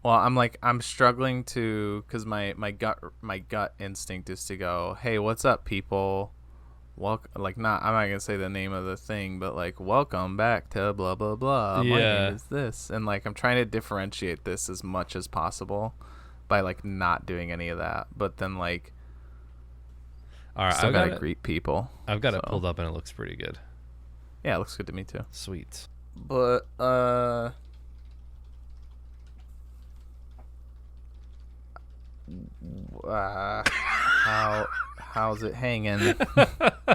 Well, I'm struggling to, because my gut instinct is to go, hey, what's up, people? Welcome, like, not, I'm not gonna say the name of the thing, but like, welcome back to blah blah blah. My name Yeah. is this, and like, I'm trying to differentiate this as much as possible by like not doing any of that. But then like, All right, still gotta greet people. I've got it So pulled up and it looks pretty good. yeah, it looks good to me too. Sweet. But how's it hanging,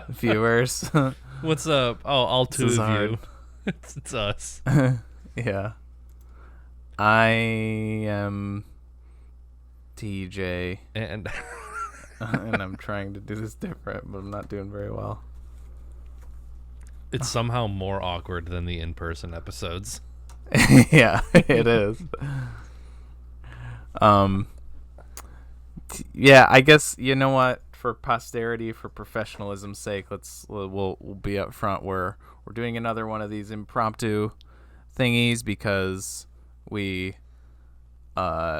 viewers? What's up? Oh, all two This is of hard. you. It's us. Yeah. I am TJ, And and I'm trying to do this different, but I'm not doing very well. it's somehow more awkward than the in-person episodes. Yeah, it is. Yeah, I guess, you know what? For posterity, for professionalism's sake, we'll be up front. We're doing another one of these impromptu thingies because we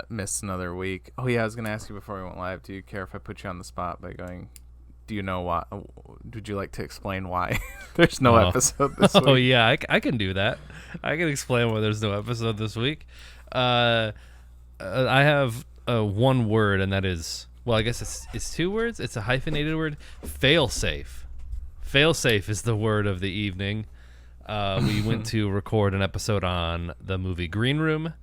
missed another week. Oh yeah, I was gonna ask you before we went live. Do you care if I put you on the spot by going? Do you know why? Would you like to explain why there's no episode this week? Oh yeah, I can do that. I can explain why there's no episode this week. I have one word, and that is, well, I guess it's two words. It's a hyphenated word. Failsafe. Failsafe is the word of the evening. We went to record an episode on the movie Green Room,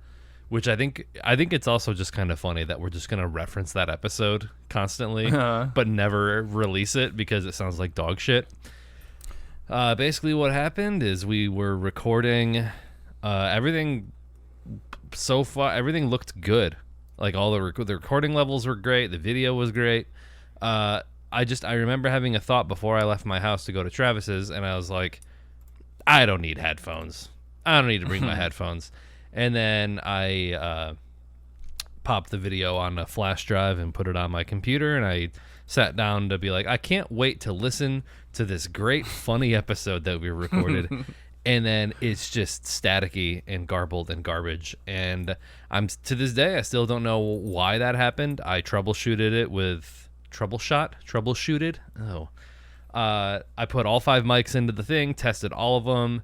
which I think it's also just kind of funny that we're just gonna reference that episode constantly, but never release it because it sounds like dog shit. Basically, what happened is we were recording everything. So far, everything looked good. Like all the recording levels were great. The video was great. I remember having a thought before I left my house to go to Travis's, and I was like, I don't need headphones. I don't need to bring my headphones. And then I popped the video on a flash drive and put it on my computer, and I sat down to be like, I can't wait to listen to this great, funny episode that we recorded. And then it's just staticky and garbled and garbage. And to this day, I still don't know why that happened. I troubleshooted it with troubleshooted. Oh, I put all 5 mics into the thing, tested all of them,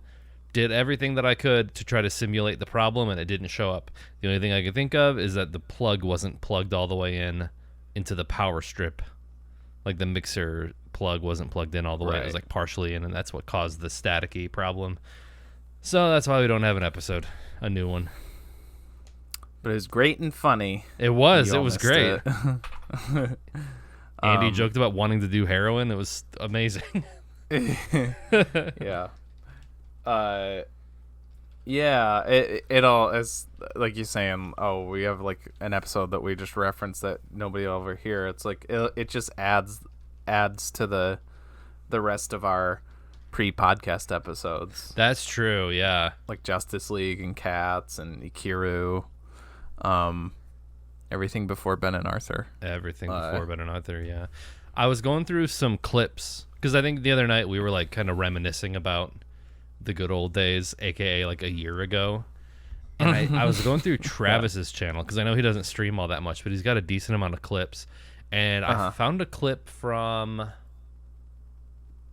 did everything that I could to try to simulate the problem, and it didn't show up. The only thing I could think of is that the plug wasn't plugged all the way into the power strip. Like the mixer plug wasn't plugged in all the way. It was like partially in, and that's what caused the staticky problem. So that's why we don't have an episode, a new one. But it was great and funny. It was great. It. Andy joked about wanting to do heroin. It was amazing. Yeah. Yeah, it all is like you're saying. Oh, we have like an episode that we just referenced that nobody will ever hear. It's like it just adds to the rest of our pre-podcast episodes. That's true. Yeah, like Justice League and Cats and Ikiru, everything before Ben and Arthur. Everything before Ben and Arthur. Yeah, I was going through some clips because I think the other night we were like kind of reminiscing about the good old days, aka like a year ago, and I was going through Travis's channel because I know he doesn't stream all that much, but he's got a decent amount of clips, and I found a clip from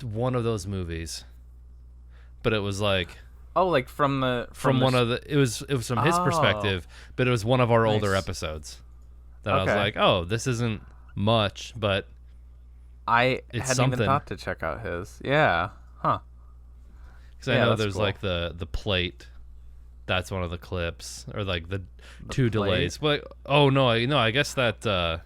one of those movies, but it was like like from one of the it was from his perspective, but it was one of our older episodes that I was like, oh, this isn't much, but I it's hadn't something. even thought to check out his. Yeah, huh. Because I know there's cool. Like the plate. That's one of the clips, or like the two plate? Delays. But I guess that's not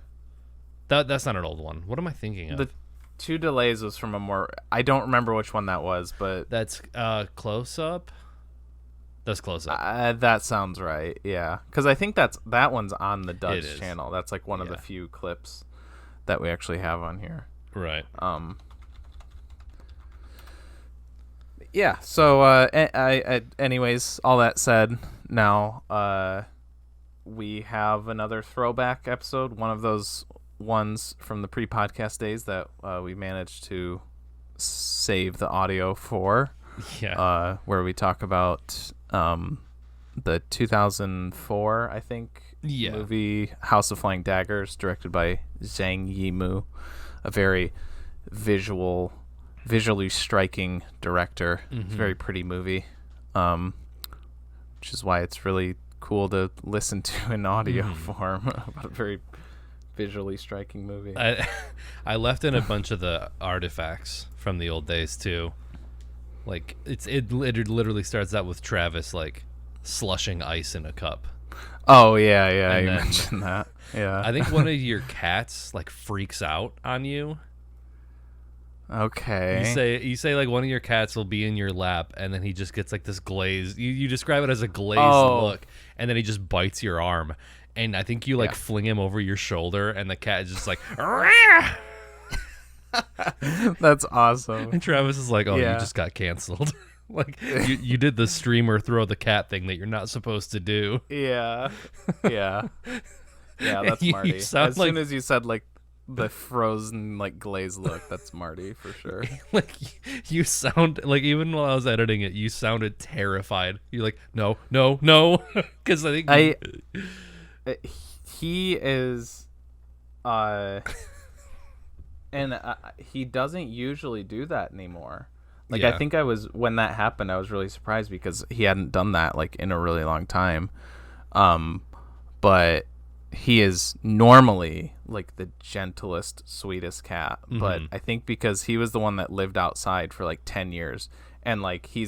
an old one. What am I thinking of? The 2 Delays was from a more. I don't remember which one that was, but that's Close Up. That's Close Up. That sounds right. Yeah, because I think that one's on the Dutch channel. That's like one of the few clips that we actually have on here. Right. Yeah, so anyways, all that said, now we have another throwback episode, one of those ones from the pre-podcast days that we managed to save the audio for. Yeah. Where we talk about the 2004, I think, movie House of Flying Daggers, directed by Zhang Yimou, a very visually striking director. It's a very pretty movie, which is why it's really cool to listen to in audio form about a very visually striking movie. I left in a bunch of the artifacts from the old days too. Like it literally starts out with Travis like slushing ice in a cup. Oh yeah, you mentioned that. Yeah. I think one of your cats like freaks out on you. Okay. You say like one of your cats will be in your lap and then he just gets like this glazed. You describe it as a glazed look, and then he just bites your arm. And I think you like fling him over your shoulder, and the cat is just like, that's awesome. And Travis is like, "Oh, you just got canceled." Like you did the streamer throw the cat thing that you're not supposed to do. Yeah. That's Marty. As soon as you said like the frozen like glazed look, that's Marty for sure. Like you sound like, even while I was editing it, you sounded terrified. You're like, no, because I think he is, and he doesn't usually do that anymore. Like I think when that happened, I was really surprised because he hadn't done that like in a really long time. But he is normally like the gentlest, sweetest cat. But I think because he was the one that lived outside for like 10 years, and like he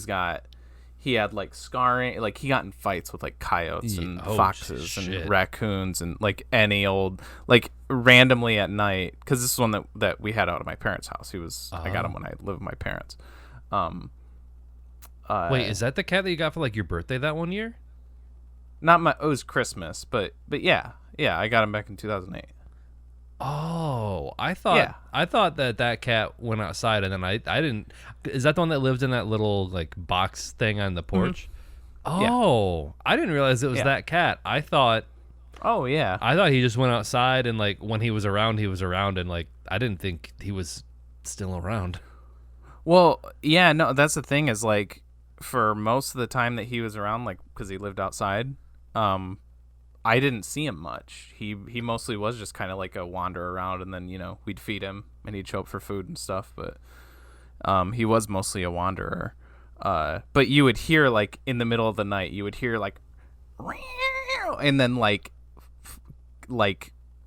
had like scarring, like he got in fights with like coyotes and foxes and raccoons and like any old, like randomly at night, because this is one that we had out of my parents' house. I got him when I lived with my parents. Wait, is that the cat that you got for like your birthday that one year? It was Christmas, but yeah, I got him back in 2008. Oh, I thought that cat went outside, and then I didn't. Is that the one that lived in that little like box thing on the porch? Oh, I didn't realize it was that cat. I thought. Oh yeah. I thought he just went outside, and like when he was around, and like I didn't think he was still around. Well, yeah, no, that's the thing is like for most of the time that he was around, like because he lived outside, I didn't see him much. He mostly was just kind of like a wander around, and then we'd feed him and he'd show up for food and stuff. But he was mostly a wanderer. But you would hear like in the middle of the night, you would hear like, and then like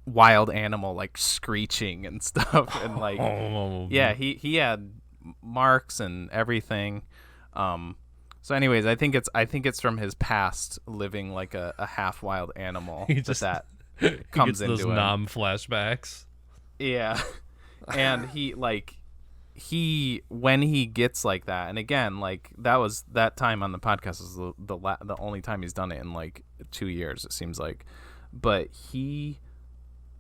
wild animal like screeching and stuff, and like he had marks and everything. So anyways, I think it's from his past living like a half wild animal that comes into those him. Nom flashbacks. Yeah. And when he gets like that, and again, like that time on the podcast is the only time he's done it in like 2 years, it seems like. But he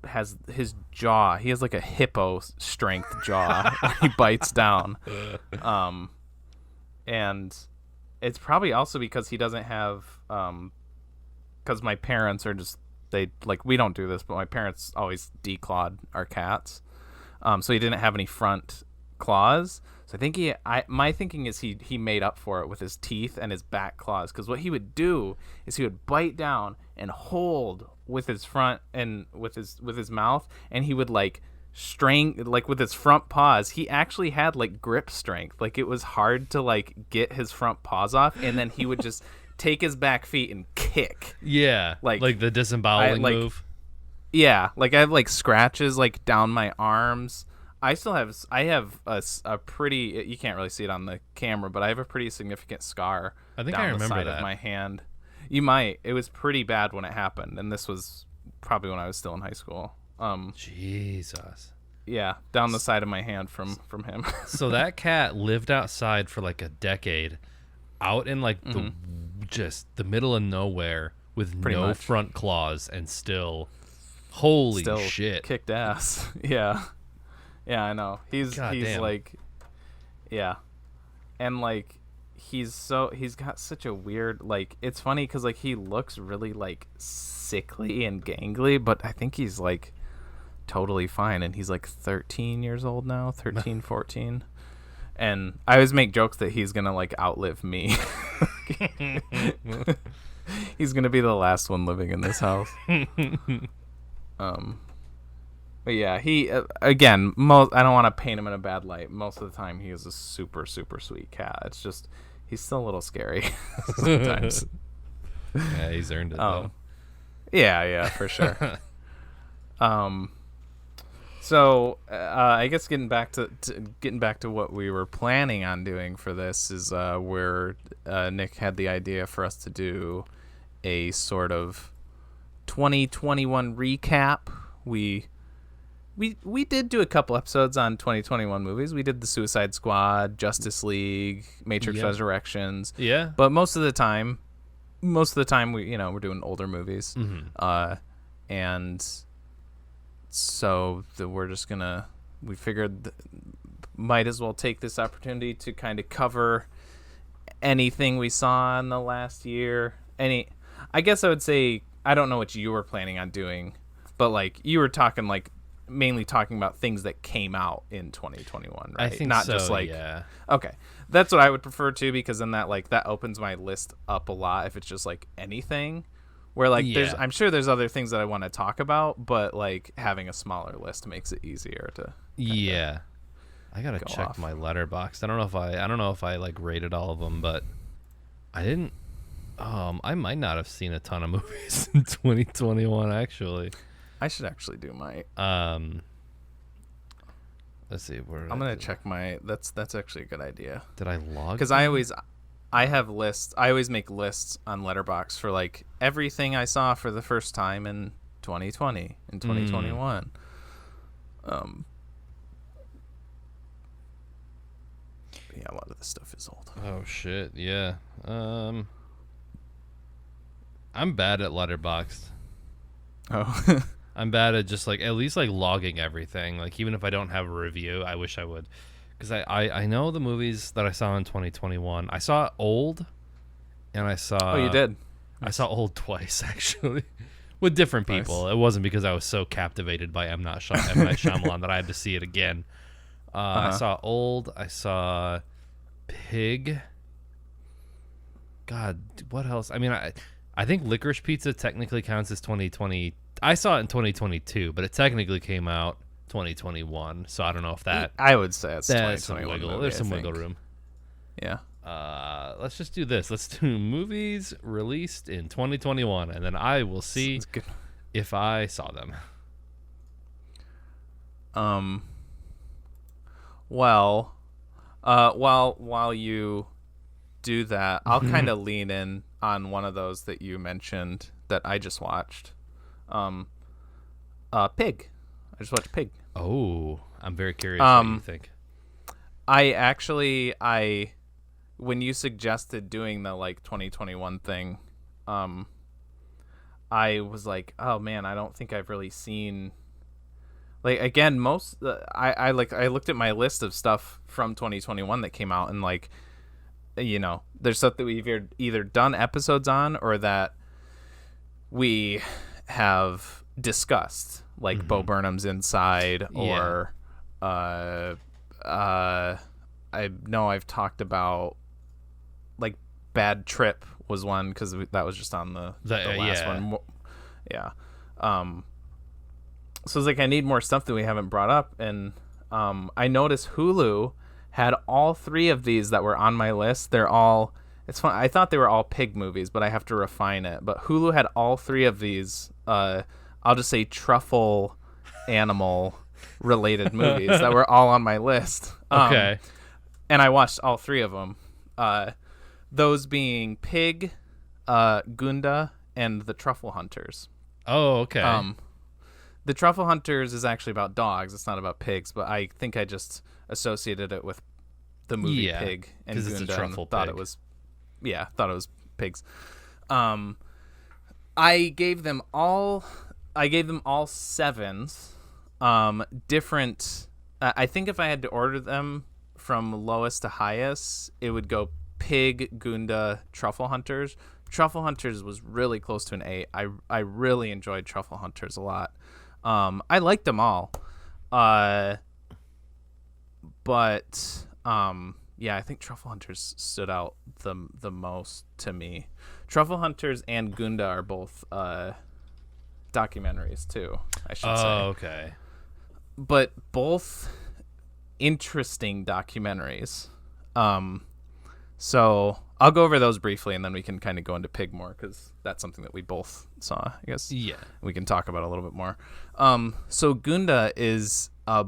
has his jaw, he has like a hippo strength jaw when he bites down. And it's probably also because he doesn't have, because my parents are just, we don't do this, but my parents always declawed our cats. So he didn't have any front claws. So I think my thinking is he made up for it with his teeth and his back claws. Because what he would do is he would bite down and hold with his front and with his mouth, and he would like with his front paws. He actually had like grip strength. Like it was hard to like get his front paws off, and then he would just take his back feet and kick. Yeah, like the disemboweling move. Yeah, like I have like scratches like down my arms. I have a pretty, you can't really see it on the camera, but I have a pretty significant scar I think down I remember the side that. of my hand. You might. It was pretty bad when it happened, and this was probably when I was still in high school. Jesus. Yeah, down the side of my hand from him. So that cat lived outside for like a decade, out in like the middle of nowhere with Pretty no much. front claws, and still, holy shit, kicked ass. Yeah, I know. He's damn. like, yeah, and like he's got such a weird, like, it's funny because like he looks really like sickly and gangly, but I think he's like totally fine, and he's like 13 years old now, 14. And I always make jokes that he's gonna like outlive me. He's gonna be the last one living in this house. But yeah, he again. I don't want to paint him in a bad light. Most of the time, he is a super, super sweet cat. It's just he's still a little scary sometimes. Yeah, he's earned it though. Yeah, for sure. So I guess getting back to what we were planning on doing for this is where Nick had the idea for us to do a sort of 2021 recap. We did do a couple episodes on 2021 movies. We did The Suicide Squad, Justice League, Matrix Resurrections. Yeah. But most of the time we're doing older movies. Mm-hmm. And so we figured might as well take this opportunity to kind of cover anything we saw in the last year. I guess I would say, I don't know what you were planning on doing, but like you were talking like mainly talking about things that came out in 2021, right? I think not so, just like yeah. Okay. That's what I would prefer to, because then that opens my list up a lot if it's just like anything where like I'm sure there's other things that I want to talk about, but like having a smaller list makes it easier to I gotta check my letterbox. I don't know if I like rated all of them, but I didn't. I might not have seen a ton of movies in 2021 actually. I should actually do my. Let's see. Where I'm gonna check my. That's actually a good idea. Did I log? Because I have lists. I always make lists on Letterboxd for like everything I saw for the first time in 2020 and 2021. Yeah, a lot of this stuff is old. Oh shit! Yeah. I'm bad at Letterboxd. Oh. I'm bad at just like at least like logging everything. Like even if I don't have a review, I wish I would, because I know the movies that I saw in 2021. I saw Old, and I saw. Oh, you did. I saw Old twice actually, with different people. Nice. It wasn't because I was so captivated by M. Night Shyamalan that I had to see it again. I saw Old. I saw Pig. God, what else? I mean, I think Licorice Pizza technically counts as 2020. I saw it in 2022, but it technically came out 2021. So I don't know if that. I would say it's 2021. Some wiggle. There's some wiggle room. Yeah. Let's just do this. Let's do movies released in 2021, and then I will see if I saw them. Well, while you do that, I'll kind of lean in on one of those that you mentioned that I just watched. Pig. I just watched Pig. Oh, I'm very curious what you think. When you suggested doing the like 2021 thing, I was like, oh man, I don't think I've really seen. Like again, I looked at my list of stuff from 2021 that came out, and like, you know, there's stuff that we've either done episodes on or that we have discussed, like Bo Burnham's Inside, or I know I've talked about like Bad Trip was one, because that was just on the last one. Yeah. So it's like I need more stuff that we haven't brought up, and I noticed Hulu had all three of these that were on my list. They're all. It's fun. I thought they were all pig movies, but I have to refine it. But Hulu had all three of these. I'll just say truffle animal related movies that were all on my list. Okay. And I watched all three of them. Those being Pig, Gunda, and the Truffle Hunters. Oh, okay. The Truffle Hunters is actually about dogs. It's not about pigs, but I think I just associated it with the movie Pig and Gunda, it's a truffle thought pig. Thought it was pigs. I gave them all sevens. Different. I think if I had to order them from lowest to highest, it would go Pig, Gunda, Truffle Hunters. Truffle Hunters was really close to an 8. I really enjoyed Truffle Hunters a lot. I liked them all. But I think Truffle Hunters stood out the most to me. Truffle Hunters and Gunda are both documentaries too, I should say. Oh, okay. But both interesting documentaries. So I'll go over those briefly, and then we can kind of go into Pig more, because that's something that we both saw, I guess. Yeah. We can talk about a little bit more. So Gunda is a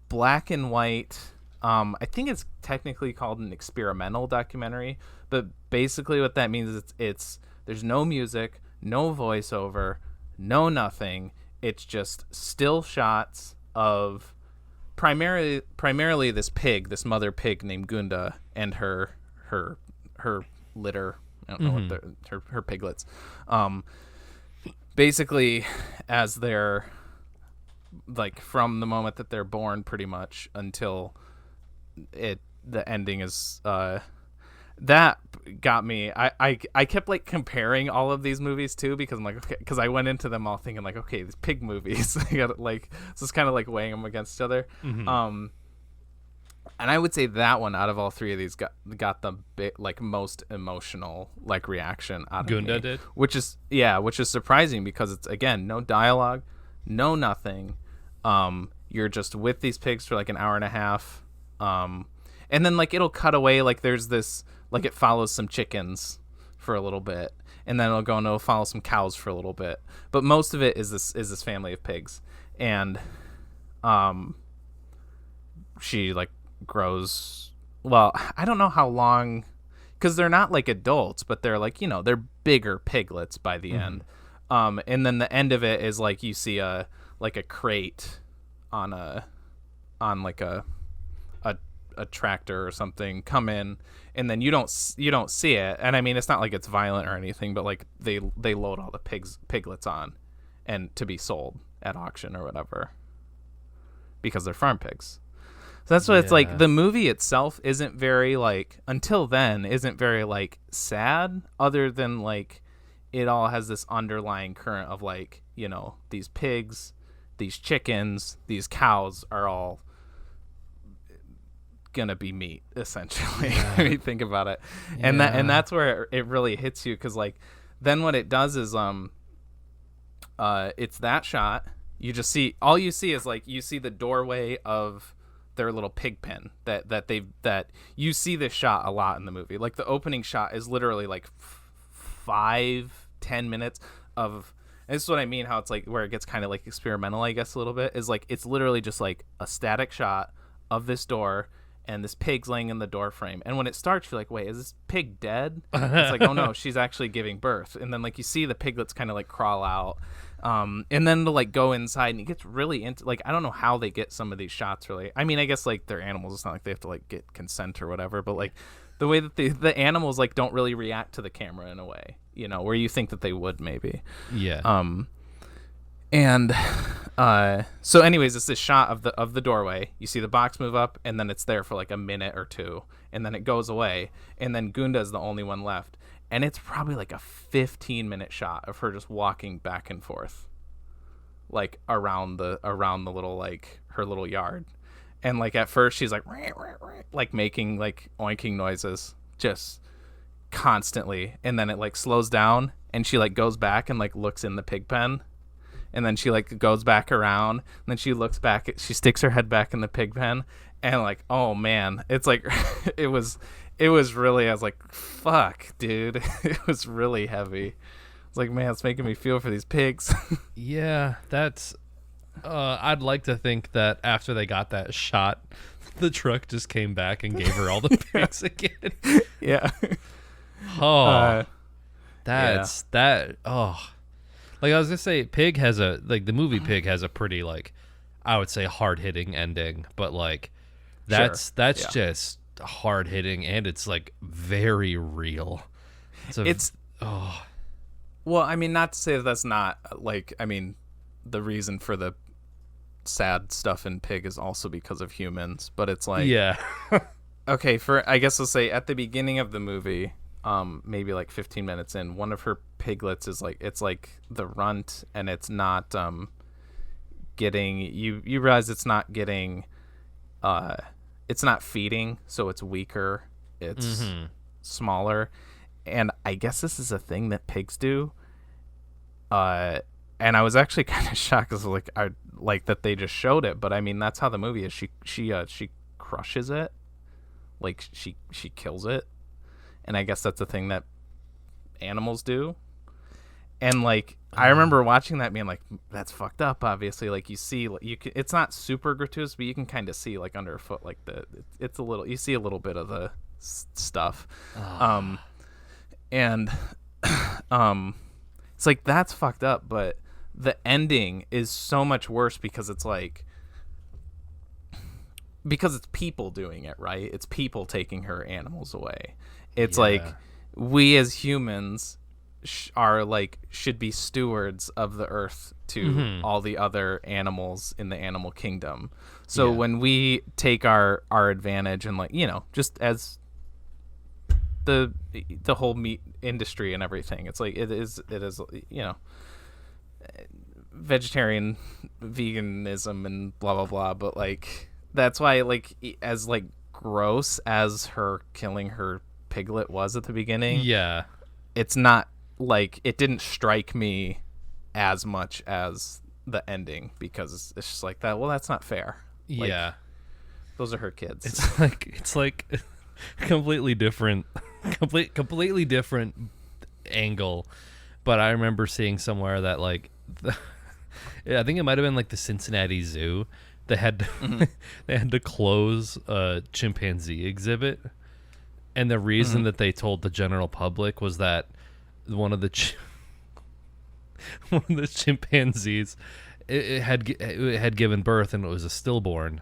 black and white, I think it's technically called an experimental documentary, but basically what that means is it's there's no music, no voiceover, no nothing. It's just still shots of primarily this mother pig named Gunda and her litter. I don't know what her piglets. Basically, as they're like from the moment that they're born, pretty much until the ending is that got me. I kept like comparing all of these movies too, because I'm like, okay, because I went into them all thinking like, okay, these pig movies, I got like, so it's kind of like weighing them against each other. And I would say that one out of all three of these got the like most emotional like reaction out of Gunda me, did, which is surprising, because it's again no dialogue, no nothing. You're just with these pigs for like an hour and a half, and then like it'll cut away, like there's this like it follows some chickens for a little bit, and then it'll follow some cows for a little bit, but most of it is this family of pigs. And she like grows, well, I don't know how long, because they're not like adults, but they're like, they're bigger piglets by the end. And then the end of it is like you see a crate on like a tractor or something come in, and then you don't see it. And I mean, it's not like it's violent or anything, but like they load all the piglets on and to be sold at auction or whatever, because they're farm pigs. So that's what it's like. The movie itself isn't very like, until then, isn't very like sad, other than like it all has this underlying current of like, these pigs, these chickens, these cows are all gonna be meat, essentially. When you think about it. And that's where it really hits you, because like then what it does is it's that shot. You just see, all you see is like, you see the doorway of their little pig pen that you see this shot a lot in the movie. Like the opening shot is literally like 5-10 minutes of, and this is what I mean, how it's like where it gets kind of like experimental, I guess, a little bit, is like it's literally just like a static shot of this door and this pig's laying in the door frame, and when it starts you're like, wait, is this pig dead? It's like, oh no, she's actually giving birth. And then like you see the piglets kind of like crawl out, and then to like go inside, and it gets really into, like, I don't know how they get some of these shots really. I mean, I guess like they're animals, it's not like they have to like get consent or whatever, but like the way that the animals like don't really react to the camera in a way, where you think that they would maybe. And so anyways, it's this shot of the doorway. You see the box move up, and then it's there for like a minute or two, and then it goes away, and then Gunda is the only one left, and it's probably like a 15-minute shot of her just walking back and forth, like around the little, like her little yard. And like at first she's like like making like oinking noises just constantly, and then it like slows down, and she like goes back and like looks in the pig pen, and then she like goes back around, and then she looks back, she sticks her head back in the pig pen, and like, oh man, it's like it was really, I was like, fuck, dude. It was really heavy. It's like, man, it's making me feel for these pigs. Yeah, that's I'd like to think that after they got that shot, the truck just came back and gave her all the pigs again. Yeah. That. Like I was gonna say, Pig has the movie Pig has a pretty, like, I would say, hard hitting ending, but like that's just hard hitting, and it's like very real. Well, I mean, not to say that that's not, like, I mean, the reason for the sad stuff in Pig is also because of humans, but it's like, okay, I guess I'll say at the beginning of the movie, maybe like 15 minutes in, one of her piglets is like, it's like the runt, and it's not getting, you realize it's not getting, it's not feeding, so it's weaker, it's smaller, and I guess this is a thing that pigs do. And I was actually kind of shocked because like I like that they just showed it, but I mean that's how the movie is. She crushes it, like she kills it, and I guess that's a thing that animals do. And like I remember watching that being like, that's fucked up. Obviously, like you see, it's not super gratuitous, but you can kind of see like underfoot, like it's a little. You see a little bit of the stuff, and it's like that's fucked up. But the ending is so much worse because it's people doing it, right? It's people taking her animals away. It's like we as humans should be stewards of the earth to all the other animals in the animal kingdom. So when we take our advantage and like, you know, just as the whole meat industry and everything, it's like it is, you know, vegetarian veganism and blah blah blah, but like that's why like as like gross as her killing her piglet was at the beginning, it's not like it didn't strike me as much as the ending because it's just like that. Well, that's not fair. Like, those are her kids. It's like completely different angle. But I remember seeing somewhere that like I think it might have been like the Cincinnati Zoo. They had to close a chimpanzee exhibit, and the reason that they told the general public was that one of the chimpanzees it had given birth and it was a stillborn,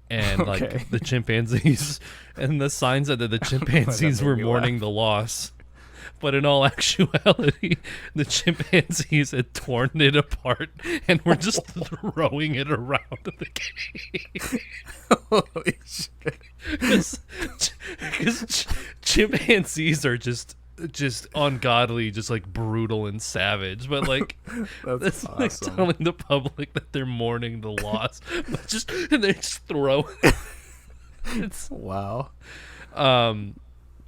and like the chimpanzees and the sign said that the chimpanzees were mourning the loss. But in all actuality, the chimpanzees had torn it apart and were just throwing it around the cage. Holy shit. Because chimpanzees are just ungodly, just like brutal and savage. But like, that's awesome. Like telling the public that they're mourning the loss, but and they just throw it. Wow.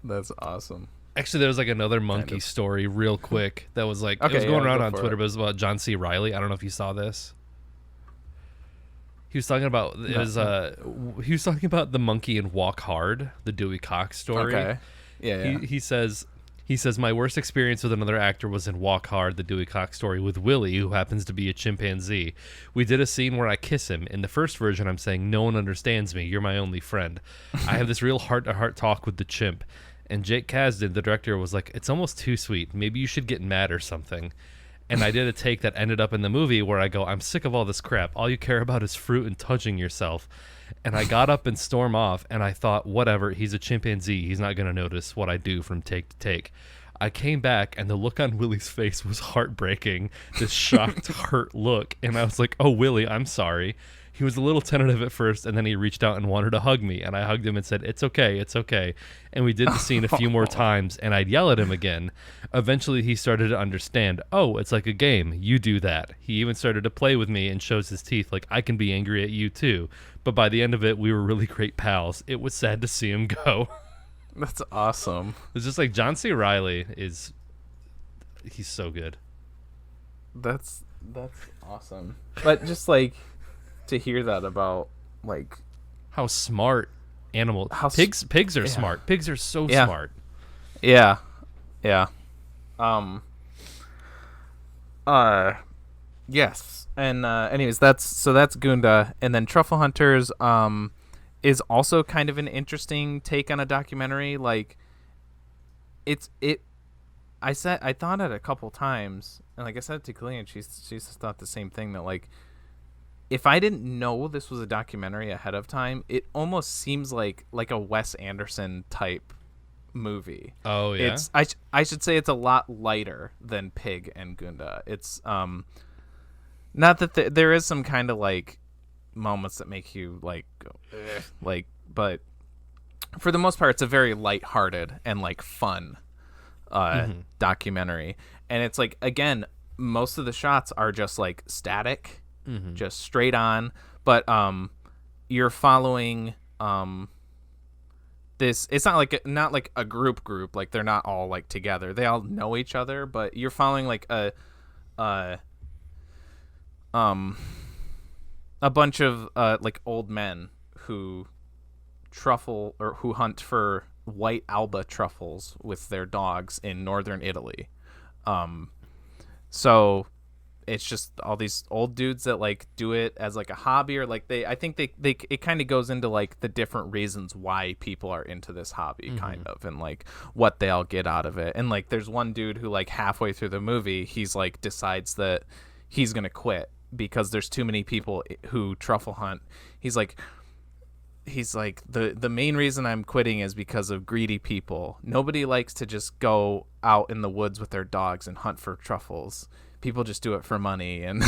That's awesome. Actually, there was like another monkey story real quick that was like, it was going around on Twitter, but it was about John C. Reilly. I don't know if you saw this. He was talking about he was talking about the monkey in Walk Hard, the Dewey Cox story. Okay. Yeah. He says my worst experience with another actor was in Walk Hard, the Dewey Cox story, with Willie, who happens to be a chimpanzee. We did a scene where I kiss him. In the first version, I'm saying, no one understands me. You're my only friend. I have this real heart-to-heart talk with the chimp. And Jake Kasdan, the director, was like, it's almost too sweet. Maybe you should get mad or something. And I did a take that ended up in the movie where I go, I'm sick of all this crap. All you care about is fruit and touching yourself. And I got up and stormed off, and I thought, whatever, he's a chimpanzee. He's not going to notice what I do from take to take. I came back, and the look on Willie's face was heartbreaking, this shocked, hurt look. And I was like, oh, Willie, I'm sorry. He was a little tentative at first, and then he reached out and wanted to hug me, and I hugged him and said, it's okay, it's okay. And we did the scene a few more times, and I'd yell at him again. Eventually, he started to understand, oh, it's like a game. You do that. He even started to play with me and shows his teeth like, I can be angry at you too. But by the end of it, we were really great pals. It was sad to see him go. That's awesome. It's just like John C. Reilly he's so good. That's awesome. But just like to hear that about like how smart animals pigs are smart. Pigs are so smart. Yeah. Yes. And anyways, that's Gunda, and then Truffle Hunters is also kind of an interesting take on a documentary. Like I thought it a couple times, and like I said to Killian, she's thought the same thing, that like if I didn't know this was a documentary ahead of time, it almost seems like a Wes Anderson type movie. Oh yeah. I should say it's a lot lighter than Pig and Gunda. It's not that there is some kind of like moments that make you like go, like, but for the most part it's a very lighthearted and like fun documentary. And it's like, again, most of the shots are just like static, just straight on, but you're following this. It's not like a group. Like they're not all like together. They all know each other, but you're following like a bunch of like old men who who hunt for white alba truffles with their dogs in northern Italy. So it's just all these old dudes that like do it as like a hobby, or like I think they it kind of goes into like the different reasons why people are into this hobby, kind of, and like what they all get out of it. And like there's one dude who like halfway through the movie he's like decides that he's gonna quit because there's too many people who truffle hunt. He's like the main reason I'm quitting is because of greedy people. Nobody likes to just go out in the woods with their dogs and hunt for truffles. People just do it for money. And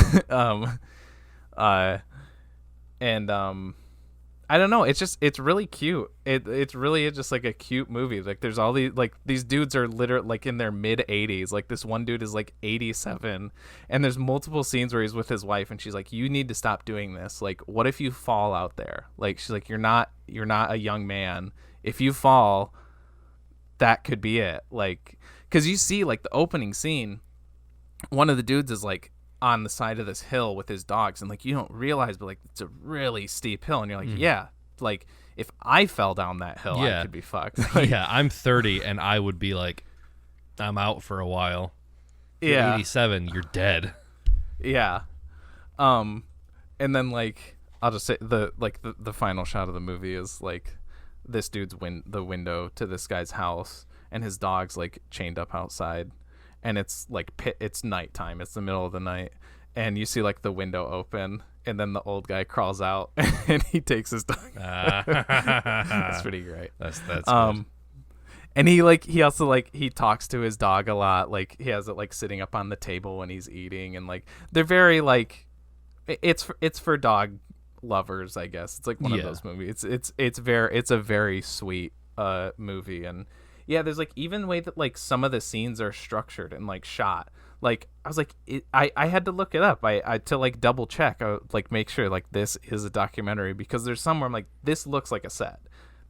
I don't know, it's really cute. It's really just like a cute movie. Like there's all these dudes are literally like in their mid 80s. Like this one dude is like 87, and there's multiple scenes where he's with his wife and she's like, you need to stop doing this. Like what if you fall out there? Like she's like, you're not a young man. If you fall, that could be it. Like because you see like the opening scene, one of the dudes is like on the side of this hill with his dogs, and like you don't realize, but like it's a really steep hill, and you're like, yeah, like if I fell down that hill, I could be fucked. Like, yeah, I'm 30 and I would be like, I'm out for a while. You're 87, you're dead. Yeah. And then like I'll just say the final shot of the movie is like this dude's the window to this guy's house, and his dog's like chained up outside. And it's like it's nighttime. It's the middle of the night, and you see like the window open, and then the old guy crawls out and he takes his dog. That's pretty great. That's good. And he also like he talks to his dog a lot. Like he has it like sitting up on the table when he's eating, and like they're very like it's for dog lovers, I guess. It's like one of those movies. It's a very sweet movie. And yeah, there's like even the way that like some of the scenes are structured and like shot. Like I was like, I had to look it up. I to like double check, like make sure like this is a documentary, because there's somewhere I'm like, this looks like a set.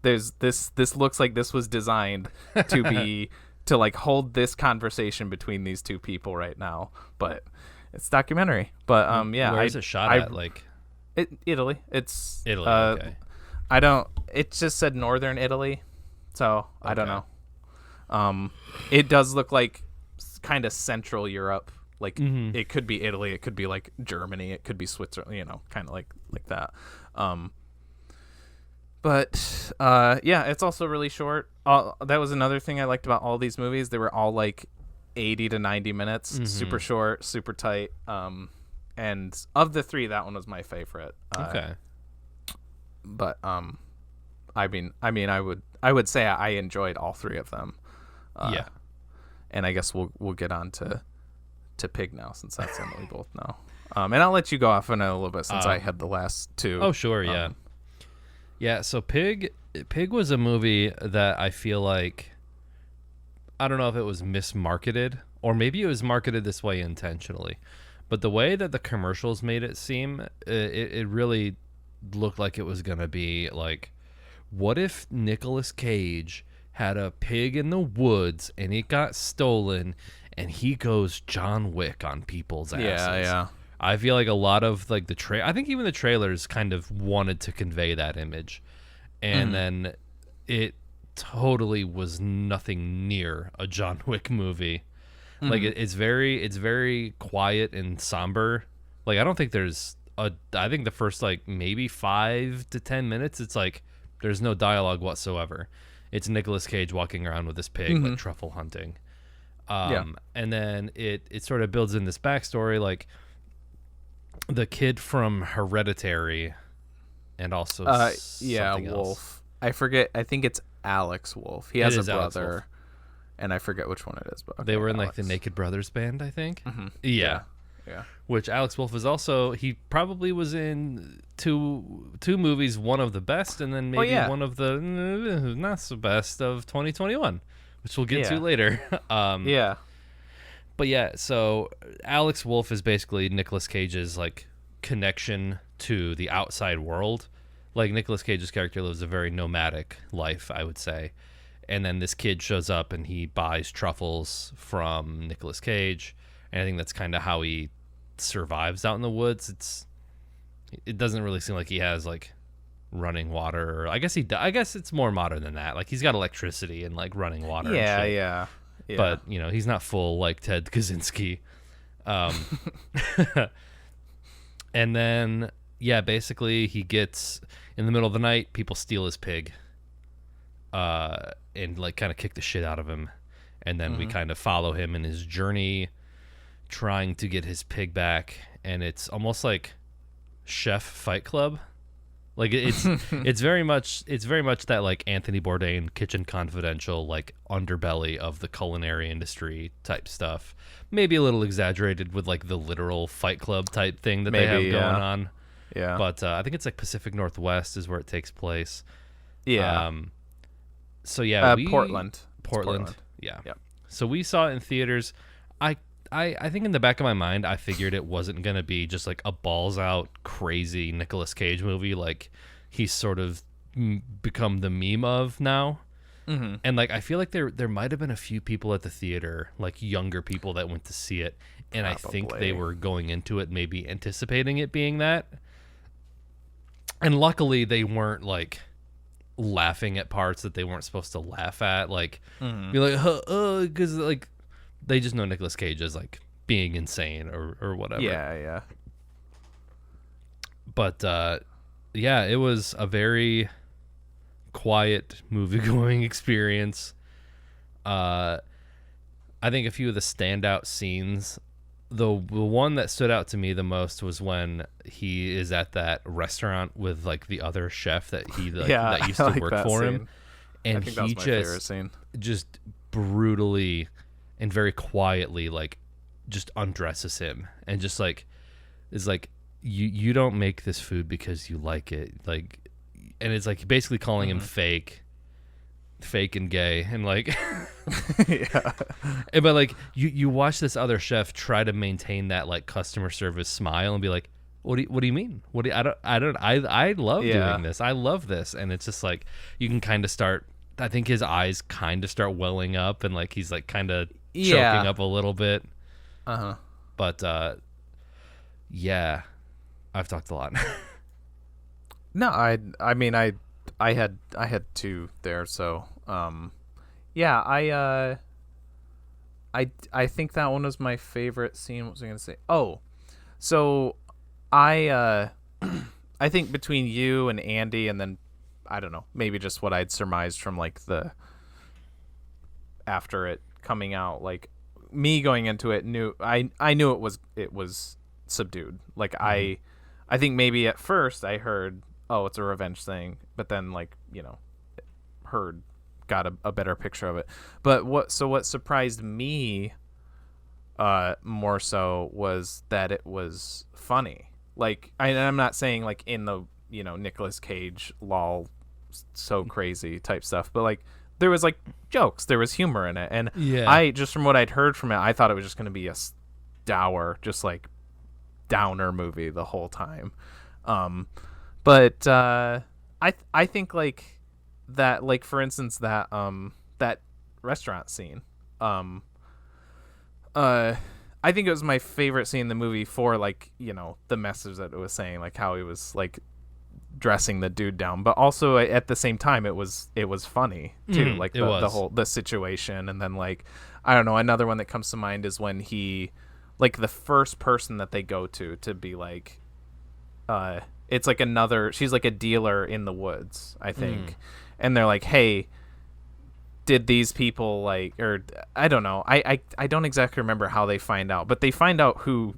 There's this looks like this was designed to be to like hold this conversation between these two people right now, but it's documentary. But yeah, where is it shot at? Like Italy. It's Italy. Okay. I don't. It just said northern Italy, so okay. I don't know. It does look like kind of Central Europe. Like it could be Italy, it could be like Germany, it could be Switzerland. You know, kind of like that. But yeah, it's also really short. That was another thing I liked about all these movies. They were all like 80 to 90 minutes, super short, super tight. And of the three, that one was my favorite. Okay. But I mean, I would say I enjoyed all three of them. Yeah. And I guess we'll get on to Pig now, since that's the one that we both know. And I'll let you go off on it a little bit, since I had the last two. Oh, sure, yeah. Yeah, so Pig was a movie that I feel like, I don't know if it was mismarketed, or maybe it was marketed this way intentionally, but the way that the commercials made it seem, it really looked like it was going to be like, what if Nicolas Cage had a pig in the woods and it got stolen and he goes John Wick on people's asses? Yeah. I feel like a lot of like I think even the trailers kind of wanted to convey that image, and then it totally was nothing near a John Wick movie. Like it's very quiet and somber. Like I don't think I think the first like maybe 5 to 10 minutes, it's like there's no dialogue whatsoever. It's Nicolas Cage walking around with this pig, like truffle hunting. And then it sort of builds in this backstory, like the kid from Hereditary, and also Wolf. Else. I forget. I think it's Alex Wolf. He has a brother, and I forget which one it is. But okay, they were in Alex. like the Naked Brothers band, I think. Yeah. Which Alex Wolf is also. He probably was in two movies, one of the best, and then maybe one of the not so best of 2021, which we'll get to later. But yeah, so Alex Wolf is basically Nicolas Cage's like connection to the outside world. like Nicolas Cage's character lives a very nomadic life, I would say. And then this kid shows up and he buys truffles from Nicolas Cage. And I think that's kind of how he survives out in the woods. It doesn't really seem like he has like running water. Or I guess I guess it's more modern than that. Like he's got electricity and like running water. Yeah, and shit. yeah. But he's not full like Ted Kaczynski. And then basically he gets in the middle of the night. People steal his pig. And like kind of kick the shit out of him, and then we kind of follow him in his journey trying to get his pig back. And it's almost like Chef Fight Club. Like it's it's very much that like Anthony Bourdain Kitchen Confidential like underbelly of the culinary industry type stuff, maybe a little exaggerated with like the literal Fight Club type thing that they have going on. But I think it's like Pacific Northwest is where it takes place. So Portland. Yeah. Yep. So we saw it in theaters. I think in the back of my mind, I figured it wasn't going to be just like a balls out crazy Nicolas Cage movie like he's sort of become the meme of now. Mm-hmm. And like I feel like there might have been a few people at the theater, like younger people that went to see it, and I think they were going into it maybe anticipating it being that. And luckily they weren't like laughing at parts that they weren't supposed to laugh at, like be like because like they just know Nicolas Cage as like being insane or whatever. Yeah. But it was a very quiet movie-going experience. I think a few of the standout scenes, the one that stood out to me the most was when he is at that restaurant with like the other chef that he like, that used to work for him, and I think that was my favorite scene. Just brutally and very quietly like just undresses him and just like is like you don't make this food because you like it, like, and it's like basically calling him fake and gay and like but like you watch this other chef try to maintain that like customer service smile and be like, what do you mean? I love doing this. I love this. And it's just like you can kind of start, I think his eyes kind of start welling up and like he's like kind of choking up a little bit. But I've talked a lot. No, I mean I had two there, so I think that one was my favorite scene. What was I gonna say? Oh, so I think between you and Andy, and then I don't know, maybe just what I'd surmised from like the after it coming out, like me going into it I knew it was subdued. Like I think maybe at first I heard, oh, it's a revenge thing, but then like got a better picture of it. But what surprised me more so was that it was funny. Like I'm not saying like in the Nicolas Cage lol so crazy type stuff, but like there was like jokes, there was humor in it, and I just from what I'd heard from it, I thought it was just going to be a dour, just like downer movie the whole time. But I think like that, like for instance that restaurant scene, I think it was my favorite scene in the movie for like the message that it was saying, like how he was like dressing the dude down, but also at the same time it was funny too, like the situation. And then like I don't know, another one that comes to mind is when he like the first person that they go to be like it's like she's like a dealer in the woods, I think. And they're like, hey, did these people like, or I don't know, I don't exactly remember how they find out, but they find out who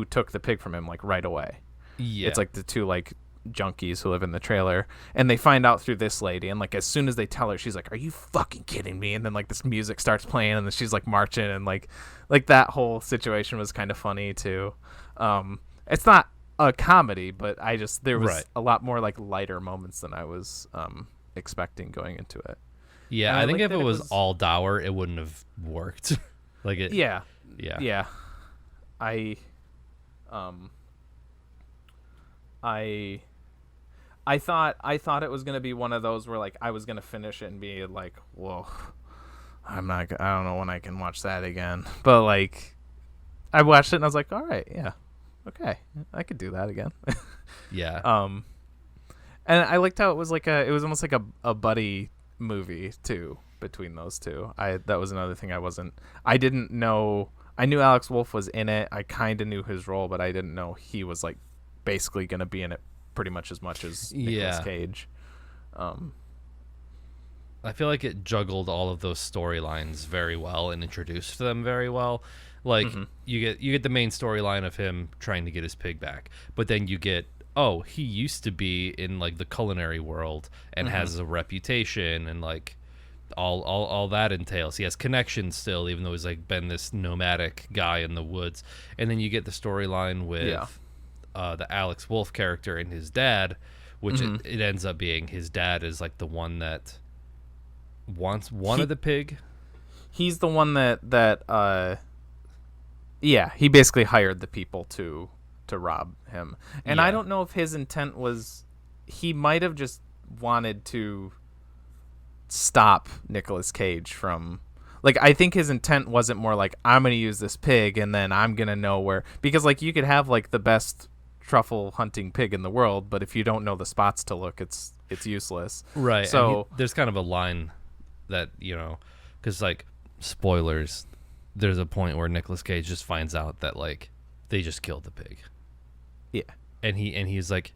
took the pig from him like right away. It's like the two like junkies who live in the trailer, and they find out through this lady, and like as soon as they tell her, she's like, are you fucking kidding me? And then like this music starts playing, and then she's like marching, and like that whole situation was kind of funny too. It's not a comedy, but there was a lot more like lighter moments than I was expecting going into it. I think if it was all dour, it wouldn't have worked. Like it I thought it was gonna be one of those where like I was gonna finish it and be like, whoa, I don't know when I can watch that again. But like, I watched it and I was like, all right, yeah, okay, I could do that again. Yeah. And I liked how it was it was almost like a buddy movie too between those two. That was another thing I didn't know. I knew Alex Wolff was in it. I kind of knew his role, but I didn't know he was like basically gonna be in it pretty much as Nicolas Cage. I feel like it juggled all of those storylines very well and introduced them very well. Like you get the main storyline of him trying to get his pig back, but then you get, oh, he used to be in like the culinary world and has a reputation, and like all that entails. He has connections still, even though he's like been this nomadic guy in the woods. And then you get the storyline with the Alex Wolff character and his dad, which it ends up being his dad is like the one that wanted the pig. He's the one that he basically hired the people to rob him. And I don't know if his intent was, he might have just wanted to stop Nicolas Cage from, like, I think his intent wasn't more like, I'm going to use this pig and then I'm going to know where, because like you could have like the best truffle hunting pig in the world, but if you don't know the spots to look, it's useless. Right. So there's kind of a line that, you know, because like spoilers, there's a point where Nicolas Cage just finds out that like they just killed the pig. Yeah. And he's like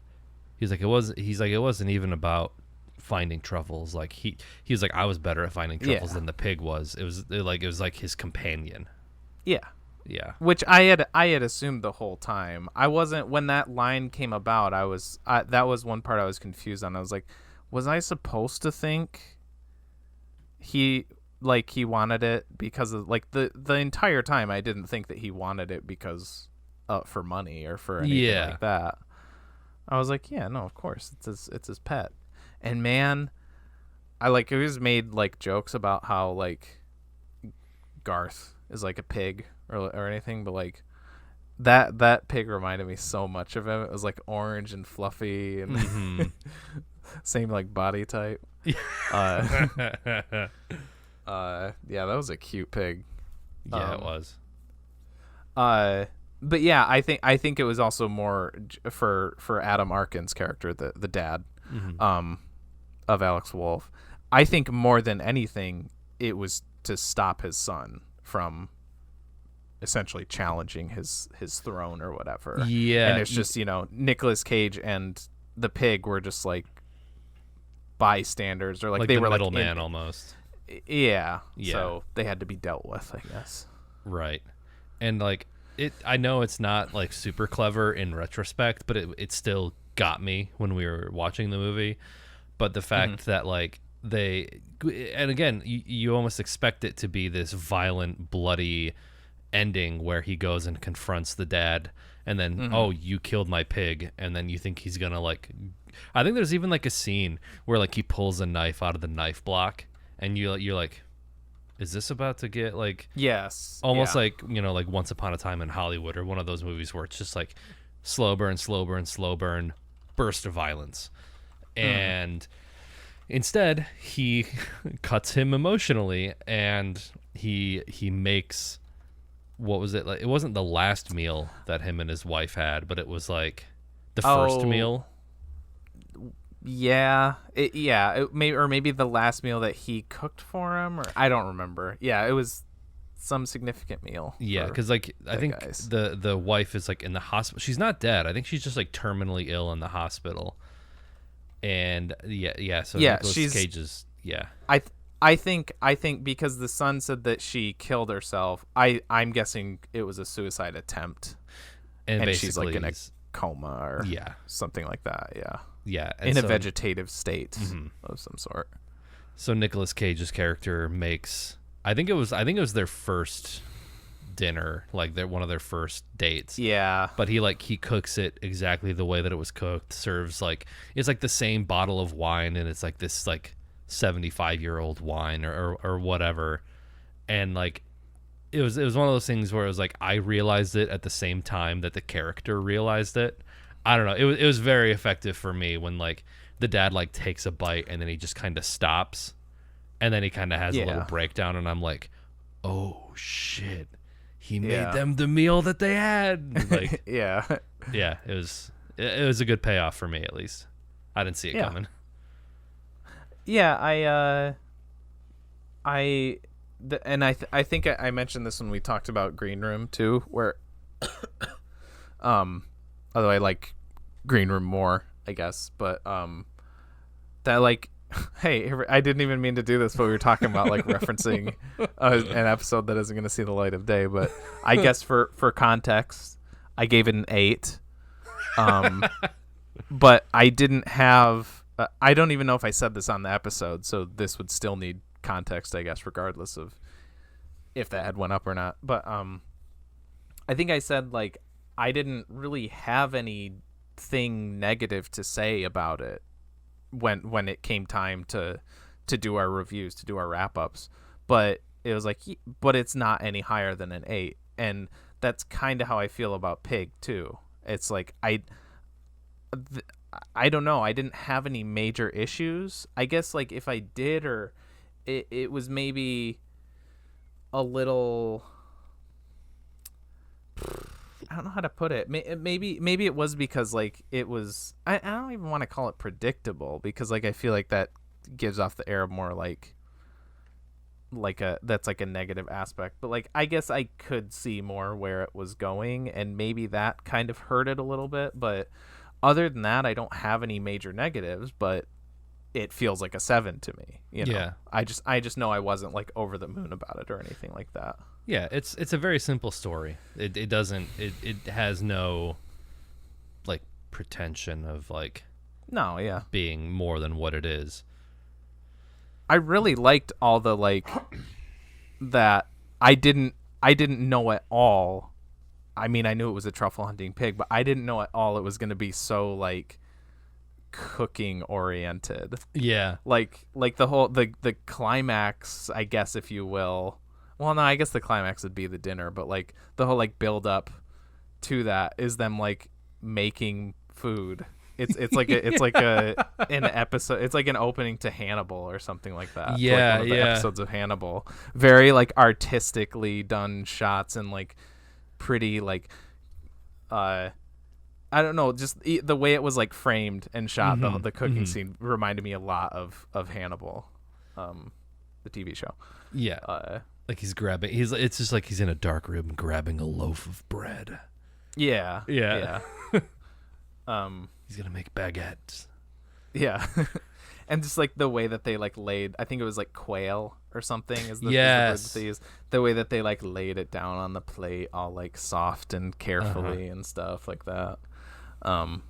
it wasn't even about finding truffles. Like he was like, I was better at finding truffles than the pig was. It was like his companion. Yeah. Yeah. Which I had assumed the whole time. I wasn't, when that line came about, that was one part I was confused on. I was like, was I supposed to think he wanted it because of like the entire time I didn't think that he wanted it because for money or for anything like that. I was like, yeah, no, of course it's his pet. And man, I like, it was made like jokes about how like Garth is like a pig or anything, but like that pig reminded me so much of him. It was like orange and fluffy and same like body type. Yeah, that was a cute pig. Yeah, it was. But yeah, I think it was also more for Adam Arkin's character, the dad, of Alex Wolff. I think more than anything, it was to stop his son from essentially challenging his throne or whatever. Yeah, and it's just, you know, Nicolas Cage and the pig were just like bystanders, or like they the were middleman almost. Yeah. So they had to be dealt with, I guess. Right. And like I know it's not like super clever in retrospect, but it still got me when we were watching the movie. But the fact that like and again, you almost expect it to be this violent, bloody ending where he goes and confronts the dad, and then oh, you killed my pig, and then you think he's gonna like, I think there's even like a scene where like he pulls a knife out of the knife block, and you're like, is this about to get like, yes, almost like, you know, like Once Upon a Time in Hollywood, or one of those movies where it's just like slow burn, burst of violence. And instead he cuts him emotionally, and he makes, what was it, like, it wasn't the last meal that him and his wife had, but it was like the first meal. Yeah, maybe the last meal that he cooked for him, or I don't remember. Yeah, it was some significant meal. Yeah, because like I think the wife is like in the hospital. She's not dead. I think she's just like terminally ill in the hospital. And so Nicolas Cage is I think because the son said that she killed herself, I'm guessing it was a suicide attempt, and she's like in a coma or something like that. Yeah, in a vegetative state of some sort. So Nicolas Cage's character makes, I think it was their first dinner, like one of their first dates. Yeah. But he cooks it exactly the way that it was cooked. Serves like, it's like the same bottle of wine, and it's like this like 75-year-old wine or whatever. And like it was one of those things where it was like I realized it at the same time that the character realized it. I don't know. It was very effective for me when like the dad like takes a bite and then he just kind of stops, and then he kind of has a little breakdown, and I'm like, oh shit, he made them the meal that they had. Like, yeah, it was a good payoff for me, at least. I didn't see it coming. Yeah, I think I mentioned this when we talked about Green Room too, where although I like Green Room more, I guess, but that like, hey, I didn't even mean to do this, but we were talking about like referencing an episode that isn't going to see the light of day, but I guess for context, I gave it an 8. But I didn't have I don't even know if I said this on the episode, so this would still need context, I guess, regardless of if that had went up or not. But I think I said like I didn't really have anything negative to say about it when it came time to do our reviews, to do our wrap-ups. But it was like, but it's not any higher than an 8. And that's kind of how I feel about Pig too. It's like I don't know. I didn't have any major issues. I guess like if I did, or it was maybe a little, I don't know how to put it. Maybe it was because like it was, I don't even want to call it predictable, because like I feel like that gives off the air of more like that's like a negative aspect. But like I guess I could see more where it was going, and maybe that kind of hurt it a little bit. But other than that, I don't have any major negatives, but it feels like a 7 to me. You know? Yeah. I just know I wasn't like over the moon about it or anything like that. Yeah, it's a very simple story. It has no like pretension of like being more than what it is. I really liked all the like that I didn't know at all. I mean, I knew it was a truffle hunting pig, but I didn't know at all it was going to be so like cooking oriented. Yeah. Like the whole the climax, I guess, if you will. Well, no, I guess the climax would be the dinner, but like the whole like build up to that is them like making food. It's like an episode. It's like an opening to Hannibal or something like that. Yeah, like one of the episodes of Hannibal. Very like artistically done shots and like pretty like I don't know, just the way it was like framed and shot. The cooking scene reminded me a lot of Hannibal, the TV show. Yeah. Like it's just like he's in a dark room grabbing a loaf of bread. Yeah. He's gonna make baguettes. Yeah. And just like the way that they like laid, I think it was like quail or something is the word that they use. The way that they like laid it down on the plate all like soft and carefully and stuff like that. I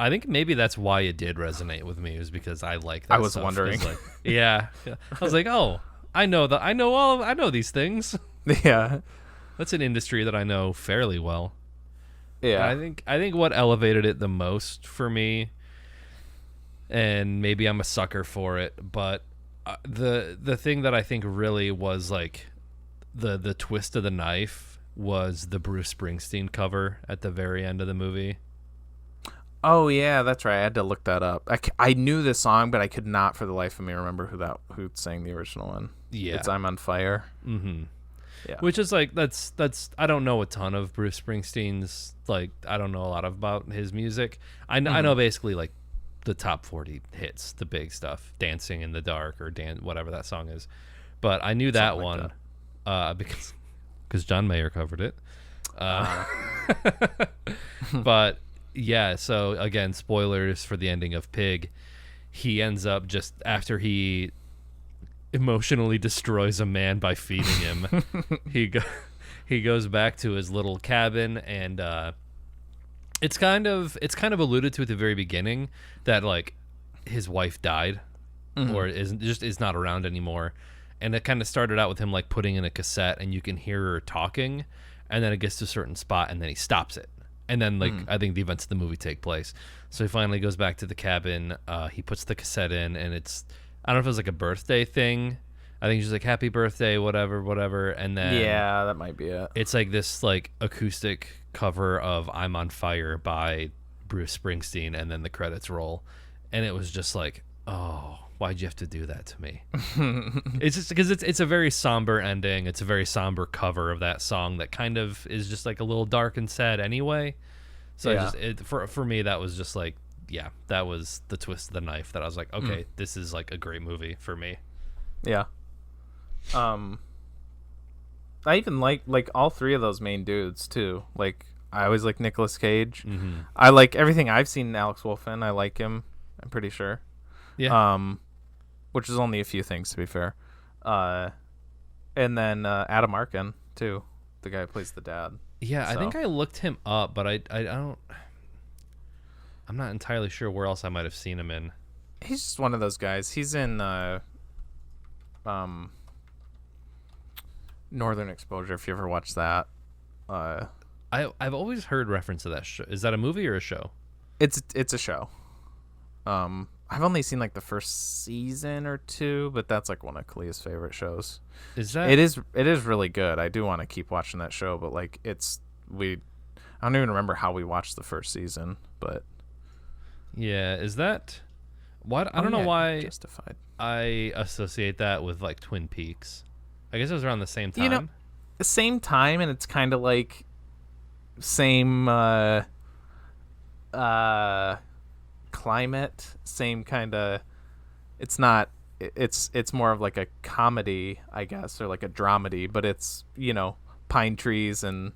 think maybe that's why it did resonate with me, is because I like that. I was wondering. Like, yeah. I was like, oh, I know these things. Yeah. That's an industry that I know fairly well. Yeah. I think what elevated it the most for me, and maybe I'm a sucker for it, but the thing that I think really was like the twist of the knife was the Bruce Springsteen cover at the very end of the movie. Oh yeah, that's right. I had to look that up. I knew this song, but I could not for the life of me remember who sang the original one. Yeah, it's "I'm on Fire." Mm-hmm. Yeah, which is like that's I don't know a ton of Bruce Springsteen's, like I don't know a lot about his music. I know basically like the top 40 hits, the big stuff, "Dancing in the Dark" or whatever that song is. But I knew that one because John Mayer covered it. But yeah, so again, spoilers for the ending of Pig. He ends up, just after he emotionally destroys a man by feeding him, he goes back to his little cabin, and it's kind of alluded to at the very beginning that like his wife died or is not around anymore, and it kind of started out with him like putting in a cassette and you can hear her talking, and then it gets to a certain spot and then he stops it. And then, like, I think the events of the movie take place. So he finally goes back to the cabin. He puts the cassette in, and it's, I don't know if it was like a birthday thing. I think she's like, "Happy birthday," whatever. And then yeah, that might be it. It's like this like acoustic cover of I'm on Fire by Bruce Springsteen, and then the credits roll, and it was just like, oh, why'd you have to do that to me? It's just because it's a very somber ending. It's a very somber cover of that song that kind of is just like a little dark and sad anyway. So Yeah. for me, that was just like, yeah, that was the twist of the knife that I was like, okay, this is like a great movie for me. Yeah. I even like all three of those main dudes too. Like I always like Nicolas Cage. Mm-hmm. I like everything I've seen Alex Wolff in. I like him. I'm pretty sure. Yeah. Which is only a few things to be fair. And then Adam Arkin too, the guy who plays the dad. Yeah, I So. think I looked him up, but I don't. I'm not entirely sure where else I might have seen him in. He's just one of those guys. He's in Northern Exposure, if you ever watched that. I've always heard reference to that show. Is that a movie or a show? It's a show. I've only seen like the first season or two, but that's like one of Kalia's favorite shows. Is that It is really good. I do want to keep watching that show, but like I don't even remember how we watched the first season, but Yeah, is that what? I don't know why Justified. I associate that with like Twin Peaks. I guess it was around the same time. You know, the same time, and it's kind of like same climate, same kind of. It's not. It's more of like a comedy, I guess, or like a dramedy, but it's pine trees and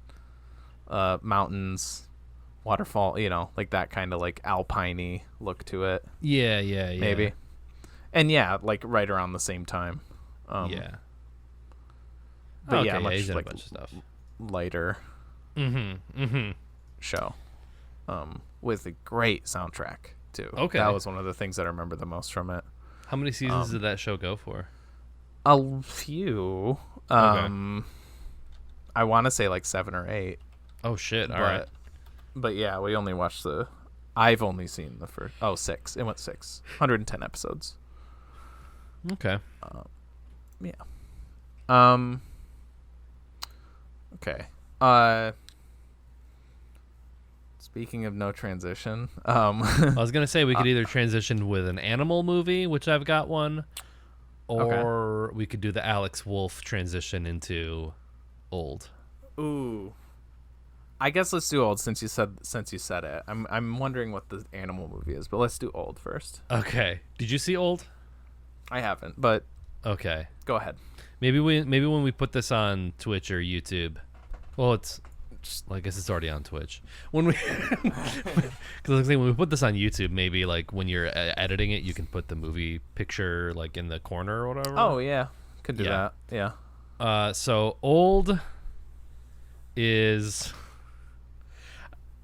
mountains, waterfall, like that kind of like alpine-y look to it. Yeah. Maybe. And yeah, like right around the same time. Yeah. But Okay, yeah, much he's in a like bunch of stuff. lighter show. With a great soundtrack too. Okay. That was one of the things that I remember the most from it. How many seasons did that show go for? A few. I want to say like 7 or 8. Oh shit! All right. But yeah, we only watched I've only seen the first. 6. It went 6. 110 episodes. Okay. Yeah. Okay. Speaking of no transition, I was gonna say we could either transition with an animal movie, which I've got one, or we could do the Alex Wolff transition into old. ooh, I guess let's do old since you said it. I'm wondering what the animal movie is, but let's do old first. Okay. Did you see old? I haven't, but Okay. go ahead. Maybe when we put this on Twitch or YouTube. Well, it's just, I guess it's already on Twitch. When we because when we put this on YouTube, maybe like when you're editing it, you can put the movie picture like in the corner or whatever. Oh yeah, could do Yeah. that. Yeah. So old is,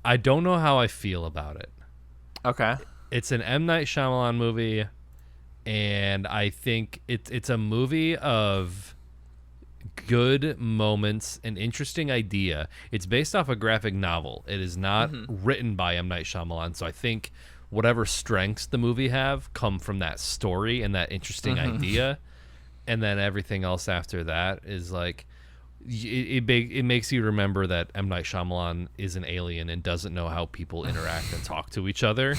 I don't know how I feel about it. Okay. It's an M. Night Shyamalan movie, and I think it's a movie of good moments, an interesting idea. It's based off a graphic novel. It is not written by M. Night Shyamalan, so I think whatever strengths the movie have come from that story and that interesting idea, and then everything else after that is like it makes you remember that M. Night Shyamalan is an alien and doesn't know how people interact and talk to each other.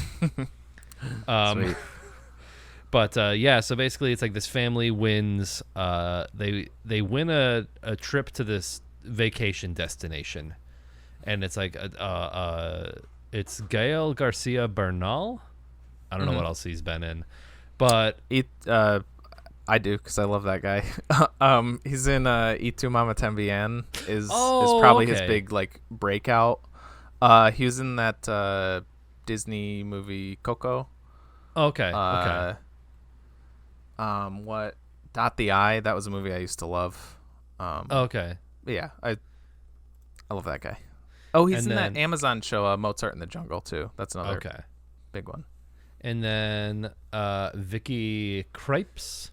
Sweet. But yeah, so basically it's like this family wins. They win a trip to this vacation destination, and it's like it's Gael Garcia Bernal. I don't know what else he's been in, but I do because I love that guy. He's in Y Tu Mama Tambien is probably his big like breakout. He was in that Disney movie Coco. Okay. What Dot the Eye? That was a movie I used to love. Okay. Yeah, I love that guy. Oh, he's And in then- that Amazon show Mozart in the Jungle too. That's another Okay. big one. And then Vicky Krieps.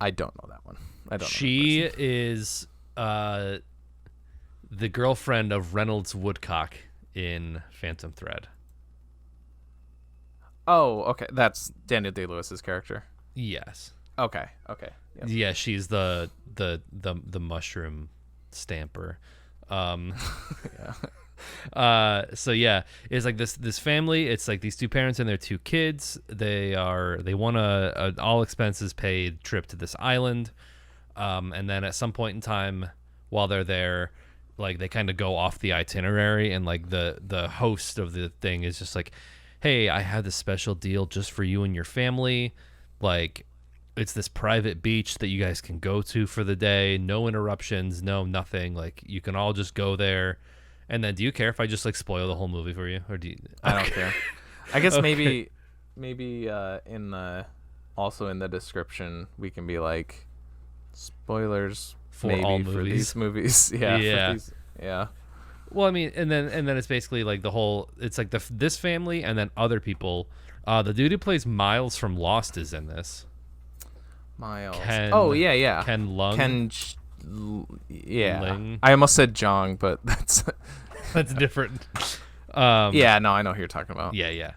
I don't know that one. I don't know. She that person. is the girlfriend of Reynolds Woodcock in Phantom Thread. Oh, okay. That's Daniel Day-Lewis's character. Yes. Okay. Yes. Yeah, she's the mushroom stamper. Yeah. So yeah, it's like this family. It's like these two parents and their two kids. They want a all expenses paid trip to this island, and then at some point in time while they're there, like they kind of go off the itinerary, and like the host of the thing is just like, hey, I have this special deal just for you and your family, like. It's this private beach that you guys can go to for the day. No interruptions, no nothing. Like you can all just go there. And then, do you care if I just like spoil the whole movie for you, or do you? I don't care. I guess Okay. maybe in the also in the description we can be like spoilers For maybe all for these movies. Yeah. Yeah. For these, yeah. Well, I mean, and then it's basically like the whole. It's like this family and then other people. The dude who plays Miles from Lost is in this. Miles. Ken. Oh yeah, yeah. Ken Lung. Yeah. Ling. I almost said Jong, but that's. That's different. Yeah, no, I know who you're talking about. Yeah, yeah.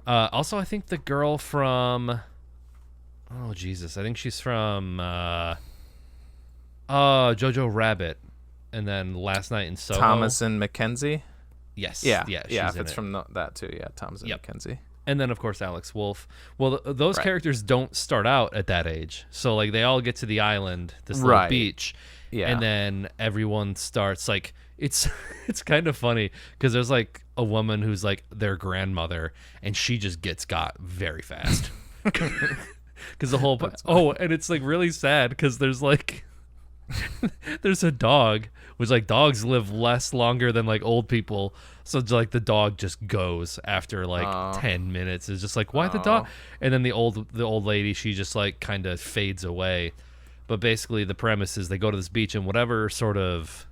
Also, I think the girl from. Oh Jesus! I think she's from. Jojo Rabbit, and then Last Night in Soho. Thomasin McKenzie. Yes. Yeah, Yeah. yeah. She's If in it's it. from that too, yeah. Thomasin Yep. McKenzie. And then of course Alex Wolff. Well, those Right. characters don't start out at that age. So like they all get to the island, this little Right. beach, Yeah. and then everyone starts like it's it's kind of funny because there's like a woman who's like their grandmother, and she just got very fast. Because the whole and it's like really sad because there's like there's a dog, which like dogs live longer than like old people, so it's like the dog just goes after like 10 minutes. It's just like, why the dog? And then the old lady, she just like kind of fades away. But basically the premise is they go to this beach, and whatever sort of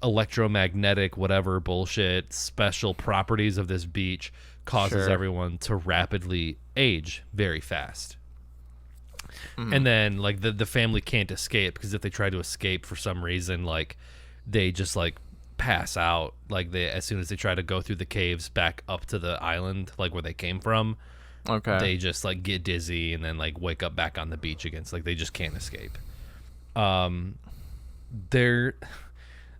electromagnetic whatever bullshit special properties of this beach causes Sure. everyone to rapidly age very fast. And then like the family can't escape, because if they try to escape for some reason, like they just like pass out, like they as soon as they try to go through the caves back up to the island, like where they came from, Okay. they just like get dizzy and then like wake up back on the beach again. So, like they just can't escape.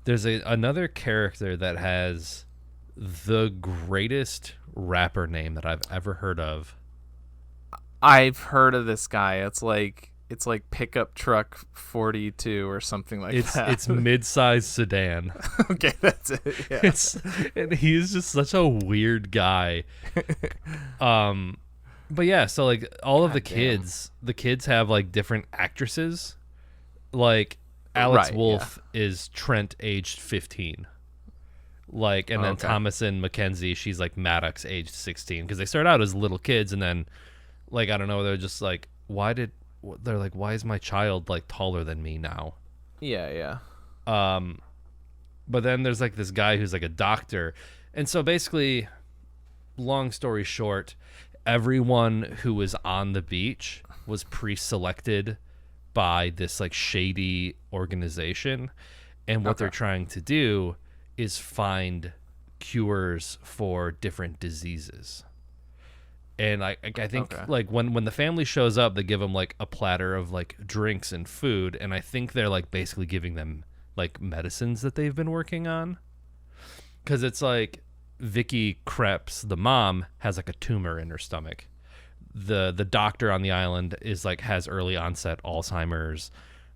There's another character that has the greatest rapper name that I've ever heard of. I've heard of this guy. It's like pickup truck 42 or something like that. It's mid-sized sedan. Okay, that's it. Yeah. And he's just such a weird guy. But yeah, so like all of the kids have like different actresses. Like Alex Right, Wolff is Trent, aged 15. Like, and then Okay. Thomasin McKenzie, she's like Maddox, aged 16. Because they start out as little kids, and then, like, I don't know, they're just like, why is my child like taller than me now? Yeah. But then there's like this guy who's like a doctor. And so basically, long story short, everyone who was on the beach was pre-selected by this like shady organization. And what they're trying to do is find cures for different diseases. And I think like when the family shows up, they give them like a platter of like drinks and food, and I think they're like basically giving them like medicines that they've been working on. Because it's like Vicky Krebs, the mom, has like a tumor in her stomach. The doctor on the island is like has early onset Alzheimer's.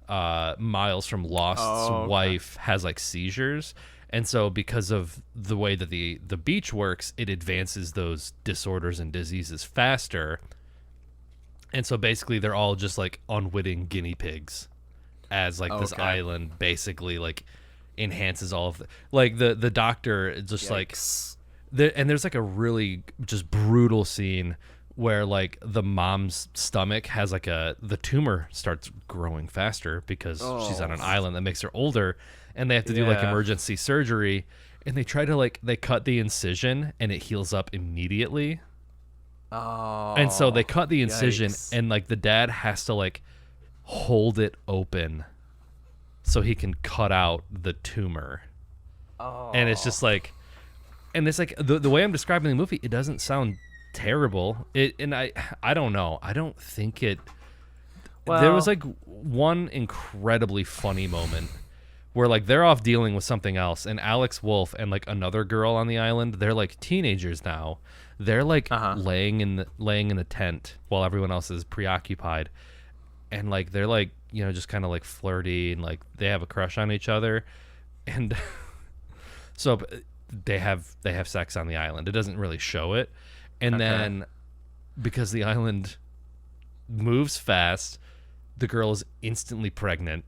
Miles from Lost's wife has like seizures. And so because of the way that the beach works, it advances those disorders and diseases faster. And so basically they're all just like unwitting guinea pigs, as like this island basically like enhances all of the, like the doctor is just Yikes. like and there's like a really just brutal scene where like the mom's stomach has like the tumor starts growing faster because she's on an island that makes her older, and they have to do like emergency surgery, and they try to like they cut the incision and it heals up immediately. And so they cut the incision, and like the dad has to like hold it open so he can cut out the tumor. And it's just like, and it's like the way I'm describing the movie, it doesn't sound terrible. I don't know. I don't think it. There was like one incredibly funny moment where like they're off dealing with something else, and Alex Wolf and like another girl on the island, they're like teenagers now. They're like laying in the tent while everyone else is preoccupied, and like they're like, you know, just kind of like flirty, and like they have a crush on each other, and so they have sex on the island. It doesn't really show it, and then because the island moves fast, the girl is instantly pregnant.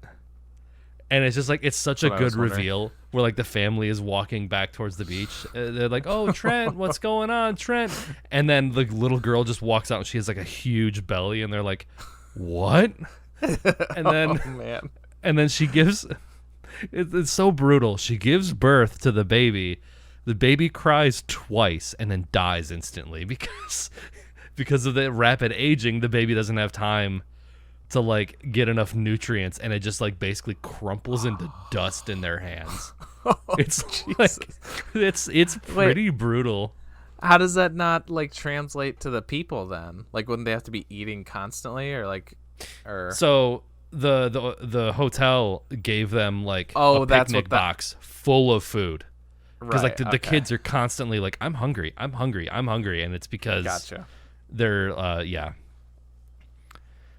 And it's just like, it's such a good reveal where like the family is walking back towards the beach. They're like, "Oh, Trent, what's going on, Trent?" And then the little girl just walks out and she has like a huge belly, and they're like, "What?" And then, man. And then she gives, it's so brutal. She gives birth to the baby. The baby cries twice and then dies instantly because of the rapid aging. The baby doesn't have time to like get enough nutrients, and it just like basically crumples into dust in their hands. It's like, it's pretty brutal. How does that not like translate to the people then? Like, wouldn't they have to be eating constantly, or like, or so the hotel gave them like Oh, a that's picnic what that- box full of food, because like the okay. kids are constantly like, I'm hungry, and it's because Gotcha. they're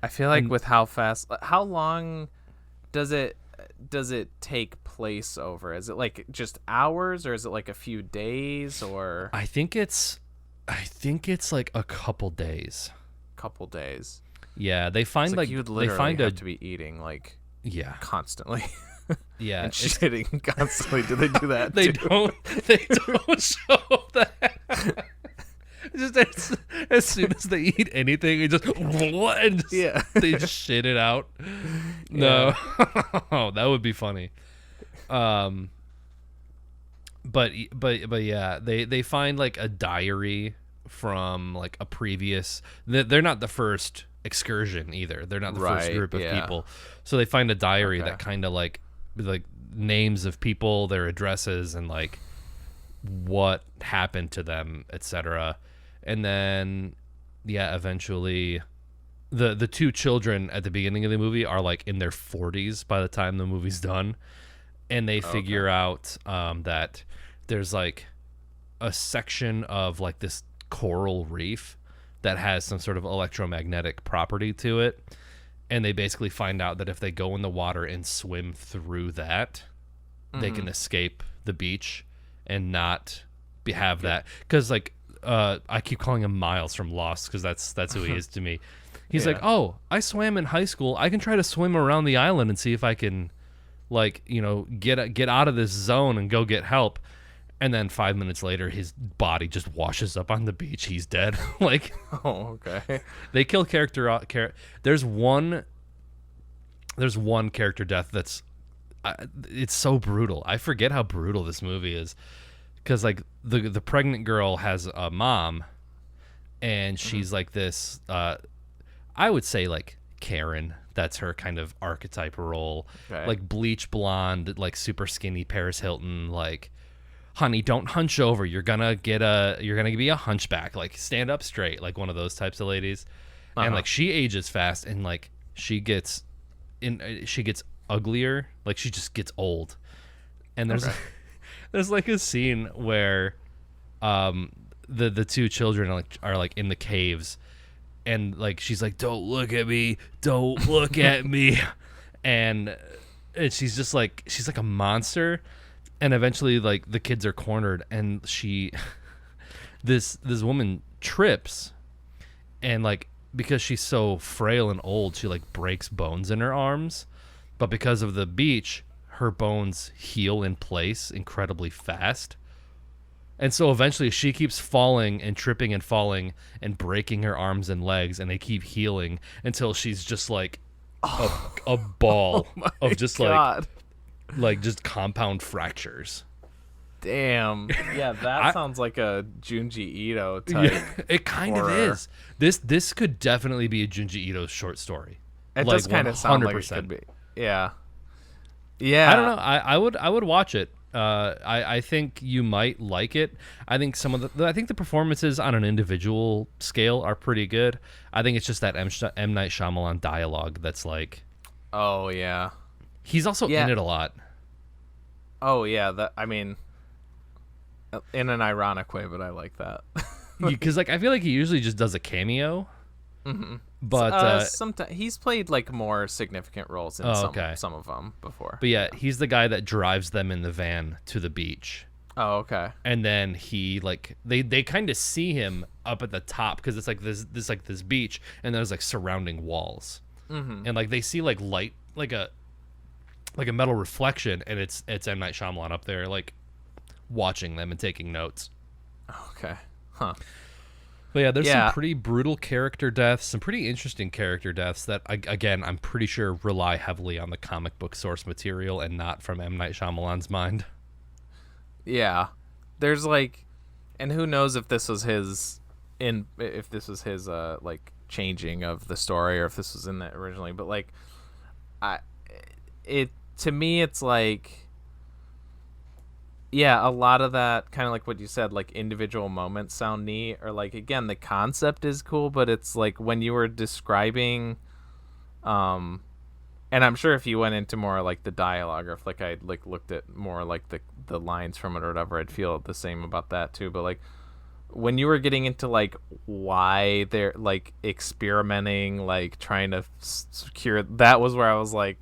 I feel like with how fast, how long does it take place over? Is it like just hours, or is it like a few days, or I think it's like a couple days. couple days? Yeah, they find It's like you'd they literally find have to be eating like yeah constantly yeah and shitting constantly. Do they do that? they too? don't show that. Just as soon as they eat anything, it just and just, Yeah. they just shit it out. No, oh, that would be funny. But yeah, they find like a diary from like a previous. They're not the first excursion either. They're not the first Right, group of yeah. people. So they find a diary Okay. that kind of like names of people, their addresses, and like what happened to them, etc. And then yeah, eventually the two children at the beginning of the movie are like in their 40s by the time the movie's done, and they figure out that there's like a section of like this coral reef that has some sort of electromagnetic property to it, and they basically find out that if they go in the water and swim through that, they can escape the beach and not have that. Because like I keep calling him Miles from Lost, because that's who he is to me. He's like, "Oh, I swam in high school. I can try to swim around the island and see if I can, like, you know, get out of this zone and go get help." And then 5 minutes later, his body just washes up on the beach. He's dead. Like, Oh, okay. they kill There's one character death that's it's so brutal. I forget how brutal this movie is, because like the pregnant girl has a mom, and she's like this. I would say like Karen. That's her kind of archetype role. Okay. Like bleach blonde, like super skinny Paris Hilton. Like, honey, don't hunch over. You're gonna be a hunchback. Like, stand up straight. Like one of those types of ladies. And like she ages fast, and like she gets uglier. Like she just gets old. And there's like a scene where the two children are like in the caves, and like she's like, don't look at me, and she's like a monster. And eventually like the kids are cornered, and this woman trips, and like because she's so frail and old, she like breaks bones in her arms, but because of the beach, her bones heal in place incredibly fast. And so eventually she keeps falling and tripping and falling and breaking her arms and legs, and they keep healing until she's just like a ball of just God. like just compound fractures. Damn. Yeah, that sounds like a Junji Ito type. Yeah, it kind of horror. is. This could definitely be a Junji Ito short story. It Like, does kind of sound like it 100%. could be. Yeah. Yeah. I don't know. I would watch it. I think you might like it. I think I think the performances on an individual scale are pretty good. I think it's just that M. Night Shyamalan dialogue that's like, Oh, yeah. he's also Yeah. in it a lot. Oh yeah, that I mean, in an ironic way, but I like that. Because like I feel like he usually just does a cameo, Mm-hmm. but Sometimes he's played like more significant roles in oh, some okay. some of them before. But yeah, he's the guy that drives them in the van to the beach. Oh, okay. And then he like they kind of see him up at the top because it's like this beach, and there's like surrounding walls, and like they see like light, like a metal reflection, and it's M. Night Shyamalan up there like watching them and taking notes. Okay. Huh. But yeah, there's some pretty brutal character deaths, some pretty interesting character deaths that again I'm pretty sure rely heavily on the comic book source material and not from M. Night Shyamalan's mind. Yeah. There's like, and who knows if this was his like changing of the story, or if this was in that originally, but like to me it's like, yeah, a lot of that kind of like what you said, like individual moments sound neat, or like again the concept is cool, but it's like when you were describing and I'm sure if you went into more like the dialogue, or if like I like looked at more like the lines from it or whatever, I'd feel the same about that too. But like when you were getting into like why they're like experimenting, like trying to secure, that was where I was like,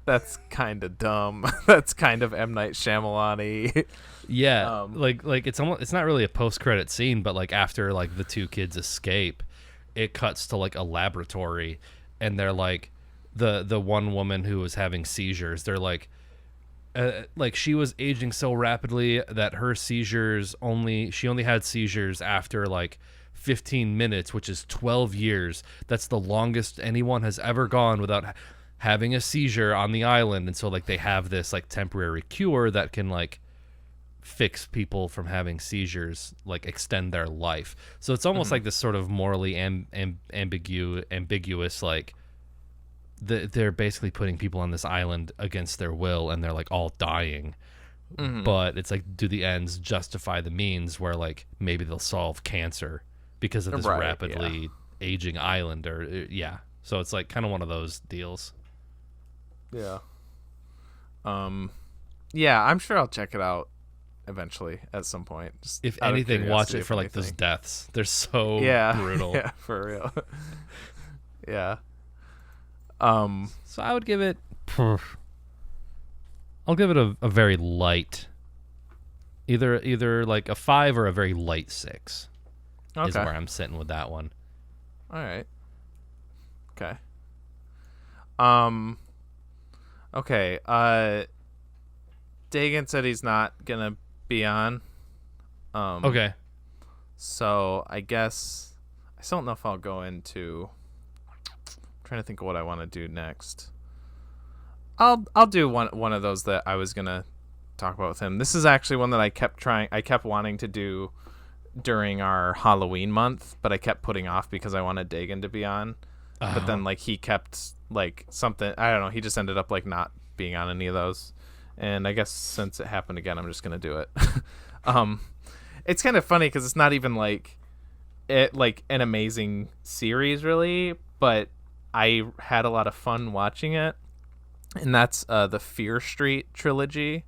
that's kind of dumb. That's kind of M. Night Shyamalan-y. Yeah, like it's almost, it's not really a post-credit scene, but like after like the two kids escape, it cuts to like a laboratory, and they're like the one woman who was having seizures. They're like she was aging so rapidly that her seizures she only had seizures after like 15 minutes, which is 12 years. That's the longest anyone has ever gone without having a seizure on the island. And so like they have this like temporary cure that can like fix people from having seizures, like extend their life. So it's almost like this sort of morally ambiguous like they're basically putting people on this island against their will, and they're like all dying. But it's like, do the ends justify the means, where like maybe they'll solve cancer because of this rapidly aging island, or so it's like kind of one of those deals. Yeah. Yeah, I'm sure I'll check it out eventually at some point. Just if anything, watch it for like those deaths. They're so brutal. Yeah, for real. Yeah. So I would give it. I'll give it a very light. Either like a 5 or a very light 6. Okay. Is where I'm sitting with that one. All right. Okay. Okay. Dagan said he's not gonna be on. Okay. So I guess I still don't know if I'll go into. I'm trying to think of what I want to do next. I'll do one of those that I was gonna talk about with him. This is actually one that I kept wanting to do during our Halloween month, but I kept putting off because I wanted Dagan to be on. But then like he kept like something, I don't know, he just ended up like not being on any of those. And I guess since it happened again, I'm just gonna do it. It's kind of funny because it's not even like an amazing series really, but I had a lot of fun watching it. And that's the Fear Street trilogy.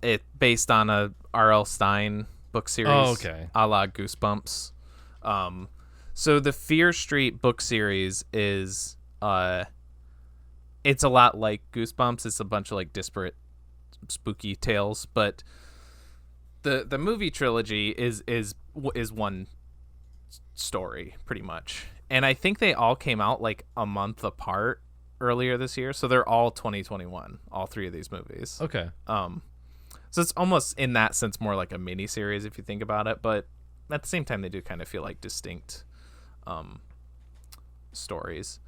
It based on a R.L. Stine book series, a la Goosebumps. So the Fear Street book series is it's a lot like Goosebumps. It's a bunch of like disparate spooky tales, but the movie trilogy is one story pretty much. And I think they all came out like a month apart earlier this year, so they're all 2021, all 3 of these movies. Okay. So it's almost in that sense more like a mini series if you think about it, but at the same time they do kind of feel like distinct stories.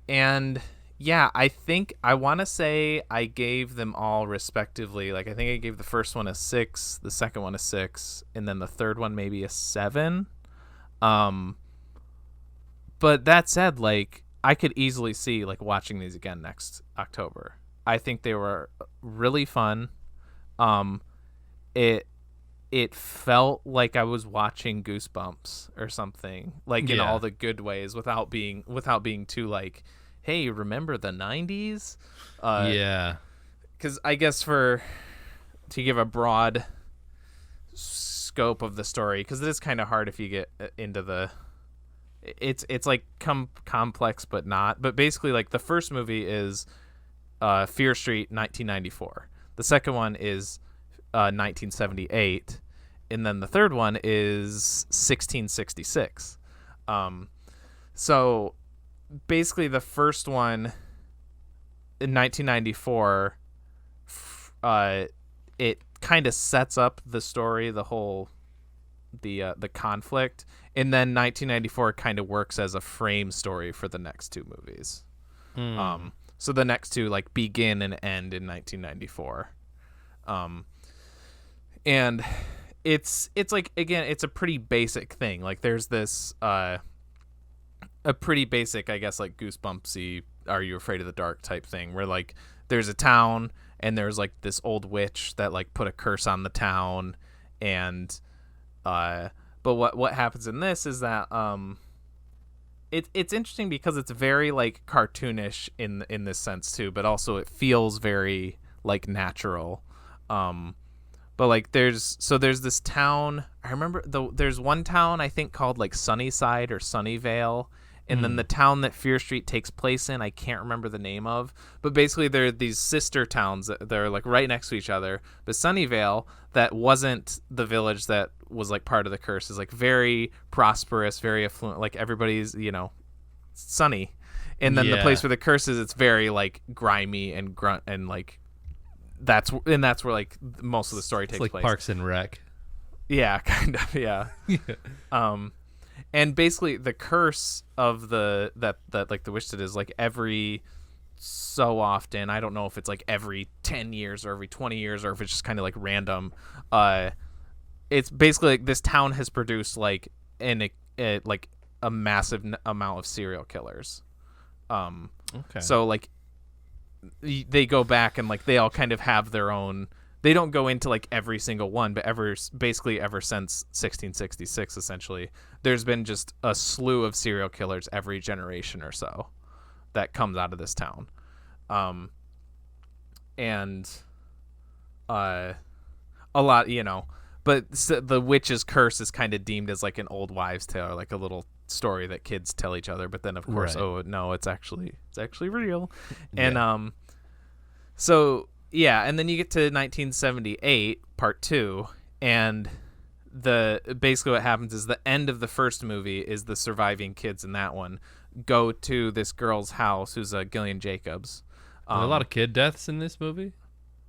And yeah, I think I want to say I gave them all respectively. Like I think I gave the first one a 6, the second one a 6, and then the third one maybe a 7. But that said, like I could easily see like watching these again next October. I think they were really fun. It felt like I was watching Goosebumps or something, like in all the good ways, without being too like hey, remember the 90s? Yeah. Because I guess to give a broad scope of the story, because it is kind of hard if you get into the it's like complex but not. But basically, like, the first movie is Fear Street 1994. The second one is 1978, and then the third one is 1666. So basically, the first one in 1994, it kind of sets up the story, the whole the conflict, and then 1994 kind of works as a frame story for the next two movies. So the next two like begin and end in 1994. And it's like, again, it's a pretty basic thing. Like, there's this a pretty basic, I guess, like Goosebumpsy Are You Afraid of the Dark type thing, where like there's a town and there's like this old witch that like put a curse on the town, and but what happens in this is that it's interesting because it's very like cartoonish in this sense too, but also it feels very like natural. But like there's this town. I remember there's one town I think called like Sunnyside or Sunnyvale, and then the town that Fear Street takes place in, I can't remember the name of. But basically, they're these sister towns that they're like right next to each other. But Sunnyvale, that wasn't the village that was like part of the curse, is like very prosperous, very affluent. Like, everybody's, sunny. And then the place where the curse is, it's very like grimy and grunt, and like that's where like most of the story takes like place. Parks and Rec. Yeah, kind of. Yeah. And basically the curse of that like the witch did is like every so often, I don't know if it's like every 10 years or every 20 years or if it's just kind of like random. It's basically like this town has produced like a massive amount of serial killers. Okay. So like they go back and like they all kind of have their own. They don't go into like every single one, but basically ever since 1666, essentially, there's been just a slew of serial killers every generation or so that comes out of this town. And a lot, but the witch's curse is kind of deemed as like an old wives' tale, or like a little story that kids tell each other. But then of course, Right. oh no, it's actually real. Yeah. And so yeah, and then you get to 1978 part 2, and basically what happens is the end of the first movie is the surviving kids in that one go to this girl's house who's Gillian Jacobs. Are there a lot of kid deaths in this movie?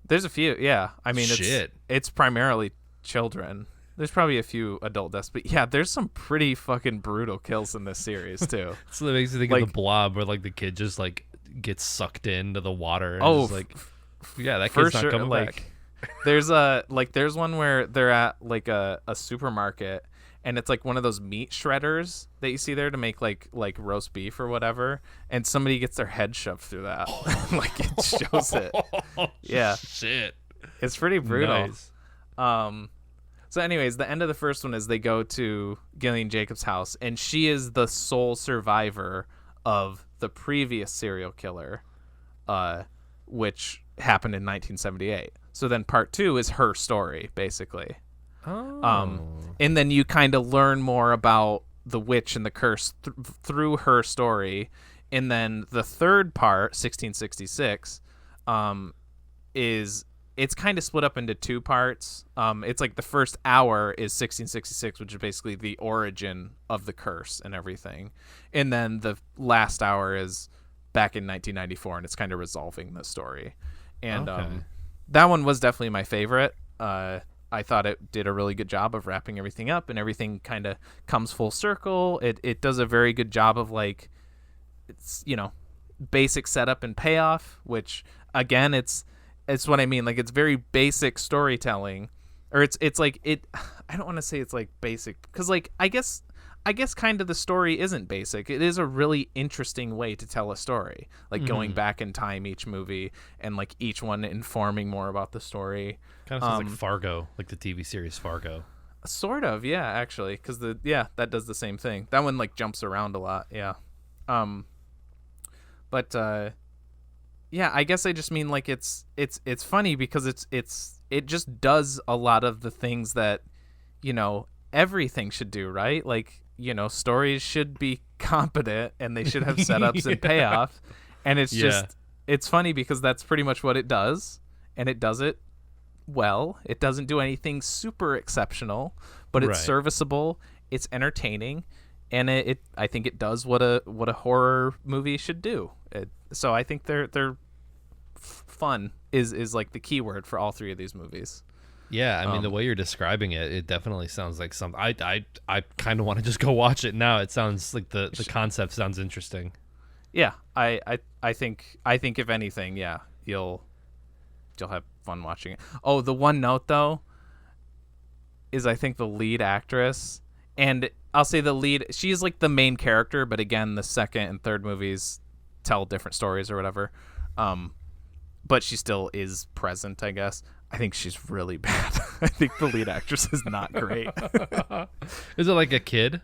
There's a few, yeah. I mean, Shit. it's primarily children. There's probably a few adult deaths, but yeah, there's some pretty fucking brutal kills in this series too. So that makes you think Like- of the Blob, where like the kid just like gets sucked into the water. And Oh, just, like yeah, that For kid's not sure, coming like back. there's one where they're at like a supermarket, and it's like one of those meat shredders that you see there to make like roast beef or whatever, and somebody gets their head shoved through that. Like, it shows it. Yeah. Shit. It's pretty brutal. Nice. So anyways, the end of the first one is they go to Gillian Jacobs' house, and she is the sole survivor of the previous serial killer, which happened in 1978. So then part 2 is her story, basically. Oh. And then you kind of learn more about the witch and the curse through her story. And then the third part, 1666, it's kind of split up into 2 parts. It's like the first hour is 1666, which is basically the origin of the curse and everything. And then the last hour is back in 1994, and it's kind of resolving the story. And Okay. that one was definitely my favorite. I thought it did a really good job of wrapping everything up, and everything kind of comes full circle. It does a very good job of like, it's basic setup and payoff, which again, it's what I mean. Like, it's very basic storytelling, or it's like it. I don't want to say it's like basic, because like I guess kind of the story isn't basic. It is a really interesting way to tell a story, like going back in time each movie, and like each one informing more about the story. Kind of sounds like Fargo, like the TV series Fargo. Sort of, yeah, actually, because that does the same thing. That one like jumps around a lot, yeah. But yeah, I guess I just mean like it's funny because it just does a lot of the things that, you know, everything should do, right? Like, you know, stories should be competent and they should have setups and payoff. And it's just it's funny because that's pretty much what it does, and it does it well. It doesn't do anything super exceptional, but it's serviceable, it's entertaining, and I think it does what a horror movie should do. So I think they're fun is like the key word for all three of these movies. Yeah, I mean, the way you're describing it, it definitely sounds like something. I kind of want to just go watch it now. It sounds like the concept sounds interesting. Yeah, I think if anything, yeah, you'll have fun watching it. Oh, the one note though is I think the lead actress, and I'll say the lead, she's like the main character, but again, the second and third movies tell different stories or whatever. But she still is present, I guess. I think she's really bad. I think the lead actress is not great. Is it like a kid?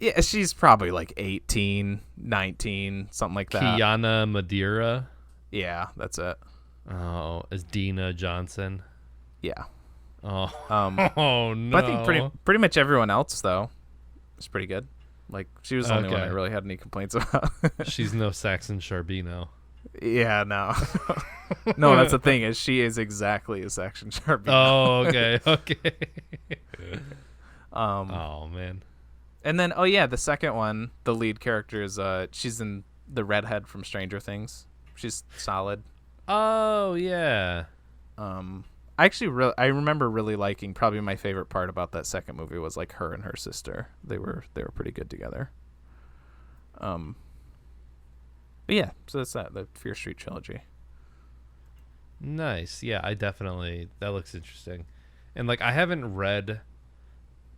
Yeah, she's probably like 18, 19, something like that. Kiana Madeira? Yeah, that's it. Oh, is Dina Johnson? Yeah. Oh, oh no. But I think pretty much everyone else, though, is pretty good. Like, she was the only one I really had any complaints about. She's no Saxon Charbino. Yeah, no. No, that's the thing, is she is exactly a Saxon Charbino. Oh, okay, okay. Oh, man. And then, oh yeah, the second one, the lead character is, she's in the redhead from Stranger Things. She's solid. Oh, yeah. I remember really liking, probably my favorite part about that second movie was like her and her sister. They were pretty good together. But yeah, so that's the Fear Street trilogy. Nice. Yeah, that looks interesting. And like, I haven't read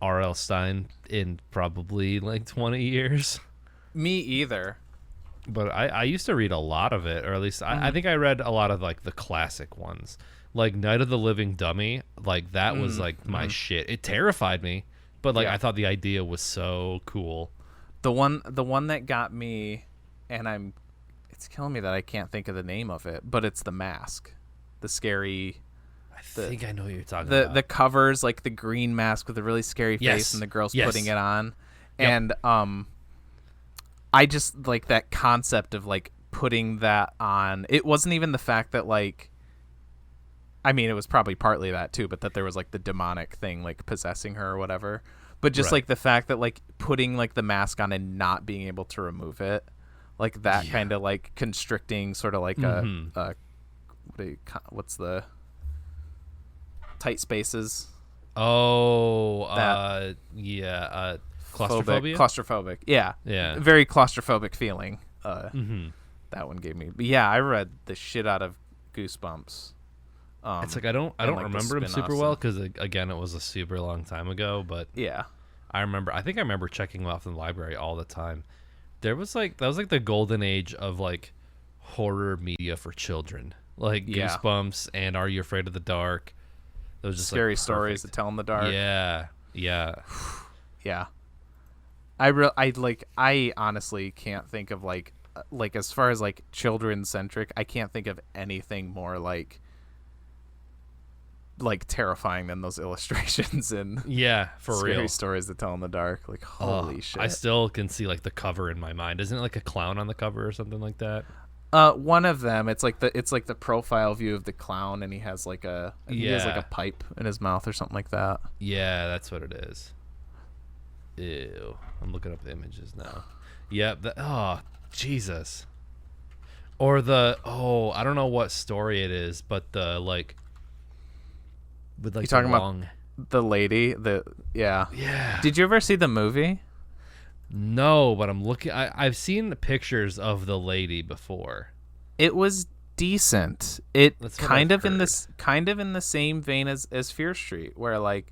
R.L. Stine in probably like 20 years. Me either. But I used to read a lot of it, or at least I think I read a lot of like the classic ones. Like Night of the Living Dummy, like that was like my shit. It terrified me, but like I thought the idea was so cool. The one that got me, and it's killing me that I can't think of the name of it, but it's The Mask. The scary... I think I know what you're talking about. The covers, like the green mask with a really scary face and the girl's putting it on. Yep. And I just like that concept of like putting that on. It wasn't even the fact that like... I mean, it was probably partly that too, but that there was like the demonic thing like possessing her or whatever. But just like the fact that like putting like the mask on and not being able to remove it, like that kind of like constricting sort of like what's the tight spaces? Oh, claustrophobia. Claustrophobic. Yeah. Very claustrophobic feeling. That one gave me. But yeah, I read the shit out of Goosebumps. It's like I don't like remember him super well because again it was a super long time ago. But yeah, I think I remember checking him off in the library all the time. That was like the golden age of like horror media for children, like Goosebumps and Are You Afraid of the Dark? Those just scary like, stories to tell in the dark. Yeah. I honestly can't think of like as far as like children centric, I can't think of anything more like terrifying than those illustrations and for scary real stories to tell in the dark. Like holy shit! I still can see like the cover in my mind. Isn't it like a clown on the cover or something like that? One of them, it's like the profile view of the clown, and he has like he has like a pipe in his mouth or something like that. Yeah, that's what it is. Ew, I'm looking up the images now. Yep. Oh Jesus. Or I don't know what story it is, but the like. With like you talking about the lady? Yeah. Did you ever see the movie? No, but I'm looking. I've seen pictures of the lady before. It was decent. That's kind of in the same vein as Fear Street, where like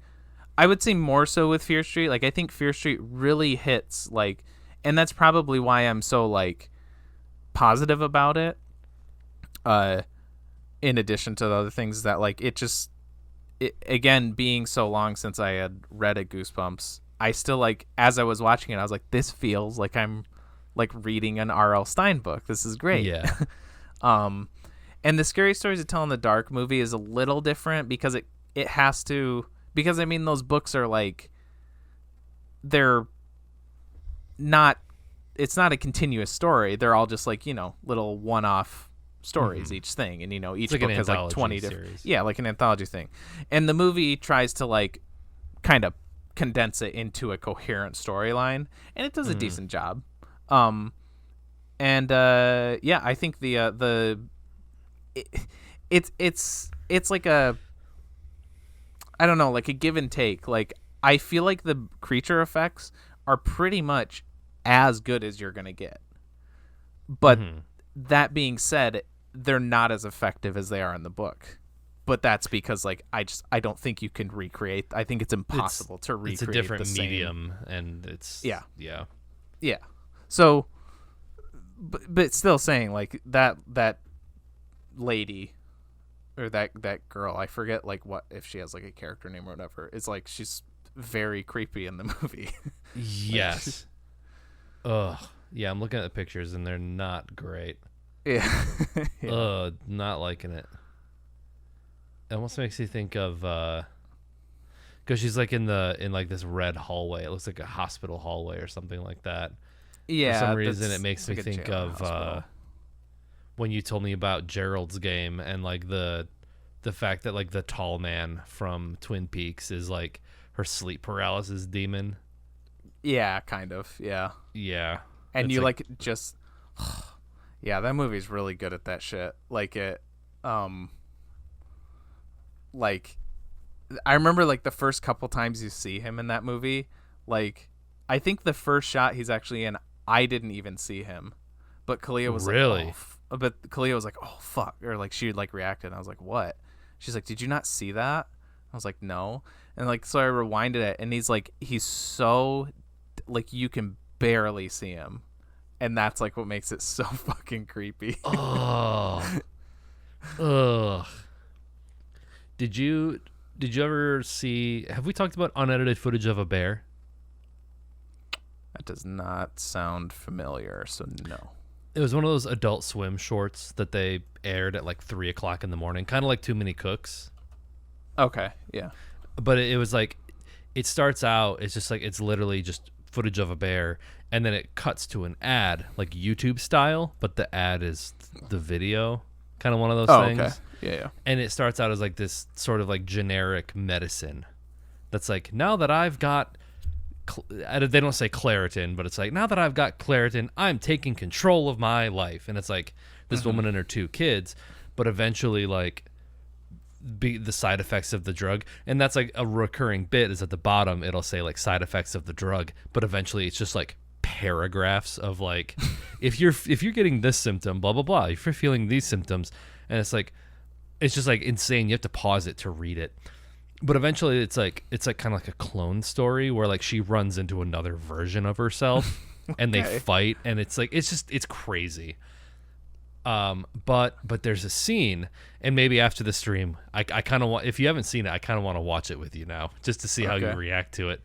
I would say more so with Fear Street. Like I think Fear Street really hits like, and that's probably why I'm so like positive about it. In addition to the other things that like again, being so long since I had read a Goosebumps, I still like as I was watching it, I was like, this feels like I'm like reading an R.L. Stine book. This is great. Yeah. And the Scary Stories to Tell in the Dark movie is a little different because it has to, because I mean those books are like, they're not, it's not a continuous story. They're all just like, little one-off stories, each thing. And, each like book an has like anthology 20 series. different, yeah, like an anthology thing. And the movie tries to like kind of condense it into a coherent storyline, and it does a decent job. Yeah, I think it's like a, I don't know, like a give and take. Like, I feel like the creature effects are pretty much as good as you're gonna get, but that being said, they're not as effective as they are in the book. But that's because, like, I don't think you can recreate. I think it's impossible to recreate. It's a different the same medium, and it's yeah. Yeah. So, but still saying like that lady or that girl, I forget like what, if she has like a character name or whatever. It's like she's very creepy in the movie. Yes. Ugh. Yeah, I'm looking at the pictures and they're not great. Yeah. Not liking it. It almost makes you think of because she's like in like this red hallway. It looks like a hospital hallway or something like that. Yeah. For some reason, it makes me like a think jail of hospital. when you told me about Gerald's Game and like the fact that like the tall man from Twin Peaks is like her sleep paralysis demon. Yeah, kind of. Yeah. Yeah. And It's you like just yeah, that movie's really good at that shit. Like it like I remember like the first couple times you see him in that movie, like I think the first shot he's actually in, I didn't even see him. But Kalia was really? like, but Kalia was like, "Oh fuck," or like she like reacted. And I was like, "What?" She's like, "Did you not see that?" I was like, "No." And like so I rewinded it, and he's so like you can barely see him, and that's like what makes it so fucking creepy. Oh. Ugh. Did you ever see? Have we talked about unedited footage of a bear? That does not sound familiar, so no. It was one of those Adult Swim shorts that they aired at like 3:00 in the morning, kind of like Too Many Cooks. Okay, yeah. But it was like, it starts out, it's just like, it's literally just footage of a bear, and then it cuts to an ad, like YouTube style, but the ad is the video, kind of one of those things. Okay. Yeah. And it starts out as like this sort of like generic medicine that's like, now that I've got they don't say Claritin, but it's like, now that I've got Claritin, I'm taking control of my life. And it's like this woman and her 2 kids, but eventually like be the side effects of the drug. And that's like a recurring bit, is at the bottom it'll say like side effects of the drug, but eventually it's just like paragraphs of like if you're getting this symptom, blah blah blah, if you're feeling these symptoms. And it's just like insane. You have to pause it to read it. But eventually it's like kind of like a clone story where like she runs into another version of herself and they fight, and it's like it's crazy. But there's a scene, and maybe after the stream I kind of want, if you haven't seen it, I kind of want to watch it with you now just to see how you react to it.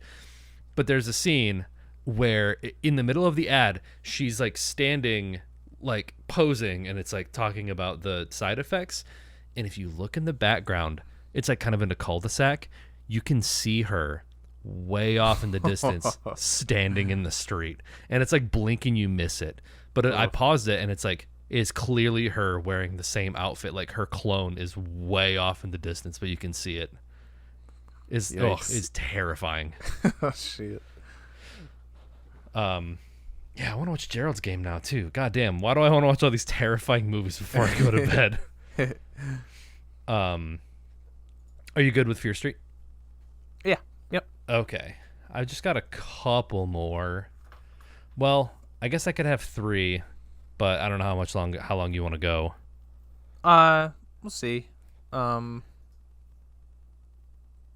But there's a scene where in the middle of the ad she's like standing like posing, and it's like talking about the side effects, and if you look in the background, it's like kind of in a cul-de-sac. You can see her way off in the distance standing in the street, and it's like blinking, you miss it. But I paused it, and it's like, it's clearly her wearing the same outfit. Like her clone is way off in the distance, but you can see it. It's terrifying. Oh shit. Yeah, I want to watch Gerald's Game now too. God damn, why do I want to watch all these terrifying movies before I go to bed? Are you good with Fear Street? Yeah. Yep. Okay. I just got a couple more. Well, I guess I could have 3, but I don't know how long you want to go. We'll see.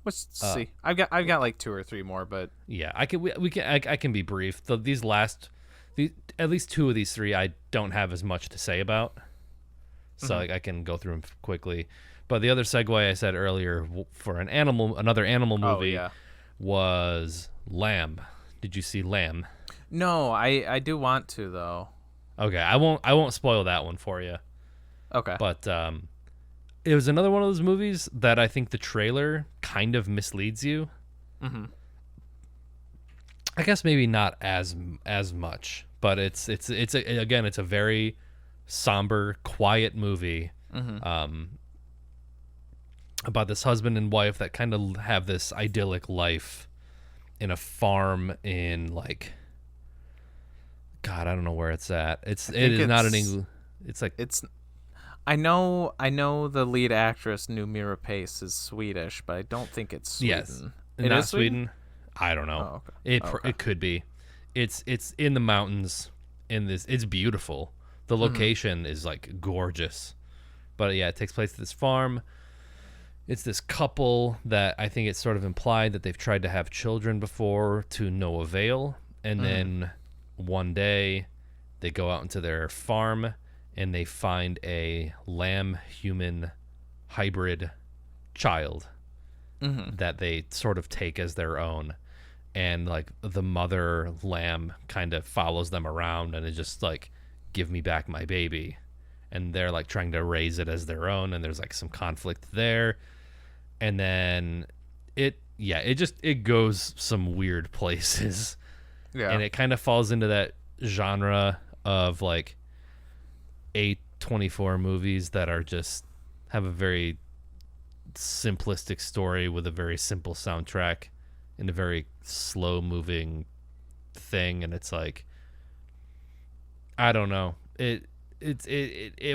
Let's see. I've got like 2 or 3 more, but yeah, I can be brief. At least 2 of these 3 I don't have as much to say about, so I can go through them quickly. But the other segue I said earlier for another animal movie was Lamb. Did you see Lamb? No, I do want to though. Okay, I won't spoil that one for you. Okay. But it was another one of those movies that I think the trailer kind of misleads you. Mm-hmm. I guess maybe not as much, but it's again it's a very somber, quiet movie about this husband and wife that kind of have this idyllic life in a farm in like, God, I don't know where it's at. It is not an English. It's like I know the lead actress Numira Pace is Swedish, but I don't think it's Sweden. Yes, It not is Sweden? I don't know. Oh, okay. It could be. It's in the mountains. It's beautiful. The location is like gorgeous. But yeah, it takes place at this farm. It's this couple that I think it's sort of implied that they've tried to have children before to no avail, and then one day they go out into their farm and they find a lamb-human hybrid child that they sort of take as their own. And like the mother lamb kind of follows them around and is just like, give me back my baby. And they're like trying to raise it as their own, and there's like some conflict there. And then it goes some weird places. Yeah. And it kind of falls into that genre of like A24 movies that are just have a very simplistic story with a very simple soundtrack and a very slow moving thing. And it's like, I don't know. It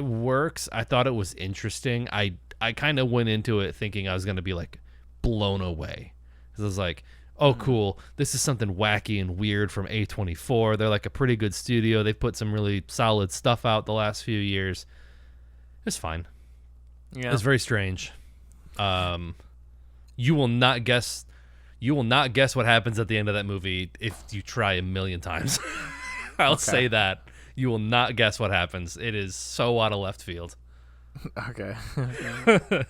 works. I thought it was interesting. I kind of went into it thinking I was going to be like blown away. Because I was like, oh, cool. This is something wacky and weird from A24. They're like a pretty good studio. They've put some really solid stuff out the last few years. It's fine. Yeah. It's very strange. You will not guess what happens at the end of that movie if you try a million times. I'll say that. You will not guess what happens. It is so out of left field. Okay. But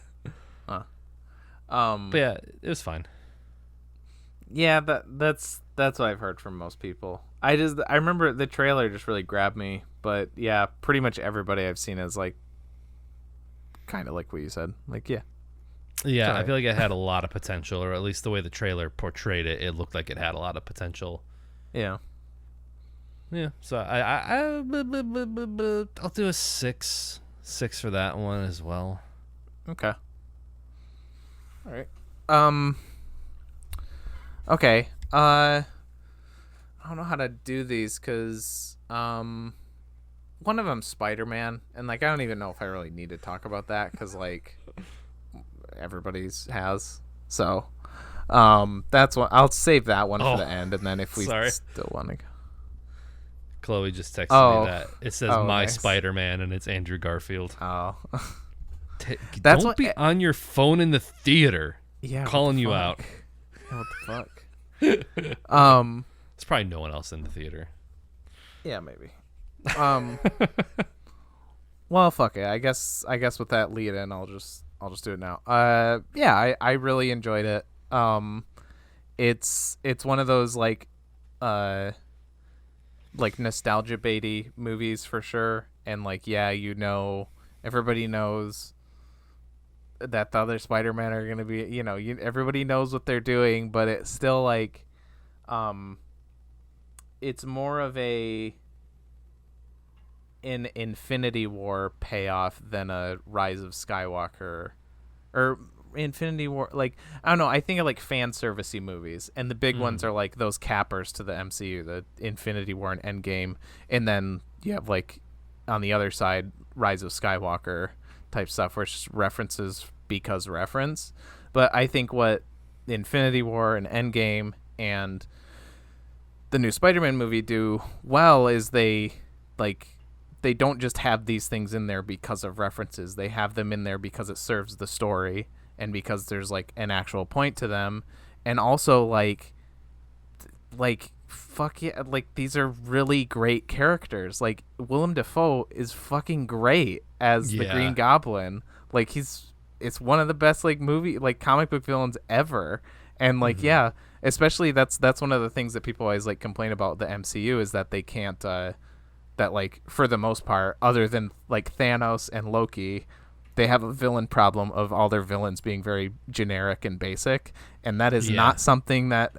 yeah, it was fine. Yeah, that's what I've heard from most people. I remember the trailer just really grabbed me, but yeah, pretty much everybody I've seen is like kind of like what you said. Like, yeah. Yeah, Sorry. I feel like it had a lot of potential, or at least the way the trailer portrayed it, it looked like it had a lot of potential. Yeah. Yeah, so I'll do a 6 for that one as well. Okay. All right. Okay. I don't know how to do these because one of them's Spider-Man, and like I don't even know if I really need to talk about that because like everybody's has. So that's one. I'll save that one for the end, and then if we still want to go. Chloe just texted me that it says my nice. Spider-Man and it's Andrew Garfield. Oh. Don't be on your phone in the theater. Yeah, calling you out. Yeah, what the fuck? There's probably no one else in the theater. Yeah, maybe. Well, fuck it. I guess with that lead in, I'll just do it now. Yeah, I really enjoyed it. It's one of those like nostalgia baity movies for sure, and like yeah, everybody knows that the other Spider-Man are gonna be, everybody knows what they're doing, but it's still like, it's more of an Infinity War payoff than a Rise of Skywalker, or Infinity War. Like I don't know. I think of like fan servicey movies, and the big ones are like those cappers to the MCU, the Infinity War and Endgame, and then you have like on the other side Rise of Skywalker type stuff, where it's just references because reference. But I think what Infinity War and Endgame and the new Spider-Man movie do well is they don't just have these things in there because of references. They have them in there because it serves the story and because there's like an actual point to them. And also like fuck yeah, like these are really great characters. Like Willem Dafoe is fucking great as the Green Goblin. Like it's one of the best like comic book villains ever. And like yeah, Especially that's one of the things that people always like complain about the MCU is that they can't that like for the most part, other than like Thanos and Loki, they have a villain problem of all their villains being very generic and basic, and that is not something that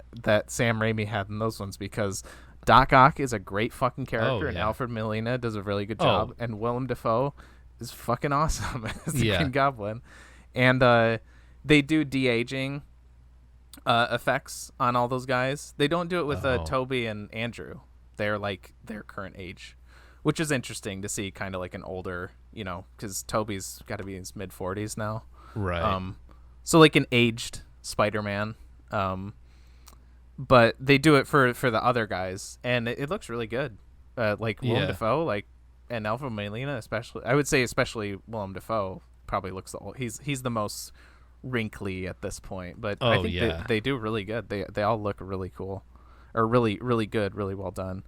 Sam Raimi had in those ones, because Doc Ock is a great fucking character, and Alfred Molina does a really good job, and Willem Dafoe is fucking awesome as the Green Goblin, and they do de-aging effects on all those guys. They don't do it with Toby and Andrew. They're like their current age, which is interesting to see, kind of like an older, you know, because Toby's got to be in his mid-40s now. Right. So like an aged Spider-Man. But they do it for the other guys, and it looks really good. Like Willem Dafoe, like, and Alfred Molina, especially. I would say especially Willem Dafoe probably looks the old. He's the most wrinkly at this point, but I think they do really good. They all look really cool, or really really good, really well done.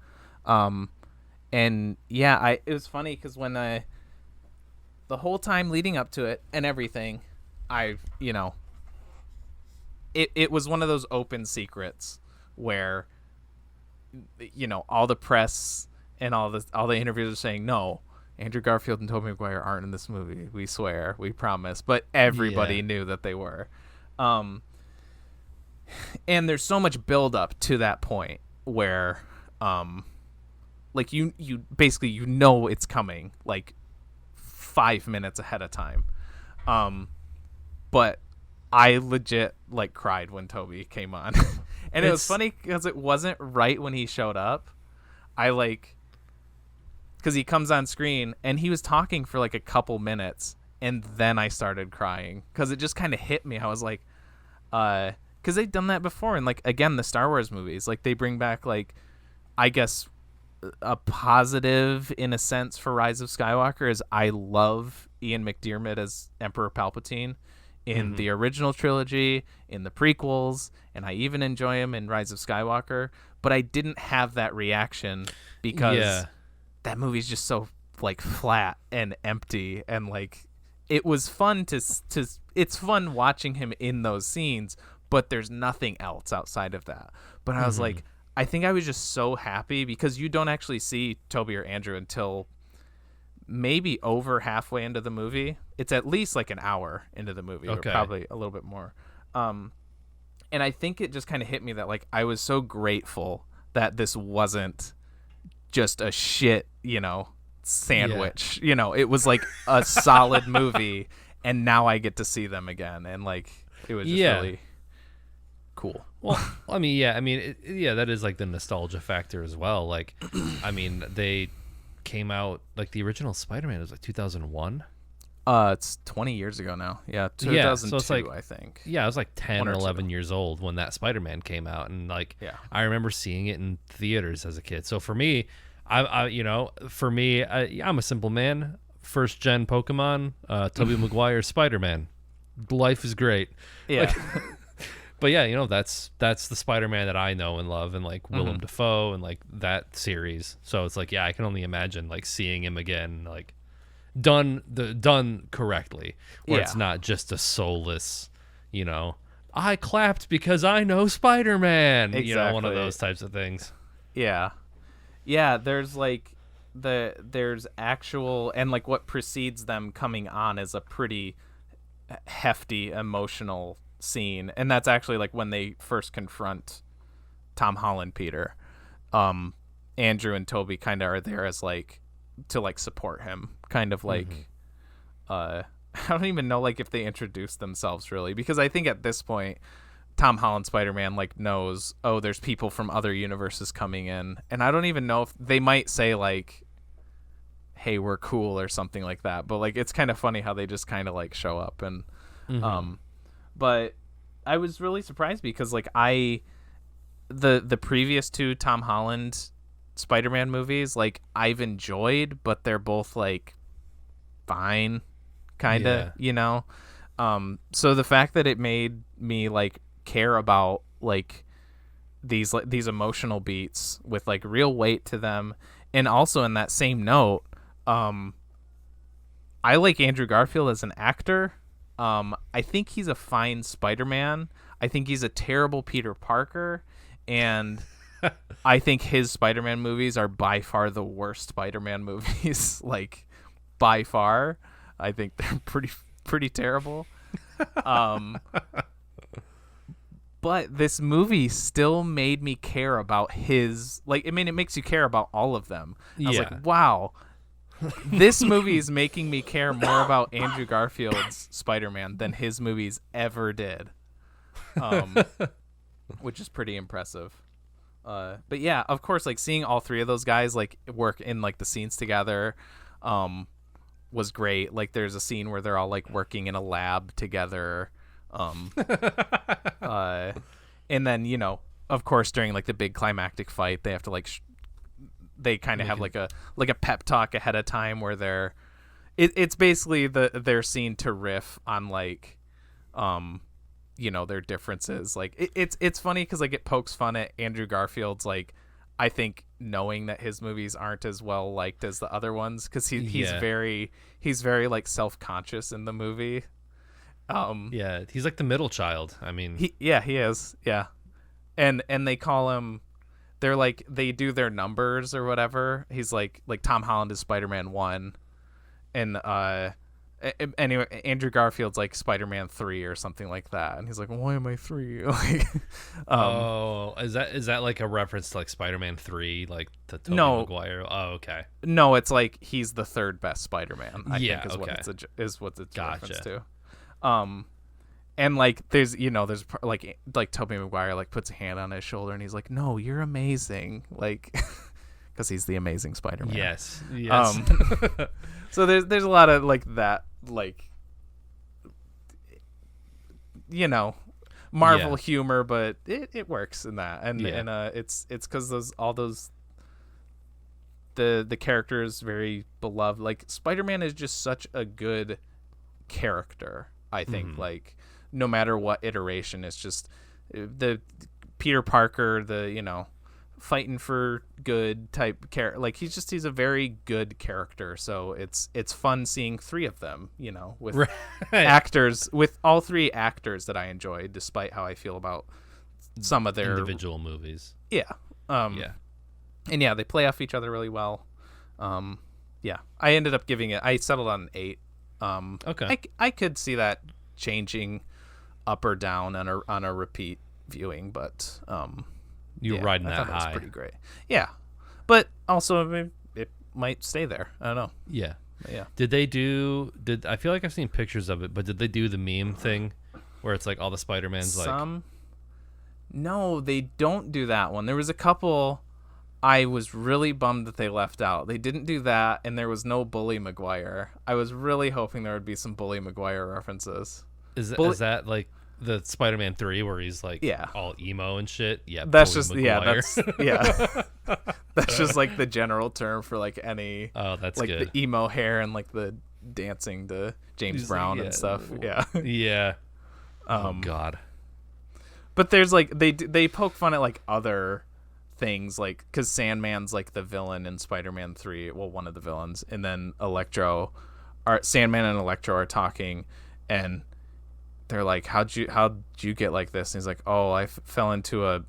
And yeah, it was funny because when the whole time leading up to it and everything, it was one of those open secrets where, you know, all the press and all the interviews are saying, no, Andrew Garfield and Tobey Maguire aren't in this movie. We swear, we promise. But everybody knew that they were. And there's so much build up to that point where, like you basically, you know, it's coming like 5 minutes ahead of time. But I legit like cried when Toby came on. And it was funny because it wasn't right when he showed up. Because he comes on screen and he was talking for like a couple minutes, and then I started crying because it just kind of hit me. I was like, because they've done that before. And like, again, the Star Wars movies, like they bring back like, I guess a positive in a sense for Rise of Skywalker is I love Ian McDiarmid as Emperor Palpatine in the original trilogy, in the prequels, and I even enjoy him in Rise of Skywalker, but I didn't have that reaction because that movie's just so like flat and empty, and like it was fun to it's fun watching him in those scenes, but there's nothing else outside of that. But I was like, I think I was just so happy because you don't actually see Toby or Andrew until maybe over halfway into the movie. It's at least like an hour into the movie, or probably a little bit more. And I think it just kind of hit me that like I was so grateful that this wasn't just a shit, you know, sandwich. You know, it was like a solid movie, and now I get to see them again, and like it was just really cool. Well, I mean, that is like the nostalgia factor as well. Like, I mean, they came out like the original Spider-Man was like 2001. It's 20 years ago now. Yeah, 2002, so it's like, I think. Yeah, I was like 10 or 11 years old when that Spider-Man came out, and like I remember seeing it in theaters as a kid. So for me, I'm a simple man. First gen Pokemon, Tobey Maguire Spider-Man. Life is great. Yeah. Like, but yeah, you know, that's the Spider-Man that I know and love, and like Willem Dafoe and like that series. So it's like, yeah, I can only imagine like seeing him again, like done correctly, where it's not just a soulless, you know, I clapped because I know Spider-Man. Exactly. You know, one of those types of things. Yeah. There's like there's actual, and like what precedes them coming on is a pretty hefty emotional scene, and that's actually like when they first confront Tom Holland Peter. Andrew and Toby kind of are there as like to like support him, kind of like I don't even know like if they introduce themselves really, because I think at this point Tom Holland Spider-Man like knows, oh, there's people from other universes coming in, and I don't even know if they might say like, hey, we're cool or something like that, but like it's kind of funny how they just kind of like show up. And but I was really surprised because like the previous two Tom Holland Spider-Man movies, like I've enjoyed, but they're both like fine, kind of, you know. So the fact that it made me like care about like these emotional beats with like real weight to them, and also in that same note, I like Andrew Garfield as an actor. I think he's a fine Spider-Man. I think he's a terrible Peter Parker, and I think his Spider-Man movies are by far the worst Spider-Man movies, like by far. I think they're pretty terrible. But this movie still made me care about his, like, I mean, it makes you care about all of them. I was like, wow, this movie is making me care more about Andrew Garfield's Spider-Man than his movies ever did, which is pretty impressive. But yeah, of course, like seeing all three of those guys like work in like the scenes together was great. Like there's a scene where they're all like working in a lab together. And then, you know, of course, during like the big climactic fight, they have to like they kind of have like a pep talk ahead of time where they're it's basically their scene to riff on like you know, their differences. Like it's funny because like it pokes fun at Andrew Garfield's, like, I think knowing that his movies aren't as well liked as the other ones, because he's very like self-conscious in the movie. Yeah, he's like the middle child. I mean, he is. Yeah. And they call him, they're like, they do their numbers or whatever. He's like Tom Holland is Spider-Man 1, and anyway, Andrew Garfield's like Spider-Man 3 or something like that, and he's like, why am I 3? Like, is that like a reference to like Spider-Man 3, like to Tobey Maguire? Oh, okay. No, it's like he's the third best Spider-Man. I think is what it's gotcha. reference to. And like there's like Tobey Maguire like puts a hand on his shoulder and he's like, no, you're amazing, like, because he's the amazing Spider-Man. Yes. So there's a lot of like that, like, you know, Marvel humor, but it works in that, and it's because the character is very beloved. Like Spider-Man is just such a good character, I think. Like no matter what iteration, it's just the Peter Parker, the, you know, fighting for good type character. Like he's a very good character. So it's fun seeing three of them, you know, with actors, with all three actors that I enjoy, despite how I feel about some of their individual movies. Yeah. And yeah, they play off each other really well. Yeah, I ended up I settled on 8. Okay. I could see that changing up or down on a repeat viewing, but you're riding that high. It was pretty great. Yeah, but also it might stay there. I don't know. Yeah. Yeah. Did I feel like I've seen pictures of it, but did they do the meme thing where it's like all the Spider-Mans like? No, they don't do that one. There was a couple I was really bummed that they left out. They didn't do that, and there was no Bully Maguire. I was really hoping there would be some Bully Maguire references. Is that like the Spider-Man 3 where he's like all emo and shit? Yeah, that's just Maguire. That's just like the general term for like any that's like good. The emo hair and like the dancing to James Brown and stuff. Yeah. Yeah. Oh God. But there's like they poke fun at like other things, like because Sandman's like the villain in Spider-Man 3, well, one of the villains, and then Sandman and Electro are talking, and they're like, how'd you get like this? And he's like, oh, I fell into a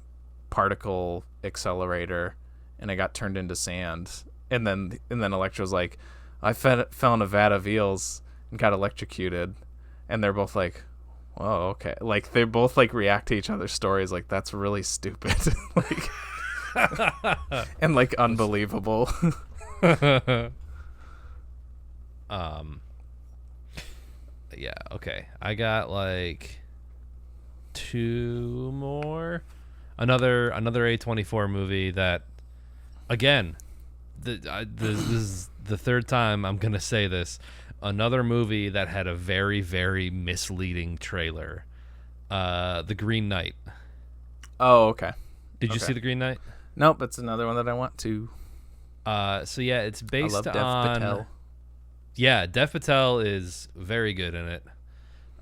particle accelerator and I got turned into sand. And then Electro's like, I fell in a vat of eels and got electrocuted. And they're both like, oh, okay. Like they both like react to each other's stories like, that's really stupid. Like and like unbelievable. Yeah, okay. I got like 2 more. Another A24 movie that, again, this is the third time I'm gonna say this. Another movie that had a very, very misleading trailer. The Green Knight. Oh, okay. Did you see The Green Knight? Nope, it's another one that I want to. So yeah, it's based on. Dev Patel. Yeah, Dev Patel is very good in it.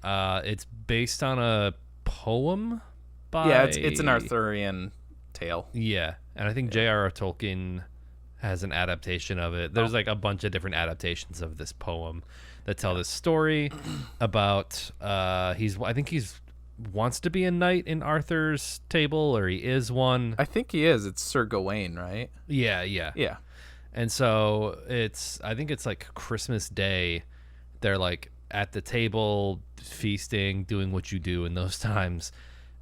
It's based on a poem by. Yeah, it's an Arthurian tale. Yeah, and I think J.R.R. Tolkien has an adaptation of it. There's like a bunch of different adaptations of this poem that tell this story about. I think he's wants to be a knight in Arthur's table, or he is one. I think he is. It's Sir Gawain, right? Yeah. Yeah. And so I think it's like Christmas Day. They're like at the table feasting, doing what you do in those times.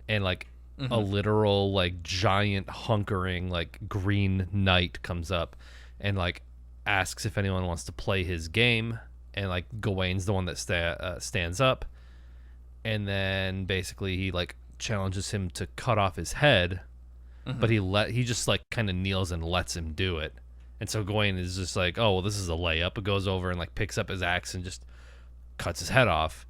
And like a literal like giant hunkering like green knight comes up and like asks if anyone wants to play his game. And like Gawain's the one that stands up. And then basically he like challenges him to cut off his head. But he just like kind of kneels and lets him do it. And so Gawain is just like, oh, well, this is a layup. It goes over and like picks up his axe and just cuts his head off.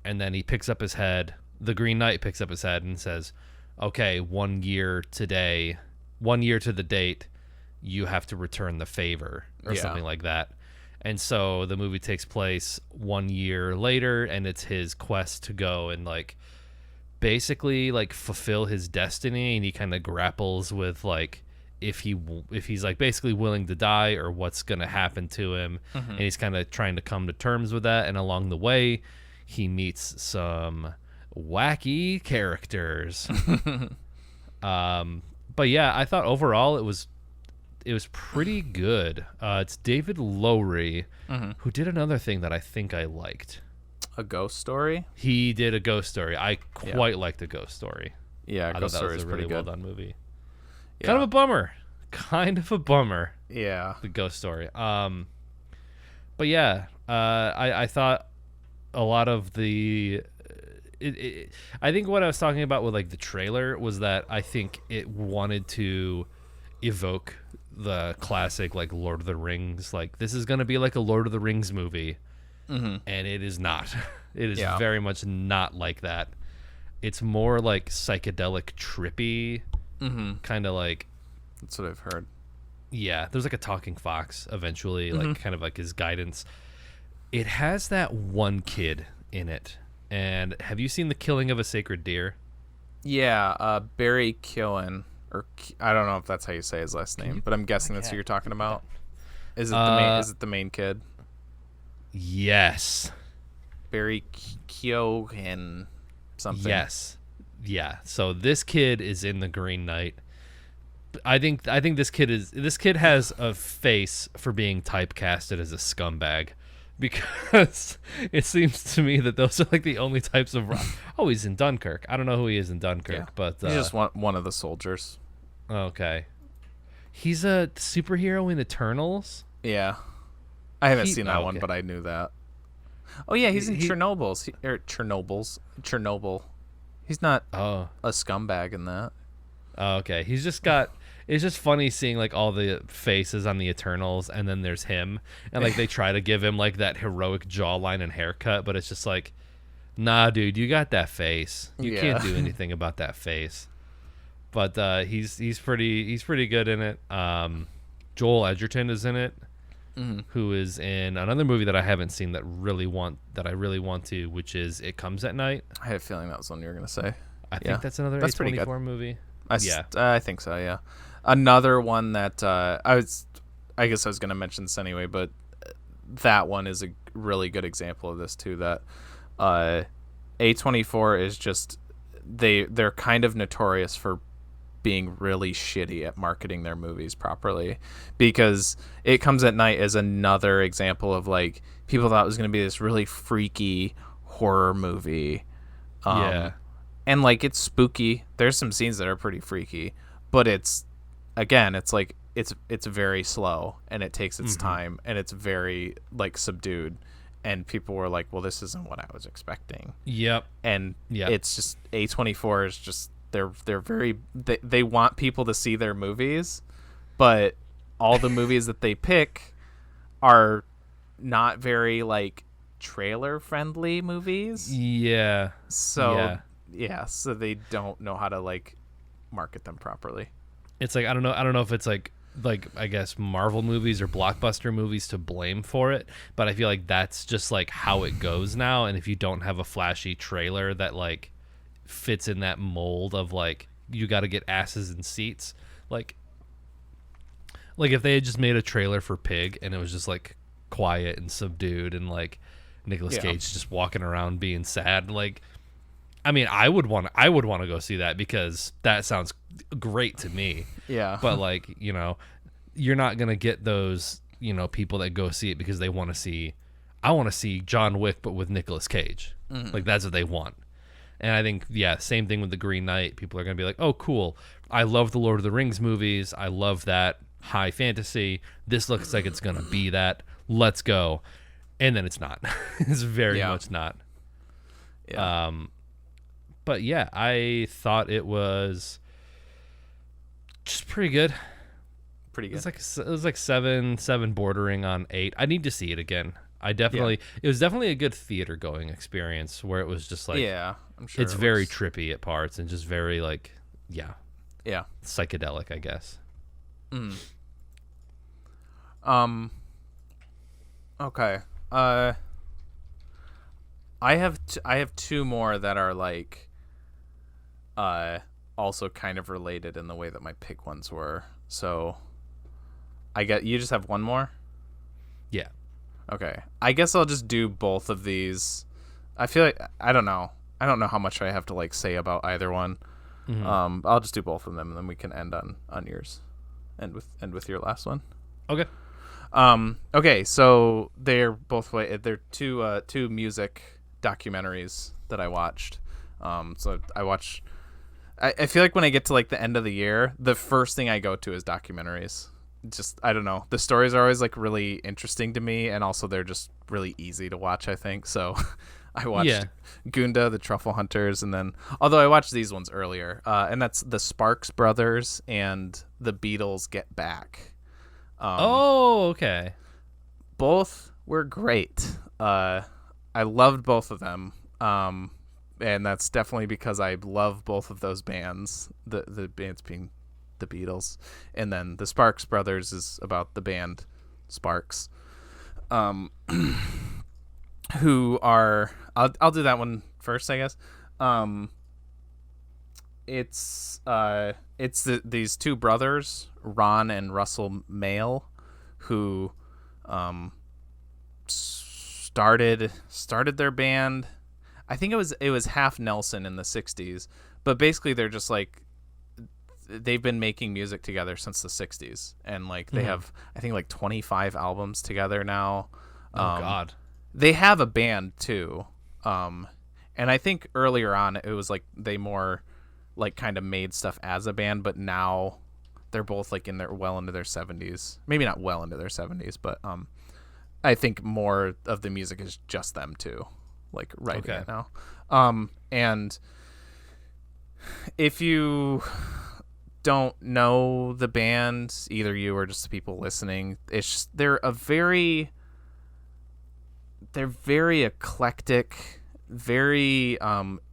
And then he picks up his head. The Green Knight picks up his head and says, okay, 1 year today, 1 year to the date, you have to return the favor or something like that. And so the movie takes place 1 year later, and it's his quest to go and like basically like fulfill his destiny. And he kind of grapples with like, if he's like basically willing to die or what's going to happen to him. And he's kind of trying to come to terms with that. And along the way, he meets some wacky characters. But yeah, I thought overall it was pretty good. It's David Lowery, who did another thing that I think I liked. A Ghost Story? He did A Ghost Story. I quite liked A Ghost Story. Yeah, I Ghost thought that Story was is a really pretty good. well done movie. Yeah. Kind of a bummer. Yeah. The Ghost Story. But yeah, I thought a lot of the. I think what I was talking about with like the trailer was that I think it wanted to evoke the classic like Lord of the Rings. Like this is gonna be like a Lord of the Rings movie, and it is not. It is very much not like that. It's more like psychedelic, trippy, kind of like. That's what I've heard. Yeah, there's like a talking fox eventually, like kind of like his guidance. It has that one kid in it. And have you seen The Killing of a Sacred Deer? Yeah, Barry Keoghan, or I don't know if that's how you say his last name, but I'm guessing that's who you're talking about. Is it the main kid? Yes. Barry Keoghan something. Yes. Yeah. So this kid is in The Green Knight. I think this kid has a face for being typecasted as a scumbag, because it seems to me that those are like the only types of oh, he's in Dunkirk. I don't know who he is in Dunkirk, but he's just one of the soldiers. Okay. He's a superhero in Eternals? Yeah. I haven't seen that one, but I knew that. Oh yeah, he's in Chernobyl's Chernobyl. He's not a scumbag in that. Oh, okay. He's just got. It's just funny seeing like all the faces on the Eternals, and then there's him, and like they try to give him like that heroic jawline and haircut, but it's just like, nah, dude, you got that face. You can't do anything about that face. But he's pretty good in it. Joel Edgerton is in it, who is in another movie that I haven't seen that I really want to, which is It Comes at Night. I had a feeling that was one you were gonna say. I think that's another A24 movie. I think so. Yeah. Another one that I guess I was going to mention this anyway, but that one is a really good example of this too. That A24 is just they're kind of notorious for being really shitty at marketing their movies properly, because It Comes at Night is another example of like people thought it was going to be this really freaky horror movie. And like it's spooky. There's some scenes that are pretty freaky, but it's like it's very slow, and it takes its time, and it's very like subdued, and people were like, well, this isn't what I was expecting. And it's just A24 is just they're very they want people to see their movies, but all the movies that they pick are not very like trailer friendly movies. So they don't know how to like market them properly. It's like I don't know if it's like I guess Marvel movies or blockbuster movies to blame for it, but I feel like that's just like how it goes now. And if you don't have a flashy trailer that like fits in that mold of like you got to get asses in seats, like if they had just made a trailer for Pig and it was just like quiet and subdued and like Nicolas Cage just walking around being sad, like I mean, I would want to go see that because that sounds great to me. Yeah. But like, you're not gonna get those, people that go see it because they want to see. I want to see John Wick, but with Nicolas Cage. Like that's what they want. And I think, yeah, same thing with the Green Knight. People are gonna be like, oh, cool. I love the Lord of the Rings movies. I love that high fantasy. This looks like it's gonna be that. Let's go. And then it's not. It's very much not. Yeah. But yeah, I thought it was just pretty good. Pretty good. It was like 7 bordering on 8. I need to see it again. It was definitely a good theater going experience where it was just like, yeah, I'm sure it's very trippy at parts and just very like, yeah, psychedelic, I guess. Okay. I have 2 more that are like also kind of related in the way that my pick ones were. So you just have one more? Yeah. Okay. I guess I'll just do both of these. I feel like I don't know how much I have to like say about either one. I'll just do both of them and then we can end on yours. End with your last one. Okay. Okay, so they're two music documentaries that I watched. So I feel like when I get to like the end of the year, the first thing I go to is documentaries. Just, I don't know. The stories are always like really interesting to me, and also they're just really easy to watch, I think. So I watched Gunda, the Truffle Hunters, and then, although I watched these ones earlier, and that's the Sparks Brothers and the Beatles Get Back. Okay. Both were great. I loved both of them. And that's definitely because I love both of those bands. The bands being the Beatles, and then the Sparks Brothers is about the band Sparks, who are I'll do that one first, I guess. It's these 2 brothers, Ron and Russell Mael, who started their band. I think it was half Nelson in the 60s, but basically they're just like, they've been making music together since the 60s, and like they have, I think, like 25 albums together now. Oh God. They have a band too. And I think earlier on it was like they more like kind of made stuff as a band, but now they're both like well into their 70s. Maybe not well into their 70s, but I think more of the music is just them two, like writing it now. And if you don't know the band, either you or just the people listening, it's just, they're very eclectic, very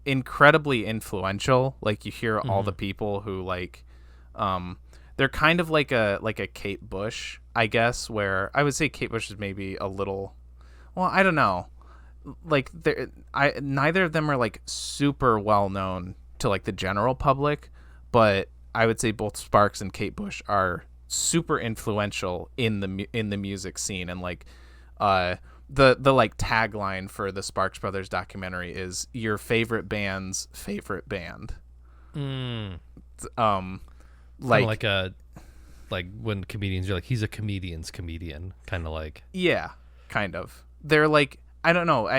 incredibly influential. Like you hear all the people who like they're kind of like a Kate Bush, I guess, where I would say Kate Bush is maybe a little, well, I don't know, like neither of them are like super well known to like the general public, but I would say both Sparks and Kate Bush are super influential in the music scene. And like the like tagline for the Sparks Brothers documentary is your favorite band's favorite band. Like when comedians are like, he's a comedian's comedian, kind of like. Yeah, kind of. They're like, I don't know,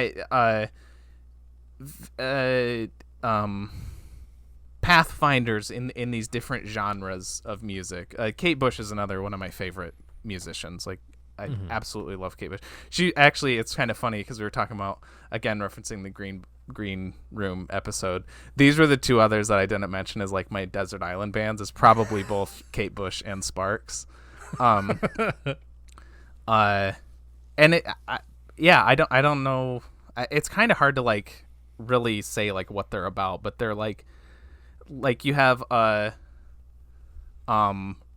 pathfinders in these different genres of music. Kate Bush is another one of my favorite musicians. Like, I absolutely love Kate Bush. She actually, it's kind of funny because we were talking about, again, referencing the Green Room episode. These were the 2 others that I didn't mention as like my desert island bands. Is probably both Kate Bush and Sparks. And I don't know. It's kind of hard to like really say like what they're about, but they're like you have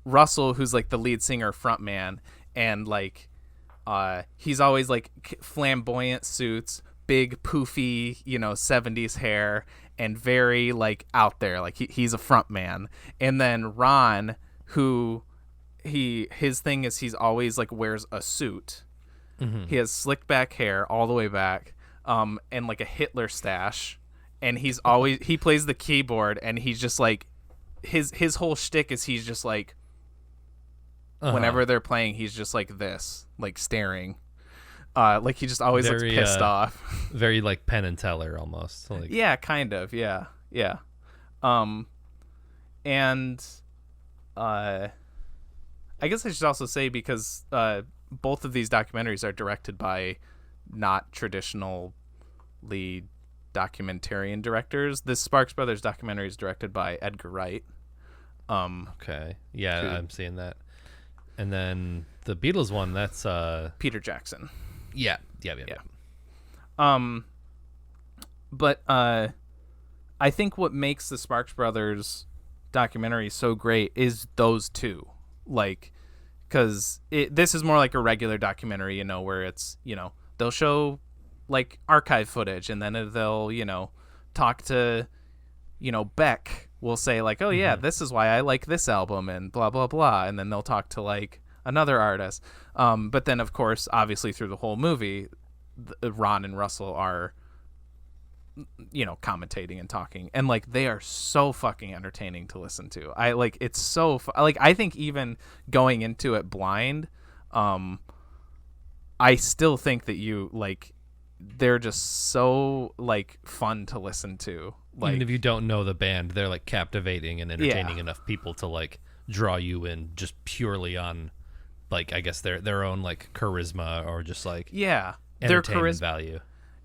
Russell, who's like the lead singer frontman, and like he's always like flamboyant suits, big poofy 70s hair, and very like out there, like he's a front man. And then Ron, who his thing is he's always like wears a suit. He has slick back hair all the way back, and like a Hitler stash, and he plays the keyboard, and he's just like his whole shtick is he's just like whenever they're playing, he's just like this, like staring. Like he just always looks pissed off. Very like Penn and Teller almost. Like. Yeah, kind of. Yeah. And I guess I should also say, because both of these documentaries are directed by not traditionally documentarian directors. This Sparks Brothers documentary is directed by Edgar Wright. Okay. Yeah, I'm seeing that. And then the Beatles one, that's Peter Jackson. Yeah. But I think what makes the Sparks Brothers documentary so great is those two. Like, because this is more like a regular documentary, where it's, they'll show like archive footage, and then they'll, talk to, Beck will say like, oh yeah, this is why I like this album and blah, blah, blah. And then they'll talk to like another artist. But then of course, obviously through the whole movie, Ron and Russell are, commentating and talking, and like they are so fucking entertaining to listen to. I like it's so like I think even going into it blind, I still think that they're just so like fun to listen to. Like, even if you don't know the band, they're like captivating and entertaining enough people to like draw you in just purely on like, I guess their own like charisma, or just like entertainment value.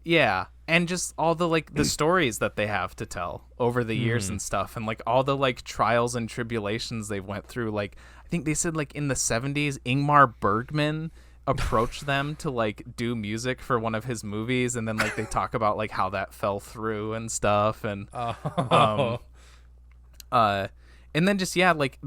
Yeah, and just all the like the stories that they have to tell over the years and stuff, and like all the like trials and tribulations they went through. Like I think they said like in the 70s, Ingmar Bergman approached them to like do music for one of his movies, and then like they talk about like how that fell through and stuff, and and then just like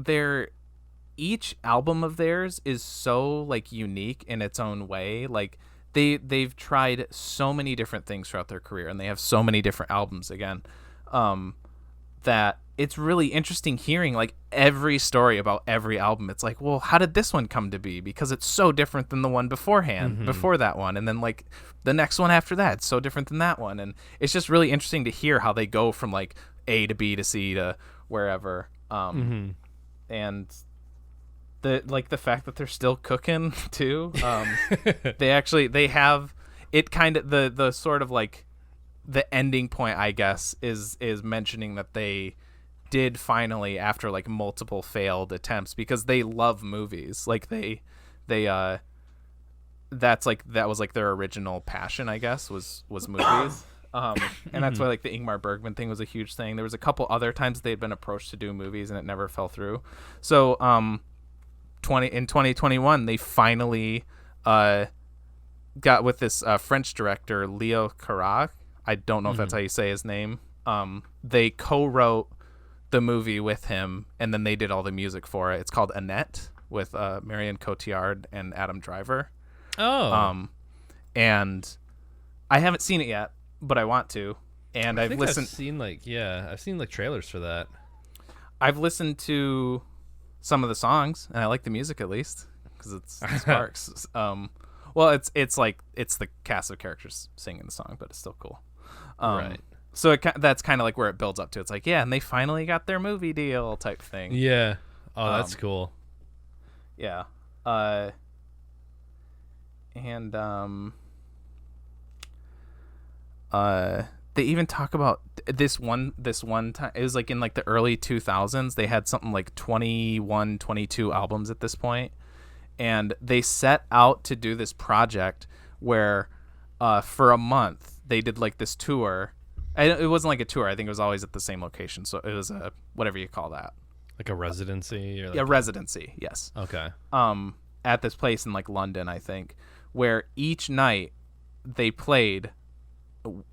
each album of theirs is so like unique in its own way. Like they've tried so many different things throughout their career, and they have so many different albums again, that it's really interesting hearing like every story about every album. It's like, well, how did this one come to be? Because it's so different than the one beforehand, before that one. And then like the next one after that, it's so different than that one. And it's just really interesting to hear how they go from like A to B to C to wherever. And the fact that they're still cooking too. They have it kind of the sort of like the ending point, I guess, is mentioning that they did finally, after like multiple failed attempts, because they love movies. Like that was like their original passion, I guess, was movies. And that's why like the Ingmar Bergman thing was a huge thing. There was a couple other times they'd been approached to do movies and it never fell through. So in 2021 they finally got with this French director, Leo Carax. I don't know if that's how you say his name. They co-wrote the movie with him, and then they did all the music for it. It's called Annette, with Marion Cotillard and Adam Driver. And I haven't seen it yet, but I want to. And I've seen like trailers for that. I've listened to some of the songs, and I like the music at least, because it's Sparks. Well, it's the cast of characters singing the song, but it's still cool. Right. So that's kind of like where it builds up to. It's like, yeah, and they finally got their movie deal type thing. Yeah. Oh, that's cool. Yeah. And they even talk about this one time. It was like in like the early 2000s. They had something like 21, 22 albums at this point. And they set out to do this project where for a month they did like this tour. It wasn't like a tour. I think it was always at the same location. So it was a, whatever you call that. Like a residency? Or like residency, yes. Okay. At this place in like London, I think, where each night they played,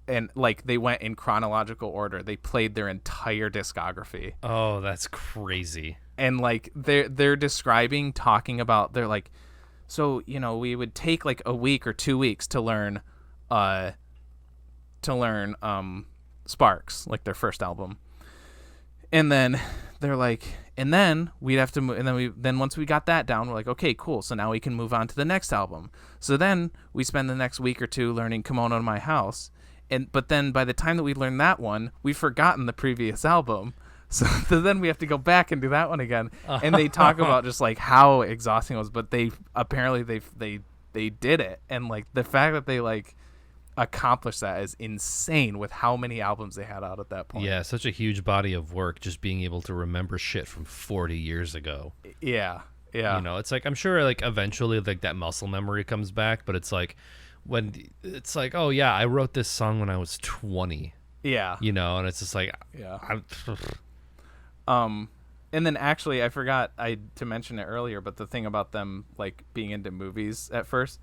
and like they went in chronological order. They played their entire discography. Oh, that's crazy. And like they're talking about, they're like, so, we would take like a week or 2 weeks to learn Sparks, like their first album. And then they're like, and then we'd have to move, and then once we got that down, we're like, okay, cool, so now we can move on to the next album. So then we spend the next week or two learning Kimono in My House, But then by the time that we learned that one, we've forgotten the previous album. So then we have to go back and do that one again. And they talk about just like how exhausting it was, but they apparently they did it. And like the fact that they like accomplished that is insane with how many albums they had out at that point. Yeah, such a huge body of work, just being able to remember shit from 40 years ago. Yeah. It's like, I'm sure like eventually like that muscle memory comes back, but it's like when it's like, oh yeah, I wrote this song when I was 20. Yeah. And it's just like, yeah. And then actually I forgot to mention it earlier, but the thing about them like being into movies at first,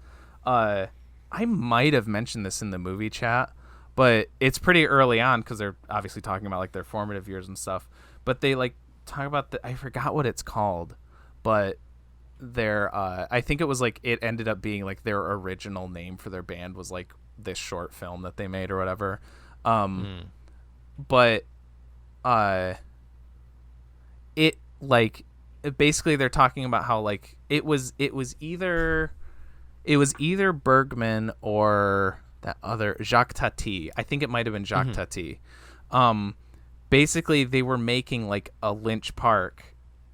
I might have mentioned this in the movie chat, but it's pretty early on because they're obviously talking about like their formative years and stuff. But they like talk about I forgot what it's called, but their I think it was like it ended up being like their original name for their band was like this short film that they made or whatever. But it like basically they're talking about how like it was either Bergman or that other Jacques Tati. I think it might have been Jacques Tati. Basically they were making like a Lynch Park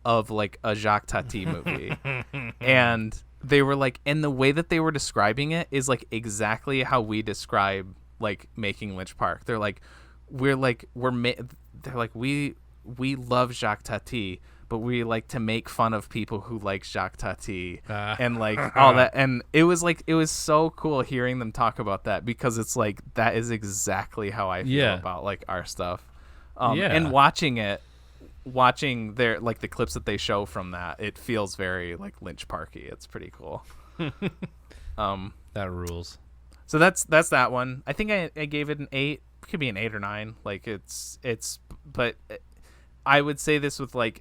of like a Jacques Tati movie. And they were like, and the way that they were describing it is like exactly how we describe like making Lynch Park. They're like, they're like, we love Jacques Tati, but we like to make fun of people who like Jacques Tati and like all that. And it was so cool hearing them talk about that because it's like, that is exactly how I feel about like our stuff. And watching their like the clips that they show from that, it feels very like Lynch Parky. It's pretty cool. That rules. So that's that one. I think I gave it an 8. It could be an 8 or 9. Like but I would say this with like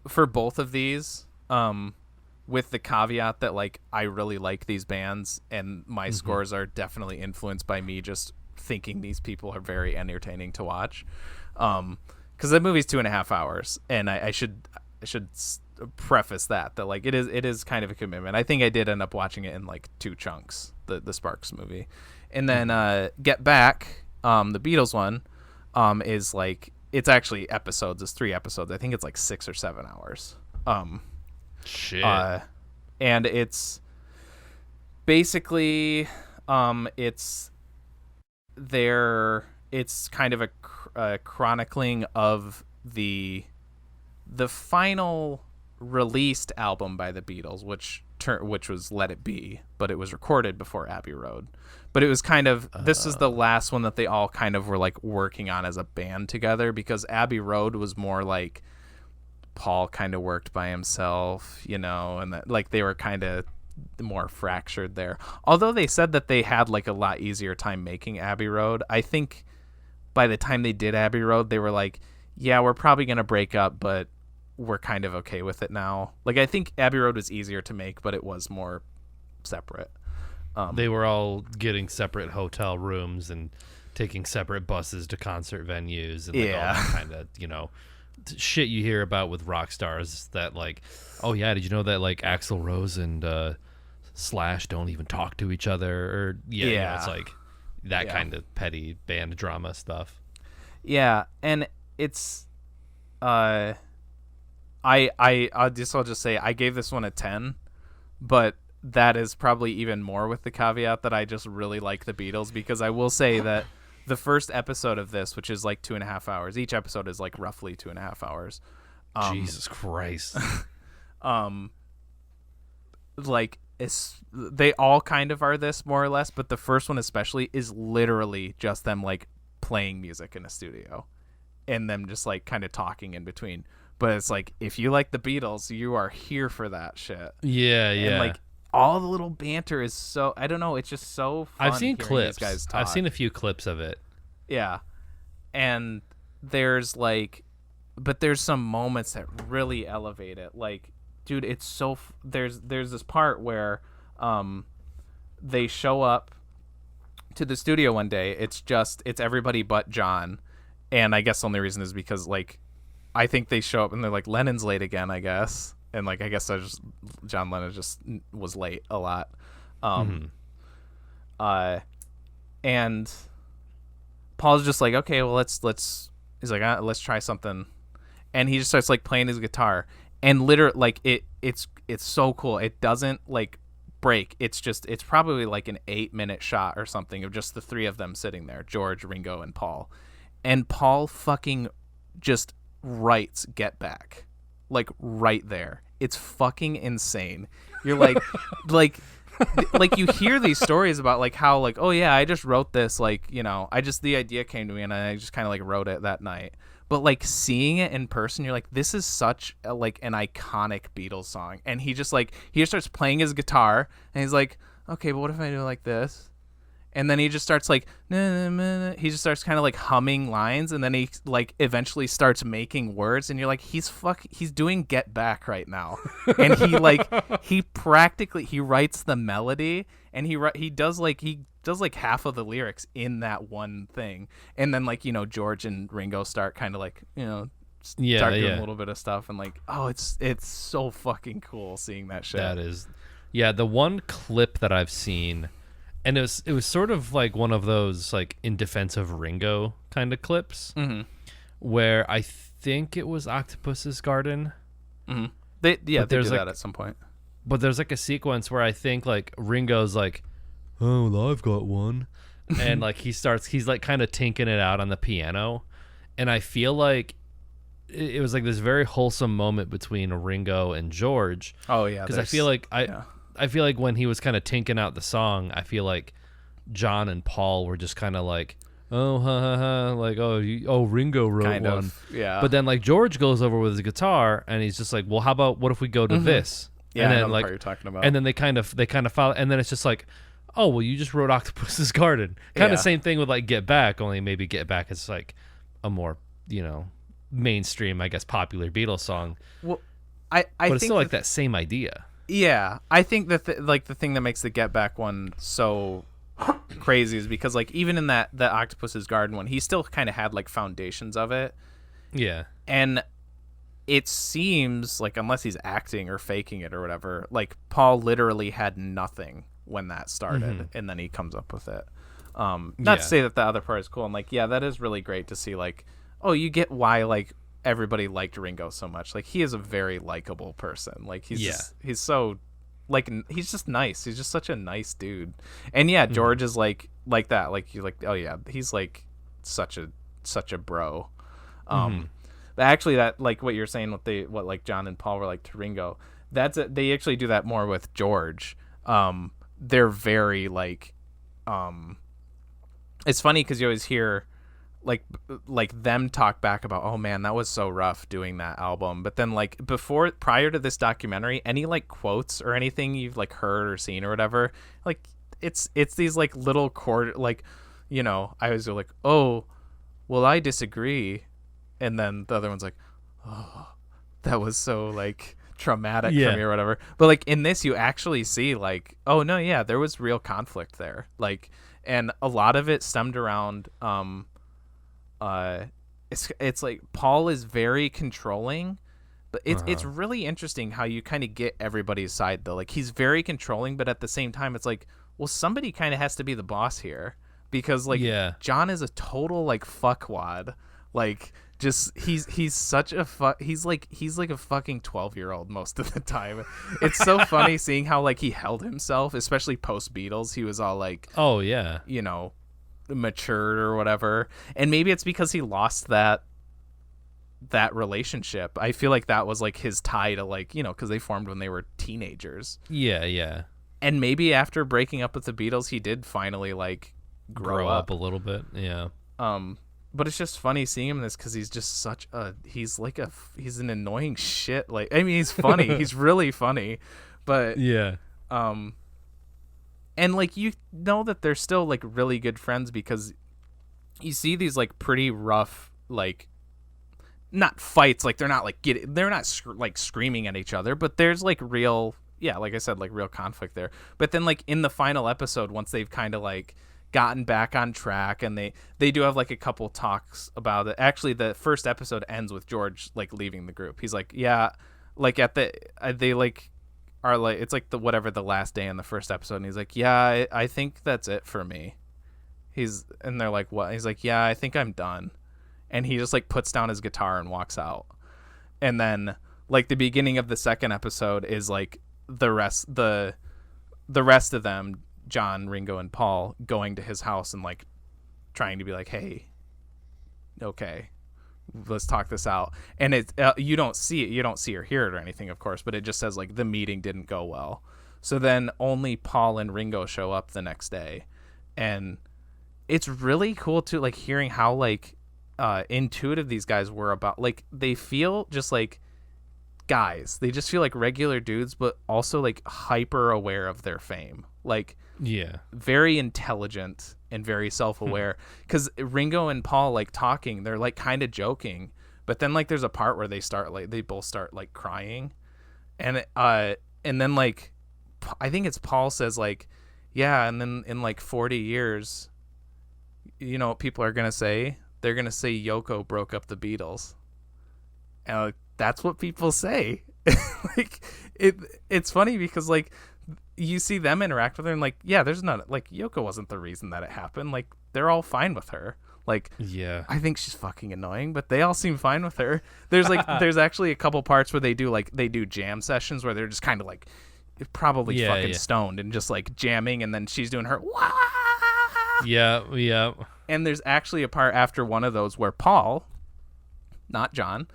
for both of these, with the caveat that like I really like these bands and my scores are definitely influenced by me just thinking these people are very entertaining to watch. Because the movie's 2.5 hours, and I should preface that like it is kind of a commitment. I think I did end up watching it in like 2 chunks, the Sparks movie, and then Get Back, the Beatles one, is like it's actually episodes. It's 3 episodes. I think it's like 6 or 7 hours. Shit. And it's basically it's kind of a chronicling of the final released album by the Beatles, which was Let It Be, but it was recorded before Abbey Road. But it was kind of this is the last one that they all kind of were like working on as a band together, because Abbey Road was more like Paul kind of worked by himself, and that like they were kind of more fractured there. Although they said that they had like a lot easier time making Abbey Road. I think by the time they did Abbey Road, they were like, yeah, we're probably going to break up, but we're kind of okay with it now. Like, I think Abbey Road was easier to make, but it was more separate. They were all getting separate hotel rooms and taking separate buses to concert venues and like all that kind of, shit you hear about with rock stars that like, oh yeah, did you know that like Axl Rose and Slash don't even talk to each other? Or it's like that kind of petty band drama stuff. Yeah, and it's I'll just say I gave this one a 10, but that is probably even more with the caveat that I just really like the Beatles, because I will say that the first episode of this, which is like 2.5 hours, each episode is like roughly 2.5 hours. Jesus Christ. Like they all kind of are this more or less, but the first one especially is literally just them like playing music in a studio and them just like kind of talking in between. But it's like, if you like the Beatles, you are here for that shit. Yeah. And like all the little banter is so, I don't know, it's just so fun. I've seen clips. These guys talk. I've seen a few clips of it. Yeah. And there's like, but there's some moments that really elevate it. Like, dude, it's so, there's this part where they show up to the studio one day. It's everybody but John. And I guess the only reason is because like, I think they show up and they're like, Lennon's late again, I guess. And like, I guess John Lennon just was late a lot. And and Paul's just like, okay, well let's he's like, let's try something, and he just starts like playing his guitar, and literally like it's so cool. It doesn't like break. It's probably like an 8-minute shot or something of just the three of them sitting there, George, Ringo, and Paul, and Paul fucking just writes Get Back like right there. It's fucking insane. You're like like you hear these stories about like how like, oh yeah, I just wrote this, like, you know, the idea came to me and I just kind of like wrote it that night. But like seeing it in person, you're like, this is such like an iconic Beatles song. And he just starts playing his guitar and he's like, okay, but what if I do it like this? And then he just starts like, nah, nah, nah, nah. He just starts kind of like humming lines, and then he like eventually starts making words, and you're like, he's doing Get Back right now. And he writes the melody, and he does like half of the lyrics in that one thing. And then like, you know, George and Ringo start kind of like, you know, start doing a little bit of stuff, and like, oh, it's so fucking cool seeing that shit. That is, yeah, the one clip that I've seen. And it was sort of like one of those like in defense of Ringo kind of clips, where I think it was Octopus's Garden. Mm-hmm. They do that at some point. But there's like a sequence where I think like Ringo's like, oh, well, I've got one, and like he's like kind of tinking it out on the piano, and I feel like it was like this very wholesome moment between Ringo and George. Oh yeah, because I feel like I feel like when he was kind of tinking out the song, I feel like John and Paul were just kind of like, oh, ha, ha, ha, like, Ringo wrote kind one. Yeah. But then like George goes over with his guitar and he's just like, well, how about what if we go to this? Yeah, and then I know like, the part you're talking about. And then they kind of follow, and then it's just like, oh, well, you just wrote Octopus's Garden. Kind of same thing with like Get Back, only maybe Get Back is like a more, you know, mainstream, I guess, popular Beatles song. Well, but it's still like that same idea. Yeah, I think that the thing that makes the Get Back one so crazy is because like even in that Octopus's Garden one, he still kind of had like foundations of it. Yeah. And it seems like, unless he's acting or faking it or whatever, like Paul literally had nothing when that started, and then he comes up with it. Not to say that the other part is cool. And like, yeah, that is really great to see. Like, oh, you get why like everybody liked Ringo so much. Like, he is a very likable person. Like, he's so like, he's just nice. He's just such a nice dude. And yeah, George is like that. Like, you're like, oh yeah, he's like such a bro. But actually, that like what you're saying, what like John and Paul were like to Ringo, they actually do that more with George. They're very like, it's funny because you always hear like them talk back about, oh man, that was so rough doing that album. But then like prior to this documentary, any like quotes or anything you've like heard or seen or whatever, like it's these like little chord, like, you know, I was like, oh, well, I disagree. And then the other one's like, oh, that was so like traumatic for me or whatever. But like in this, you actually see like, oh no, yeah, there was real conflict there. Like, and a lot of it stemmed around, it's like Paul is very controlling, but it's really interesting how you kind of get everybody's side though. Like, he's very controlling, but at the same time, it's like, well, somebody kind of has to be the boss here, because like John is a total like fuckwad. Like, just he's such a he's like a fucking 12-year-old most of the time. It's so funny seeing how like he held himself, especially post Beatles. He was all like, oh yeah, you know, matured or whatever. And maybe it's because he lost that relationship. I feel like that was like his tie to, like, you know, because they formed when they were teenagers. Yeah. And maybe after breaking up with the Beatles, he did finally like grow up a little bit. Yeah. But it's just funny seeing him in this because he's just he's an annoying shit. Like, I mean, he's funny. He's really funny. But yeah. And like, you know that they're still like really good friends, because you see these like pretty rough, like, not fights, like they're not screaming at each other, but there's like real, like I said, like real conflict there. But then like in the final episode, once they've kind of like gotten back on track, and they do have like a couple talks about it. Actually, the first episode ends with George like leaving the group. He's like, yeah, like at the they like are like, it's like the last day in the first episode, and he's like, yeah, I think that's it for me. And they're like, what? He's like, yeah, I think I'm done. And he just like puts down his guitar and walks out. And then like the beginning of the second episode is like the rest of them, John, Ringo, and Paul, going to his house and like trying to be like, hey, okay, let's talk this out. And it you don't see or hear it or anything, of course, but it just says like the meeting didn't go well. So then only Paul and Ringo show up the next day, and it's really cool to like hearing how like intuitive these guys were about, like, they feel just like guys. They just feel like regular dudes, but also like hyper aware of their fame. Like, yeah, very intelligent and very self-aware. Because Ringo and Paul like talking, they're like kind of joking, but then like there's a part where they both start like crying, and then like I think it's Paul says like, yeah, and then in like 40 years, you know what people are gonna say? They're gonna say Yoko broke up the Beatles, and like, that's what people say. Like it's funny because like you see them interact with her and like, yeah, there's not like Yoko wasn't the reason that it happened. Like they're all fine with her. Like, yeah, I think she's fucking annoying, but they all seem fine with her. There's like there's actually a couple parts where they do jam sessions where they're just kind of like probably fucking stoned and just like jamming, and then she's doing her wah! Yeah. And there's actually a part after one of those where Paul, not John,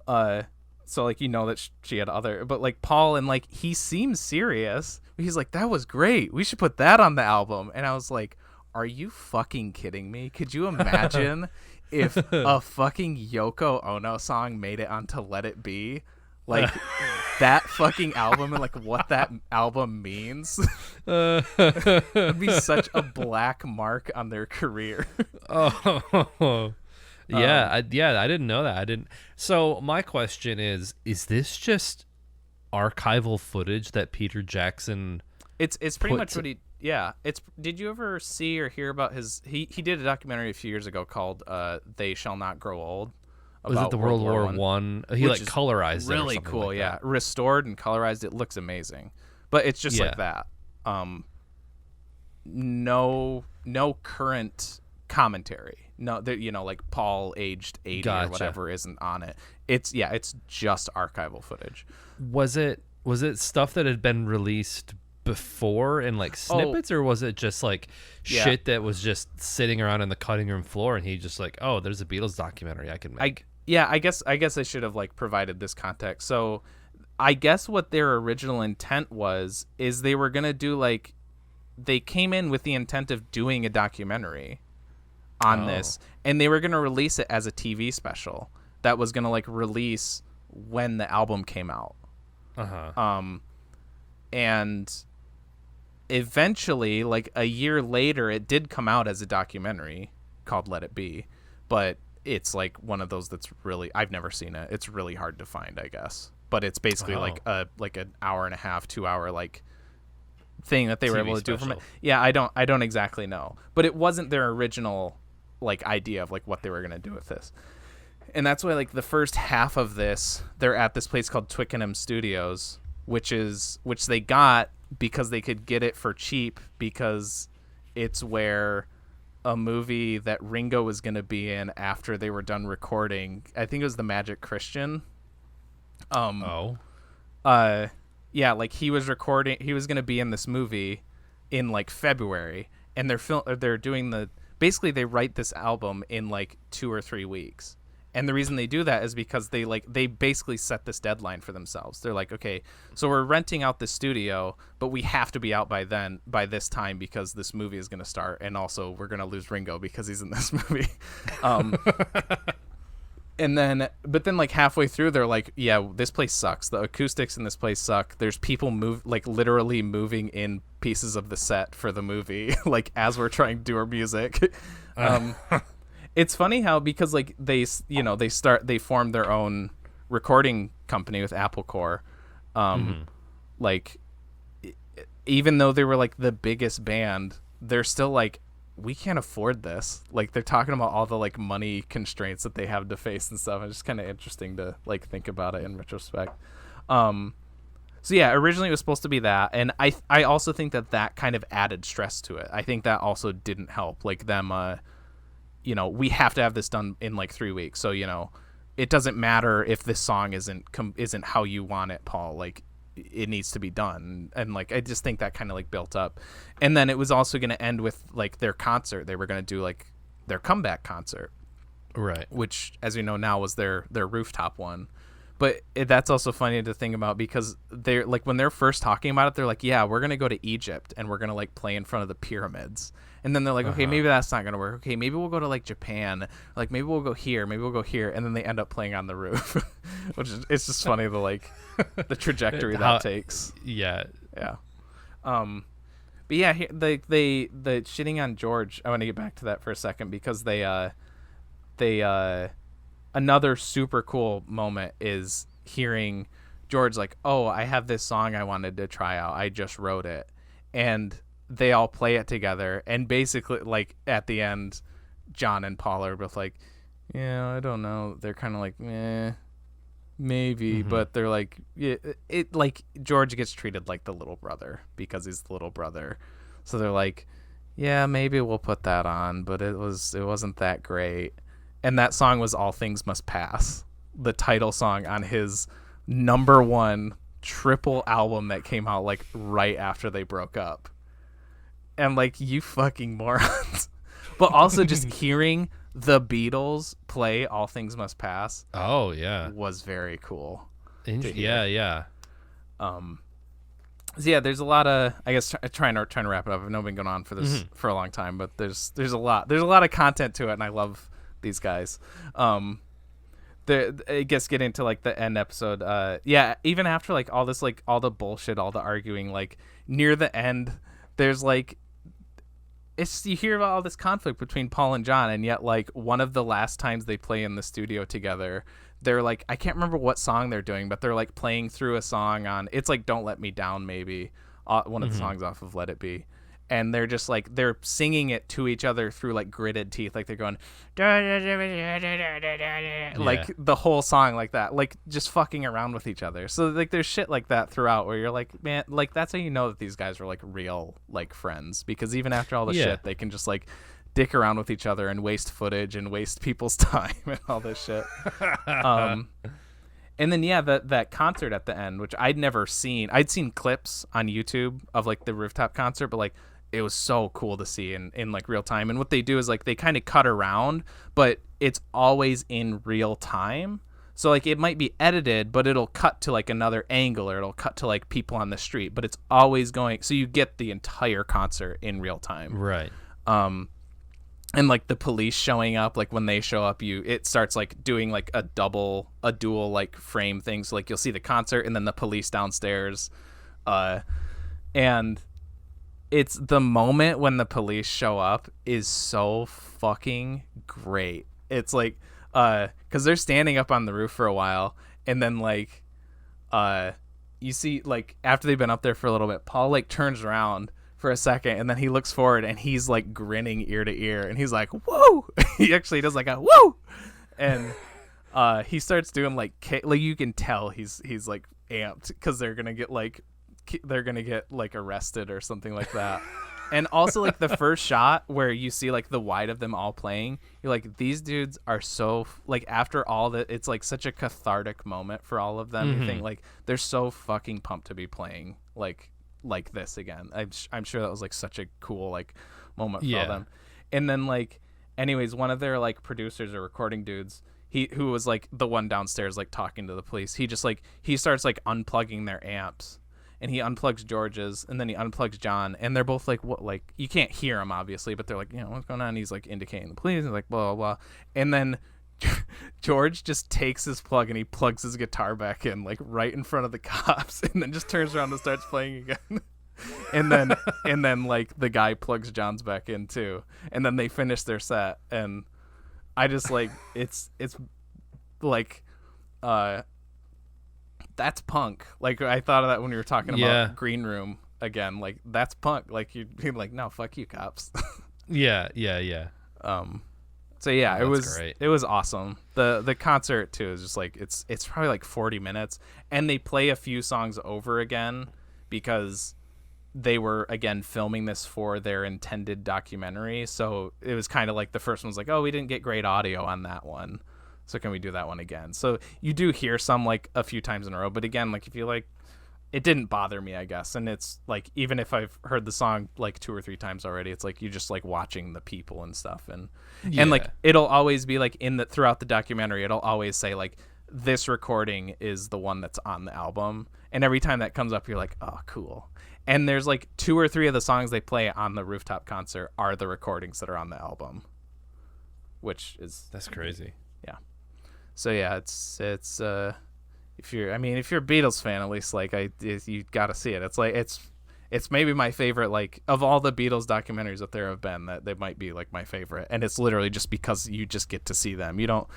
so like, you know that she had other, but like Paul, and like he seems serious. He's like, that was great, we should put that on the album. And I was like, are you fucking kidding me? Could you imagine if a fucking Yoko Ono song made it onto Let It Be? Like that fucking album, and like what that album means. It'd be such a black mark on their career. Oh. Yeah, I didn't know that. I didn't. So my question is this just archival footage that Peter Jackson? It's pretty much what he. Yeah, it's. Did you ever see or hear about his? He did a documentary a few years ago called "They Shall Not Grow Old." Was it the World War One? He like colorized it. Really cool. Like yeah, restored and colorized. It looks amazing, but it's just like that. No current commentary. No, you know, like Paul aged 80 or whatever isn't on it. It's just archival footage. Was it stuff that had been released before in like snippets, or was it just like shit that was just sitting around on the cutting room floor and he just like, oh, there's a Beatles documentary I can make? I guess I should have like provided this context. So I guess what their original intent is they were gonna do like, they came in with the intent of doing a documentary on this, and they were going to release it as a TV special that was going to like release when the album came out. And eventually, like a year later, it did come out as a documentary called Let It Be, but it's like one of those that's really, I've never seen it. It's really hard to find, I guess. But it's basically like an hour and a half, 2 hour like thing that they were able to do from it. Yeah, I don't exactly know, but it wasn't their original like idea of like what they were gonna do with this. And that's why like the first half of this, they're at this place called Twickenham Studios, which they got because they could get it for cheap, because it's where a movie that Ringo was gonna be in after they were done recording, I think it was The Magic Christian. Yeah, like he was gonna be in this movie in like February, and they're doing basically they write this album in like 2 or 3 weeks. And the reason they do that is because they basically set this deadline for themselves. They're like, okay, so we're renting out the studio, but we have to be out by this time, because this movie is going to start, and also we're going to lose Ringo because he's in this movie. But then like halfway through, they're like, yeah, this place sucks. The acoustics in this place suck. There's people literally moving in pieces of the set for the movie, like as we're trying to do our music. It's funny how, because like they formed their own recording company with Apple Corps. Like even though they were like the biggest band, they're still like, we can't afford this. Like they're talking about all the like money constraints that they have to face and stuff. It's just kind of interesting to like think about it in retrospect. So yeah, originally it was supposed to be that, and I also think that kind of added stress to it. I think that also didn't help, like them. We have to have this done in like 3 weeks, so it doesn't matter if this song isn't how you want it, Paul. Like it needs to be done, and like I just think that kind of like built up, and then it was also going to end with like their concert. They were going to do like their comeback concert, Right. which, as we know now, was their rooftop one. But that's also funny to think about, because they're like, when they're first talking about it, they're like, yeah, we're going to go to Egypt and we're going to like play in front of the pyramids. And then they're like, okay, maybe that's not going to work. Okay, maybe we'll go to like Japan. Like maybe we'll go here. Maybe we'll go here. And then they end up playing on the roof, which is, it's just funny the trajectory that takes. Yeah. Yeah. But yeah, the shitting on George. I want to get back to that for a second, because they another super cool moment is hearing George like, oh, I have this song I wanted to try out. I just wrote it. And they all play it together. And basically, like, at the end, John and Paul are both like, yeah, I don't know. They're kind of like, maybe. Mm-hmm. But they're like, yeah, it like George gets treated like the little brother because he's the little brother. So they're like, yeah, maybe we'll put that on. But it wasn't that great. And that song was All Things Must Pass, the title song on his #1 triple album that came out like right after they broke up. And like, you fucking morons. But also just hearing the Beatles play All Things Must Pass. Oh, yeah. Was very cool. Yeah. So yeah, there's a lot of, I guess, trying to wrap it up. I've been going on for this for a long time, but there's a lot of content to it, and I love these guys. I guess getting into like the end episode, even after like all this, like all the bullshit, all the arguing, like near the end, there's like, you hear about all this conflict between Paul and John, and yet like one of the last times they play in the studio together, they're like, I can't remember what song they're doing, but they're like playing through a song on, it's like Don't Let Me Down, maybe one of the songs off of Let It Be. And they're just like, they're singing it to each other through like gritted teeth. Like they're going, like the whole song like that, like just fucking around with each other. So like there's shit like that throughout where you're like, man, like that's how you know that these guys are like real, like friends, because even after all the shit, they can just like dick around with each other and waste footage and waste people's time and all this shit. And then, that concert at the end, which I'd never seen. I'd seen clips on YouTube of like the rooftop concert, but like, it was so cool to see in like real time. And what they do is like they kind of cut around, but it's always in real time. So like it might be edited, but it'll cut to like another angle, or it'll cut to like people on the street, but it's always going. So you get the entire concert in real time. Right. And like the police showing up, like when they show up, it starts like doing like a dual like frame thing. So like you'll see the concert and then the police downstairs. And it's the moment when the police show up is so fucking great. It's like, cause they're standing up on the roof for a while, and then like, you see like after they've been up there for a little bit, Paul like turns around for a second, and then he looks forward and he's like grinning ear to ear, and he's like, whoa. He actually does like a whoa. And he starts doing like you can tell he's like amped, because they're gonna get like arrested or something like that. And also like the first shot where you see like the wide of them all playing, you're like, these dudes are so like, after all that, it's like such a cathartic moment for all of them. You think like they're so fucking pumped to be playing like this again. I'm sure that was like such a cool like moment for all them. And then like, anyways, one of their like producers or recording dudes, who was like the one downstairs like talking to the police, he just like, he starts like unplugging their amps, and he unplugs George's, and then he unplugs John, and they're both like, what, like, you can't hear him obviously, but they're like, what's going on? And he's like indicating the police, and like blah blah blah. And then George just takes his plug and he plugs his guitar back in like right in front of the cops, and then just turns around and starts playing again. and then like the guy plugs John's back in too, and then they finish their set. And I just like, it's like that's punk. Like I thought of that when we were talking about Green Room again. Like that's punk. Like you'd be like, no, fuck you, cops. Yeah. So yeah, Oh, that's great. it was awesome. The concert too is just like it's probably like 40 minutes, and they play a few songs over again because they were again filming this for their intended documentary. So it was kind of like the first one's like, oh, we didn't get great audio on that one, so can we do that one again? So you do hear some like a few times in a row, but again, like if you like, it didn't bother me, I guess. And it's like, even if I've heard the song like 2 or 3 times already, it's like you just like watching the people and stuff. And like it'll always be like throughout the documentary, it'll always say like this recording is the one that's on the album. And every time that comes up, you're like, oh, cool. And there's like 2 or 3 of the songs they play on the rooftop concert are the recordings that are on the album, that's crazy. Yeah. So yeah, it's if you're a Beatles fan, at least like you got to see it. It's like it's maybe my favorite, like of all the Beatles documentaries that there have been, that they might be like my favorite. And it's literally just because you just get to see them. You don't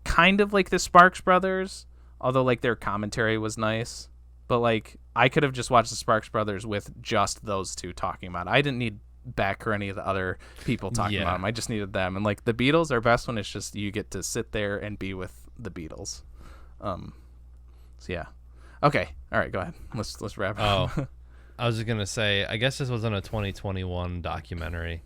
kind of like the Sparks Brothers, although like their commentary was nice, but like I could have just watched the Sparks Brothers with just those two talking about it. I didn't need Beck or any of the other people talking about them. I just needed them. And like the Beatles, their best one is just you get to sit there and be with the Beatles. So yeah. Okay. All right, go ahead. Let's wrap it up. I was just gonna say, I guess this wasn't a 2021 documentary,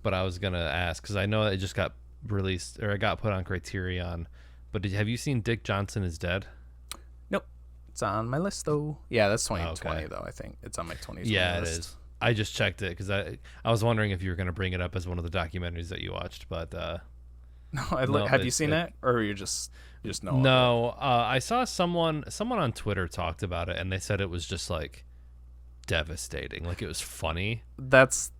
but I was gonna ask because I know it just got released, or it got put on Criterion. But have you seen Dick Johnson Is Dead? Nope. It's on my list though. Yeah, that's 2020 though. I think it's on my 2020 Yeah, list. it is. I just checked it because I was wondering if you were gonna bring it up as one of the documentaries that you watched, but no. Have you seen it, or you just know? No, I saw someone on Twitter talked about it, and they said it was just like devastating. Like it was funny. It's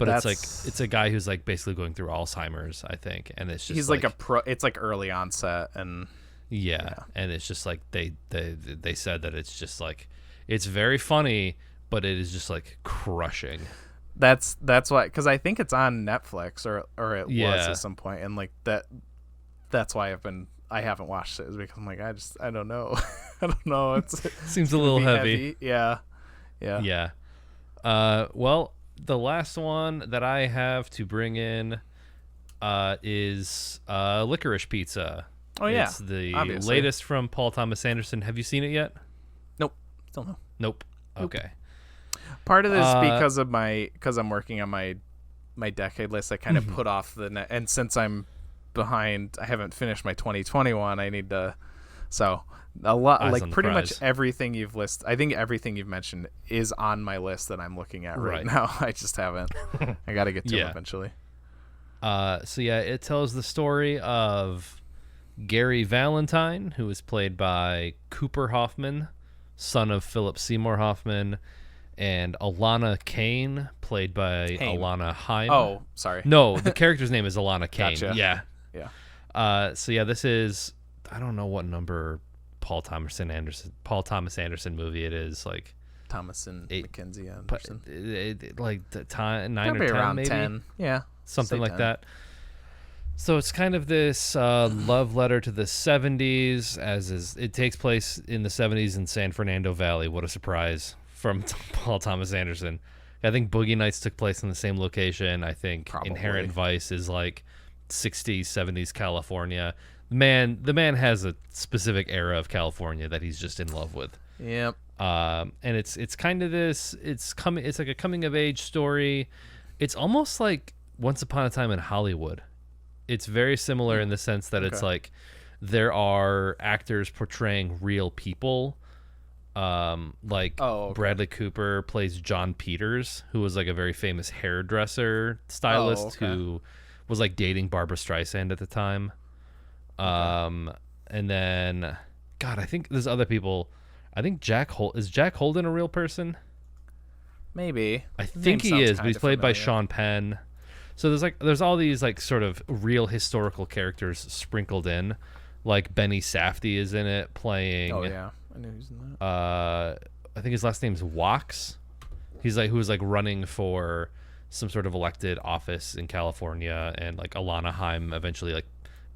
a guy who's like basically going through Alzheimer's, I think, and it's just he's like a pro. It's like early onset, and and it's just like they said that it's just like it's very funny, but it is just like crushing. That's why, because I think it's on Netflix or it was at some point, and like that's why I haven't watched it, is because I'm like I don't know. I don't know. It seems a little heavy. Yeah. Well, the last one that I have to bring in is Licorice Pizza. Oh yeah, it's the obviously latest from Paul Thomas Anderson. Have you seen it yet? Nope. Still no. Nope. Okay. Part of this because I'm working on my decade list. I kind of put off and since I'm behind, I haven't finished my 2021. I need to. So a lot, like pretty much everything you've listed. I think everything you've mentioned is on my list that I'm looking at right now. I just haven't. I got to get to it eventually. So yeah, it tells the story of Gary Valentine, who is played by Cooper Hoffman, son of Philip Seymour Hoffman, and Alana Kane, played by Alana Haim. Oh, sorry. No, the character's name is Alana Kane. Gotcha. Yeah. So yeah, this is, I don't know what number Paul Thomas Anderson movie it is, like Thomas and Mackenzie Anderson. Like the time 9 probably or 10 around maybe. 10. Yeah. Something like 10. that. So it's kind of this love letter to the 70s, it takes place in the 70s in San Fernando Valley. What a surprise from Paul Thomas Anderson. I think Boogie Nights took place in the same location. I think Probably. Inherent Vice is like 60s, 70s California. The man has a specific era of California that he's just in love with. Yep. And it's kind of this. It's like a coming of age story. It's almost like Once Upon a Time in Hollywood. It's very similar in the sense that it's like there are actors portraying real people. Bradley Cooper plays John Peters, who was like a very famous hairdresser stylist who was like dating Barbara Streisand at the time. And then, God, I think there's other people. I think is Jack Holden a real person? Maybe. I think he is, but he's played by Sean Penn. So there's all these like sort of real historical characters sprinkled in, like Benny Safdie is in it playing. Oh yeah, I knew he was in that. I think his last name's Wax. He's like who was like running for some sort of elected office in California, and like Alana Haim eventually like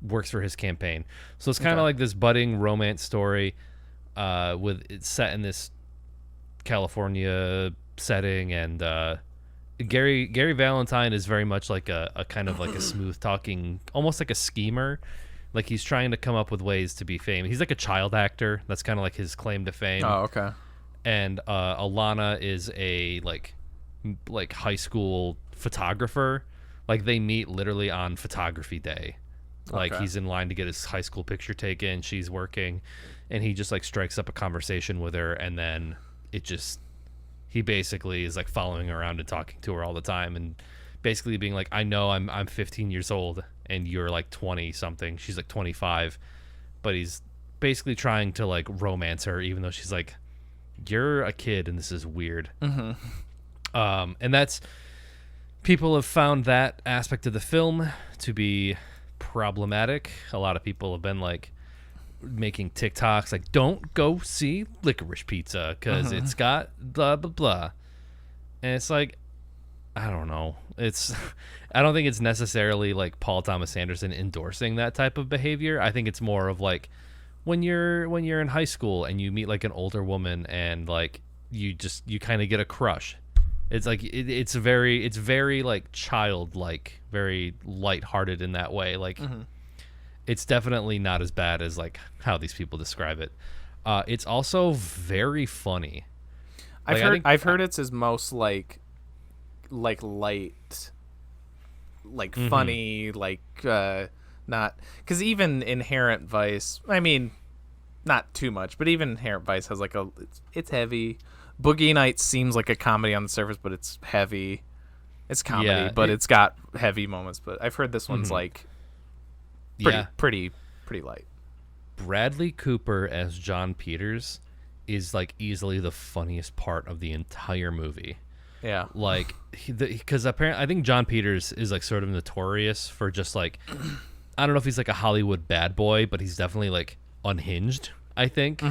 works for his campaign. So it's kind of like this budding romance story, it's set in this California setting, and Gary Valentine is very much like a kind of like a smooth talking, almost like a schemer. Like he's trying to come up with ways to be famous. He's like a child actor. That's kind of like his claim to fame. Oh, okay. And Alana is a like high school photographer. Like they meet literally on photography day. Like he's in line to get his high school picture taken. She's working, and he just like strikes up a conversation with her, and then he basically is like following her around and talking to her all the time, and basically being like, I know I'm 15 years old and you're like 20 something. She's like 25, but he's basically trying to like romance her, even though she's like, you're a kid and this is weird. And that's, people have found that aspect of the film to be problematic. A lot of people have been like making TikToks like, don't go see Licorice Pizza because it's got blah blah blah, and it's like, I don't know, I don't think it's necessarily like Paul Thomas Anderson endorsing that type of behavior. I think it's more of like when you're in high school and you meet like an older woman and like you kind of get a crush. It's like it's very like childlike, very lighthearted in that way. Like it's definitely not as bad as like how these people describe it. It's also very funny. I've heard it's his most like light, like funny, like not, because even Inherent Vice, I mean, not too much, but even Inherent Vice has like it's heavy. Boogie Nights seems like a comedy on the surface, but it's heavy. It's comedy, but it's got heavy moments. But I've heard this one's like pretty light. Bradley Cooper as John Peters is like easily the funniest part of the entire movie. Yeah, like because apparently I think John Peters is like sort of notorious for just like, I don't know if he's like a Hollywood bad boy, but he's definitely like unhinged, I think.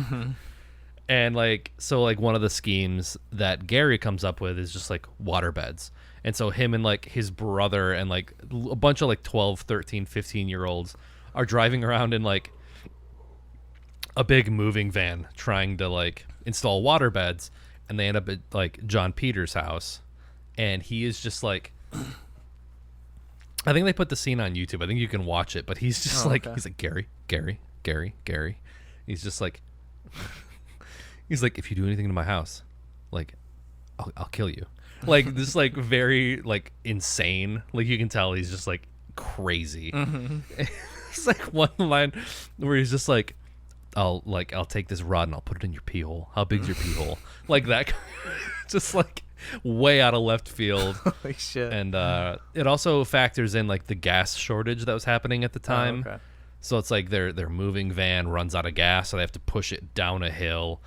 And like, so like one of the schemes that Gary comes up with is just like waterbeds. And so him and like his brother and like a bunch of like 12, 13, 15-year-olds are driving around in like a big moving van trying to like install waterbeds, and they end up at like John Peters' house, and he is just like, I think they put the scene on YouTube. I think you can watch it, but he's just he's like, Gary. He's just like, he's like, if you do anything to my house, like, I'll kill you. Like this, like very like insane. Like you can tell he's just like crazy. It's like one line where he's just like, I'll take this rod and I'll put it in your pee hole. How big's your pee hole? Like that, just like way out of left field. Holy shit! And it also factors in like the gas shortage that was happening at the time. Okay. So it's like their moving van runs out of gas, so they have to push it down a hill,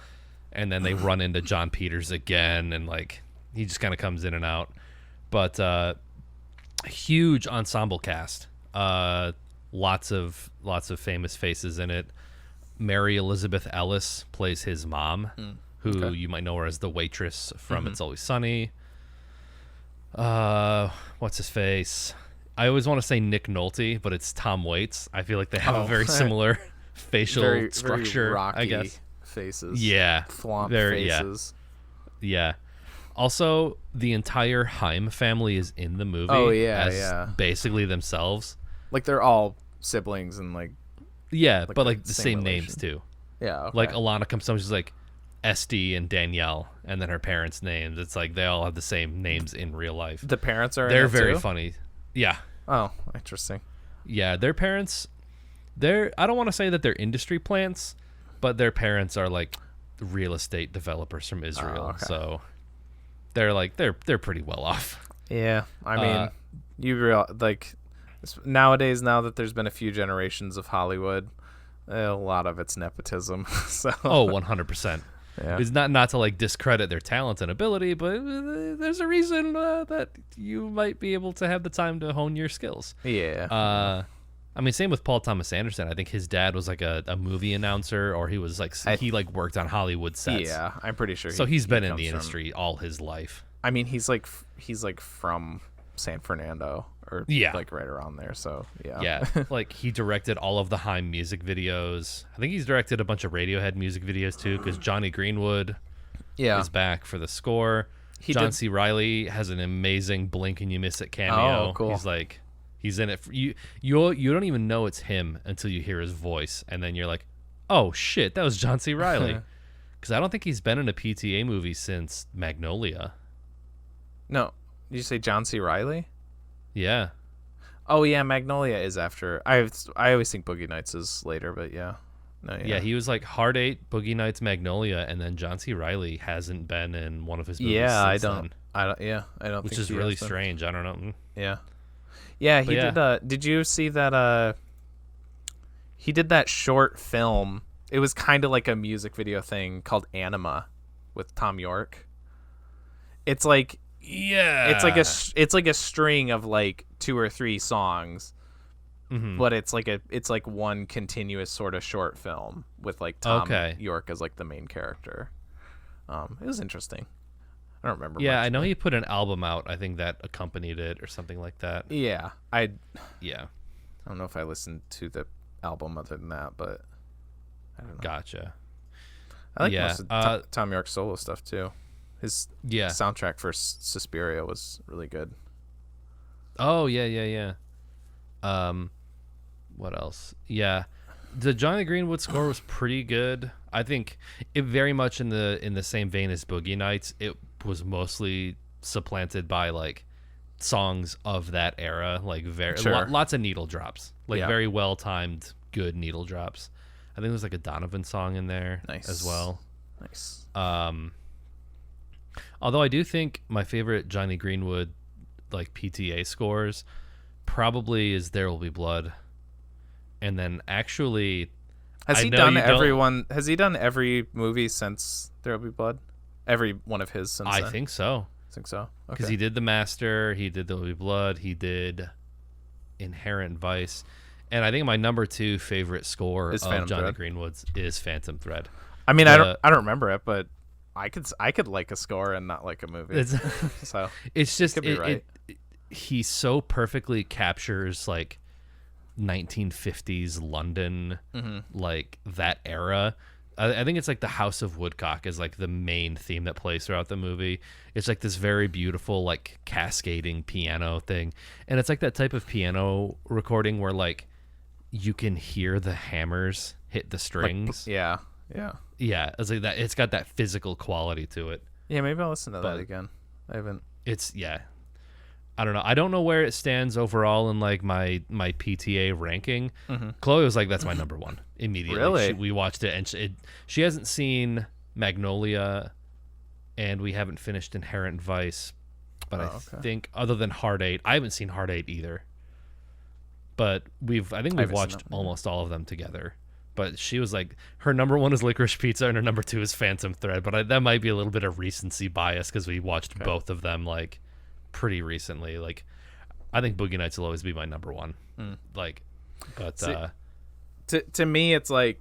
and then they run into John Peters again, and like he just kind of comes in and out. But huge ensemble cast. Lots of famous faces in it. Mary Elizabeth Ellis plays his mom, who you might know her as the waitress from It's Always Sunny. What's his face? I always want to say Nick Nolte, but it's Tom Waits. I feel like they have a very similar facial structure, very rocky I guess. Faces. Yeah. Flomp faces. Yeah. Also, the entire Haim family is in the movie. Oh, yeah. Basically themselves. Like they're all siblings and like. Yeah, but like the same names too. Yeah. Okay. Like Alana comes home, she's like Esty and Danielle, and then her parents' names. It's like they all have the same names in real life. The parents are. They're in it very too? funny. Yeah. Oh, interesting. Yeah, their parents. I don't want to say that they're industry plants, but their parents are like real estate developers from Israel. Okay. So they're like they're pretty well off. Yeah, I mean, nowadays, now that there's been a few generations of Hollywood, a lot of it's nepotism. So 100%. Yeah. It's not to like discredit their talent and ability, but there's a reason that you might be able to have the time to hone your skills. Yeah. I mean, same with Paul Thomas Anderson. I think his dad was like a movie announcer, or he was like he worked on Hollywood sets. Yeah, I'm pretty sure. So he's been in the industry all his life. I mean, he's like from San Fernando, or like right around there. So yeah, like he directed all of the Haim music videos. I think he's directed a bunch of Radiohead music videos too, because Johnny Greenwood is back for the score. John C. Reilly has an amazing blink and you miss it cameo. Oh, cool. He's in it. You don't even know it's him until you hear his voice, and then you're like, oh shit, that was John C. Reilly. Because I don't think he's been in a PTA movie since Magnolia. No, did you say John C. Reilly? Yeah. Oh yeah, Magnolia is after. I always think Boogie Nights is later, but yeah. No, Yeah, he was like Hard 8, Boogie Nights, Magnolia, and then John C. Reilly hasn't been in one of his movies since then. I don't. Which think is he really has been. strange. I don't know. Yeah. Yeah, he But did. Did you see that? He did that short film. It was kind of like a music video thing called Anima, with Tom York. It's like it's like a string of like 2 or 3 songs, but it's like one continuous sort of short film with like Tom York as like the main character. It was interesting. I don't remember. Yeah, much, I know but... he put an album out. I think that accompanied it or something like that. Yeah, Yeah. I don't know if I listened to the album other than that, but I don't know. Gotcha. I like most of Tom York's solo stuff too. His soundtrack for Suspiria was really good. Oh yeah. What else? Yeah, the Johnny Greenwood score was pretty good. I think it very much in the same vein as Boogie Nights. It was mostly supplanted by like songs of that era, like lots of needle drops, like very well timed, good needle drops. I think there's like a Donovan song in there as well. Nice. Although I do think my favorite Johnny Greenwood like PTA scores probably is There Will Be Blood. And then actually Has he done every movie since There Will Be Blood? Every one of his since I then? think so. Okay. Because he did The Master, he did There Will Be Blood, he did Inherent Vice. And I think my number 2 favorite score of Johnny Greenwood's is Phantom Thread. I mean, I don't remember it, but I could like a score and not like a movie. So it's just right. He so perfectly captures like 1950s London, like that era. I think it's like the House of Woodcock is like the main theme that plays throughout the movie. It's like this very beautiful like cascading piano thing, and it's like that type of piano recording where like you can hear the hammers hit the strings. Yeah. It's like that. It's got that physical quality to it. Yeah, maybe I'll listen to that again. I haven't. I don't know. I don't know where it stands overall in like my PTA ranking. Chloe was like, "That's my number 1 immediately." Really? We watched it, and she hasn't seen Magnolia, and we haven't finished Inherent Vice. But I think other than Hard 8, I haven't seen Hard 8 either. But I think we've watched almost all of them together. But she was like, her number 1 is Licorice Pizza, and her number 2 is Phantom Thread. But that might be a little bit of recency bias because we watched both of them like pretty recently. Like, I think Boogie Nights will always be my number 1. Like, but to me, it's God,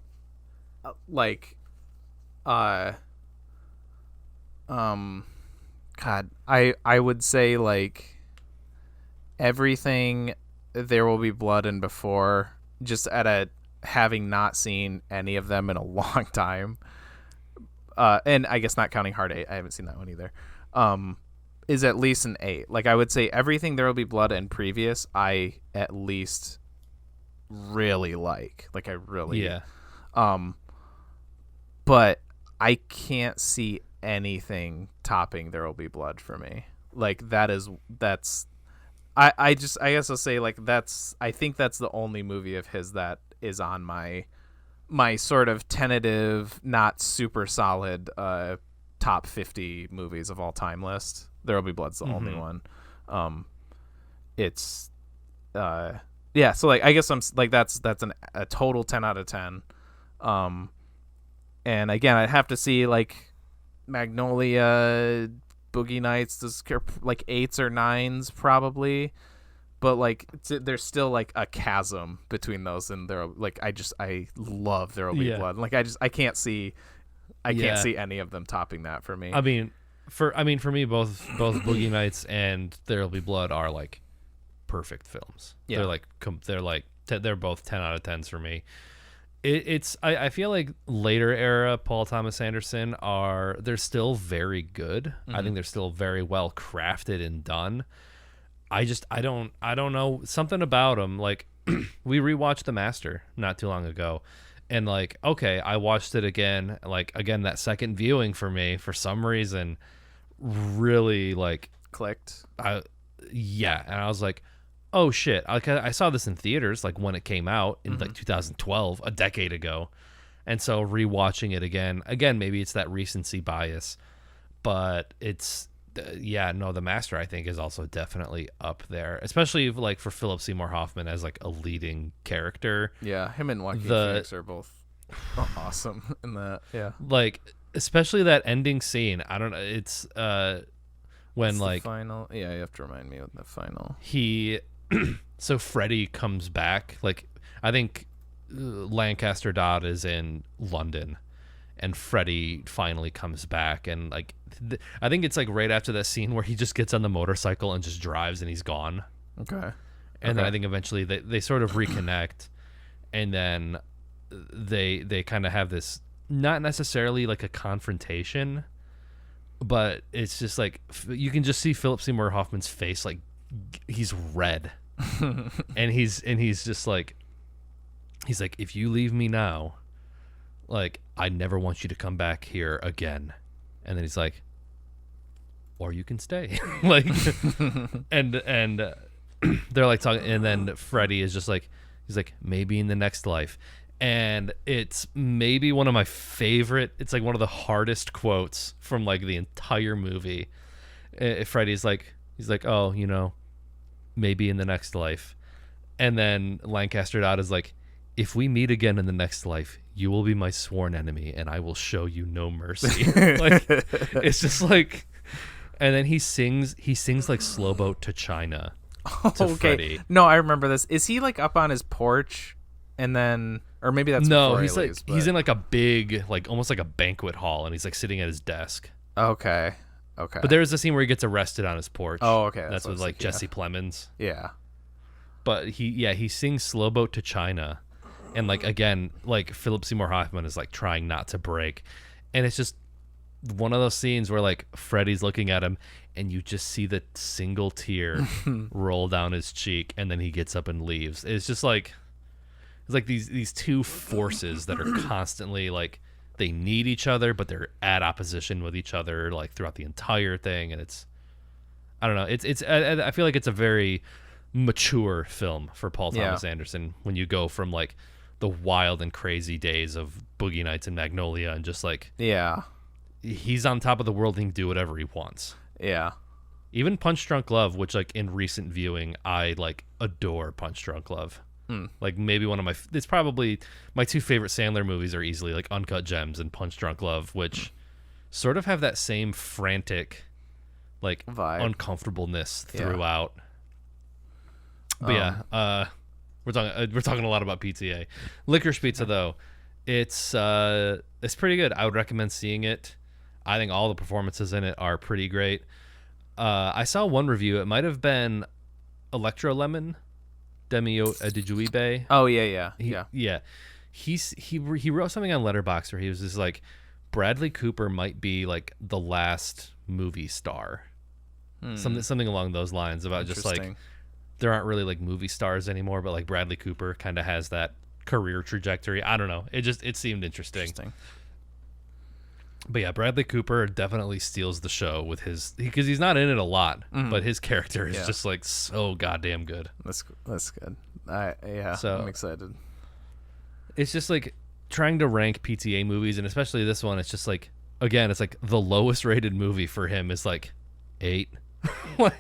I would say like everything There Will Be Blood and Before, just having not seen any of them in a long time, and I guess not counting Hard 8, I haven't seen that one either, is at least an 8. Like, I would say everything There Will Be Blood and previous, I at least really like. Like, I really... but I can't see anything topping There Will Be Blood for me. Like, I guess I'll say, like, I think that's the only movie of his that is on my sort of tentative, not super solid top 50 movies of all time list. There Will Be Blood's the only one. It's so like I guess I'm like that's a total 10 out of 10. And again, I'd have to see like Magnolia, Boogie Nights, like 8s or 9s probably. But like there's still like a chasm between those, and I love There Will Be Blood. Like I can't see any of them topping that for me. I mean, for me, both Boogie Nights and There Will Be Blood are like perfect films. Yeah. They're both 10 out of 10s for me. I feel like later era Paul Thomas Anderson they're still very good. I think they're still very well crafted and done. I don't know, something about them. Like we rewatched The Master not too long ago, and like, okay, I watched it again. Like again, that second viewing for me, for some reason, really like clicked. Yeah, and I was like, oh shit! I saw this in theaters like when it came out in like 2012, a decade ago, and so rewatching it again, maybe it's that recency bias, but it's The Master I think is also definitely up there, especially like for Philip Seymour Hoffman as like a leading character. Yeah, him and Joaquin Phoenix are both awesome in that. Yeah, like especially that ending scene. I don't know. It's when it's like the final. Yeah, you have to remind me of the final. So Freddy comes back. Like I think Lancaster Dodd is in London, and Freddy finally comes back, and like I think it's like right after that scene where he just gets on the motorcycle and just drives and he's gone. Okay. And then I think eventually they sort of reconnect, and then they kind of have this, not necessarily like a confrontation, but it's just like you can just see Philip Seymour Hoffman's face, like he's red. and he's just like, he's like, if you leave me now, like I never want you to come back here again. And then he's like, or you can stay. Like and they're like talking, and then Freddy is just like, he's like, maybe in the next life. And it's maybe one of my favorite, it's like one of the hardest quotes from like the entire movie. Freddy's like, he's like, oh, you know, maybe in the next life. And then Lancaster Dodd is like, if we meet again in the next life, you will be my sworn enemy and I will show you no mercy. Like it's just like, and then he sings like Slow Boat to China to Freddy. No, I remember this. Is he like up on his porch and then, or maybe that's no, he's like leaves, he's in like a big, like almost like a banquet hall, and he's like sitting at his desk. Okay. But there's a scene where he gets arrested on his porch. Oh, okay. That's with like Jesse Plemons. Yeah. But he sings Slow Boat to China, and like again, like Philip Seymour Hoffman is like trying not to break, and it's just one of those scenes where like Freddy's looking at him, and you just see the single tear roll down his cheek, and then he gets up and leaves. It's just like, it's like these two forces that are constantly like, they need each other, but they're at opposition with each other like throughout the entire thing. And it's, I don't know. I feel like it's a very mature film for Paul Thomas Anderson when you go from like the wild and crazy days of Boogie Nights and Magnolia, and just like, he's on top of the world and he can do whatever he wants. Yeah. Even Punch Drunk Love, which like in recent viewing, I like adore Punch Drunk Love. Like maybe one of my, it's probably my two favorite Sandler movies are easily like Uncut Gems and Punch Drunk Love, which sort of have that same frantic like vibe, uncomfortableness throughout. But we're talking a lot about PTA. Licorice Pizza though, it's pretty good. I would recommend seeing it. I think all the performances in it are pretty great. I saw one review. It might have been Electro Lemon, Demi Adijuibe. Oh yeah. He wrote something on Letterboxd where he was just like, Bradley Cooper might be like the last movie star, something along those lines, about just like there aren't really like movie stars anymore, but like Bradley Cooper kind of has that career trajectory. I don't know. It seemed interesting. But yeah, Bradley Cooper definitely steals the show with his, because he's not in it a lot, but his character is just like so goddamn good. That's good. So I'm excited. It's just like trying to rank PTA movies, and especially this one, it's just like, again, it's like the lowest rated movie for him is like 8. Like,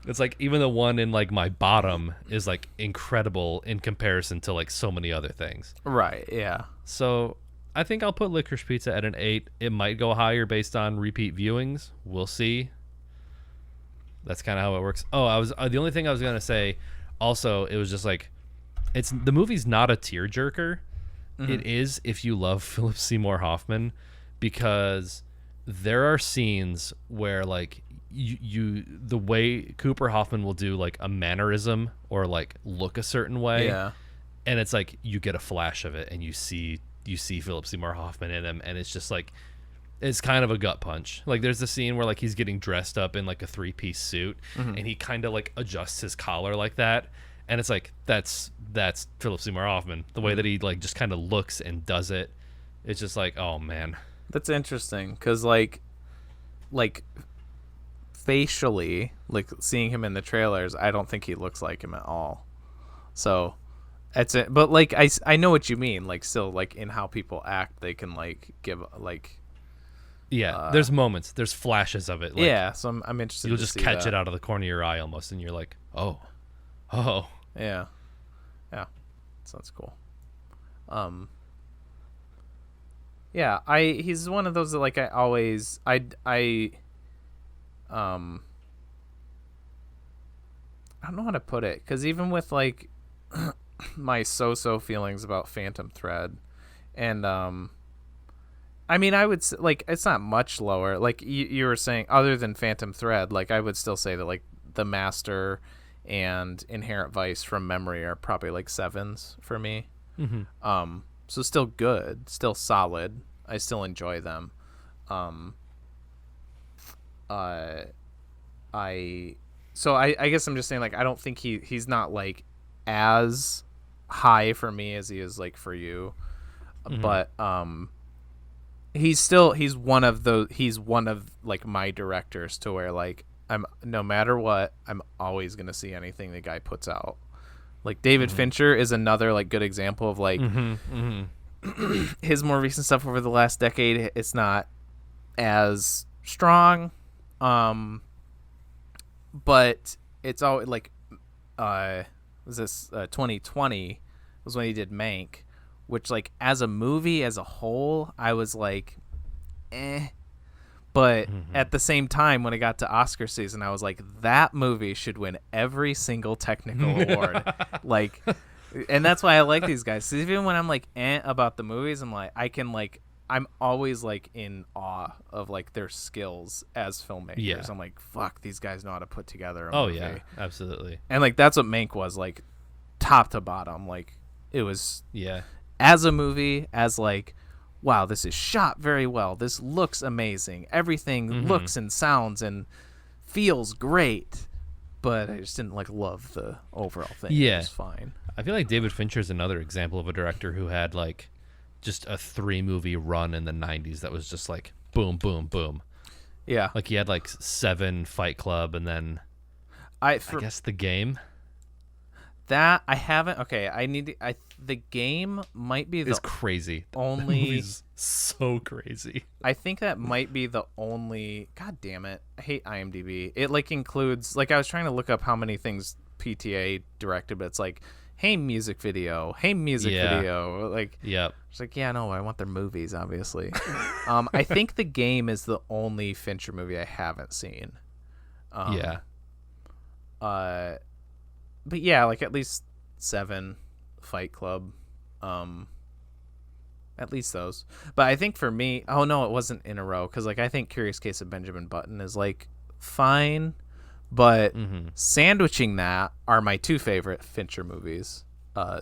it's like even the one in like my bottom is like incredible in comparison to like so many other things. Right. Yeah. So I think I'll put Licorice Pizza at an 8. It might go higher based on repeat viewings. We'll see. That's kind of how it works. Oh, the only thing I was gonna say, also, it was just like, the movie's not a tearjerker. It is if you love Philip Seymour Hoffman, because there are scenes where like the way Cooper Hoffman will do like a mannerism or like look a certain way, and it's like you get a flash of it, and you see Philip Seymour Hoffman in him, and it's just like it's kind of a gut punch. Like there's the scene where like he's getting dressed up in like a 3-piece suit, and he kind of like adjusts his collar like that, and it's like that's Philip Seymour Hoffman. The way that he like just kind of looks and does it, it's just like, oh man, that's interesting because like facially, like seeing him in the trailers, I don't think he looks like him at all. So that's it. But like I know what you mean. Like still like in how people act, they can like give like there's moments, there's flashes of it. Like, yeah, so I'm interested. You'll to just see catch that. it out of the corner of your eye almost, and you're like, oh, Yeah. Sounds cool. Yeah, he's one of those that like I always I don't know how to put it, because even with like my so feelings about Phantom Thread, and I mean I would like it's not much lower. Like you were saying, other than Phantom Thread, like I would still say that like The Master and Inherent Vice from memory are probably like 7s for me. So still good, still solid. I still enjoy them. I guess I'm just saying like I don't think he's not like as high for me as he is like for you, but he's one of like my directors to where like I'm no matter what, I'm always gonna see anything the guy puts out. Like David Fincher is another like good example of like his more recent stuff over the last decade. It's not as strong, but it's all like was this 2020 was when he did Mank, which like as a movie as a whole I was like but at the same time when it got to Oscar season I was like, that movie should win every single technical award. Like, and that's why I like these guys. So even when I'm like about the movies, I'm like I'm always like in awe of like their skills as filmmakers. Yeah. I'm like, fuck, these guys know how to put together a movie. Yeah, absolutely. And like that's what Mank was, like top to bottom. Like it was as a movie, as like, wow, this is shot very well. This looks amazing. Everything looks and sounds and feels great. But I just didn't like love the overall thing. Yeah. It was fine. I feel like David Fincher is another example of a director who had like just a 3-movie run in the 90s that was just like boom, boom, boom. Yeah. Like he had like 7 Fight Club, and then I guess The Game. That I haven't. Okay, The Game might be It's crazy. only. The movie's so crazy. I think that might be the only. God damn it! I hate IMDb. It like includes like I was trying to look up how many things PTA directed, but it's like, hey, music video, video. Like, yep. It's like, yeah, no, I want their movies, obviously. I think The Game is the only Fincher movie I haven't seen. But yeah, like at least 7 Fight Club, at least those. But I think for me, oh no, it wasn't in a row, because like I think Curious Case of Benjamin Button is like fine, but sandwiching that are my 2 favorite Fincher movies,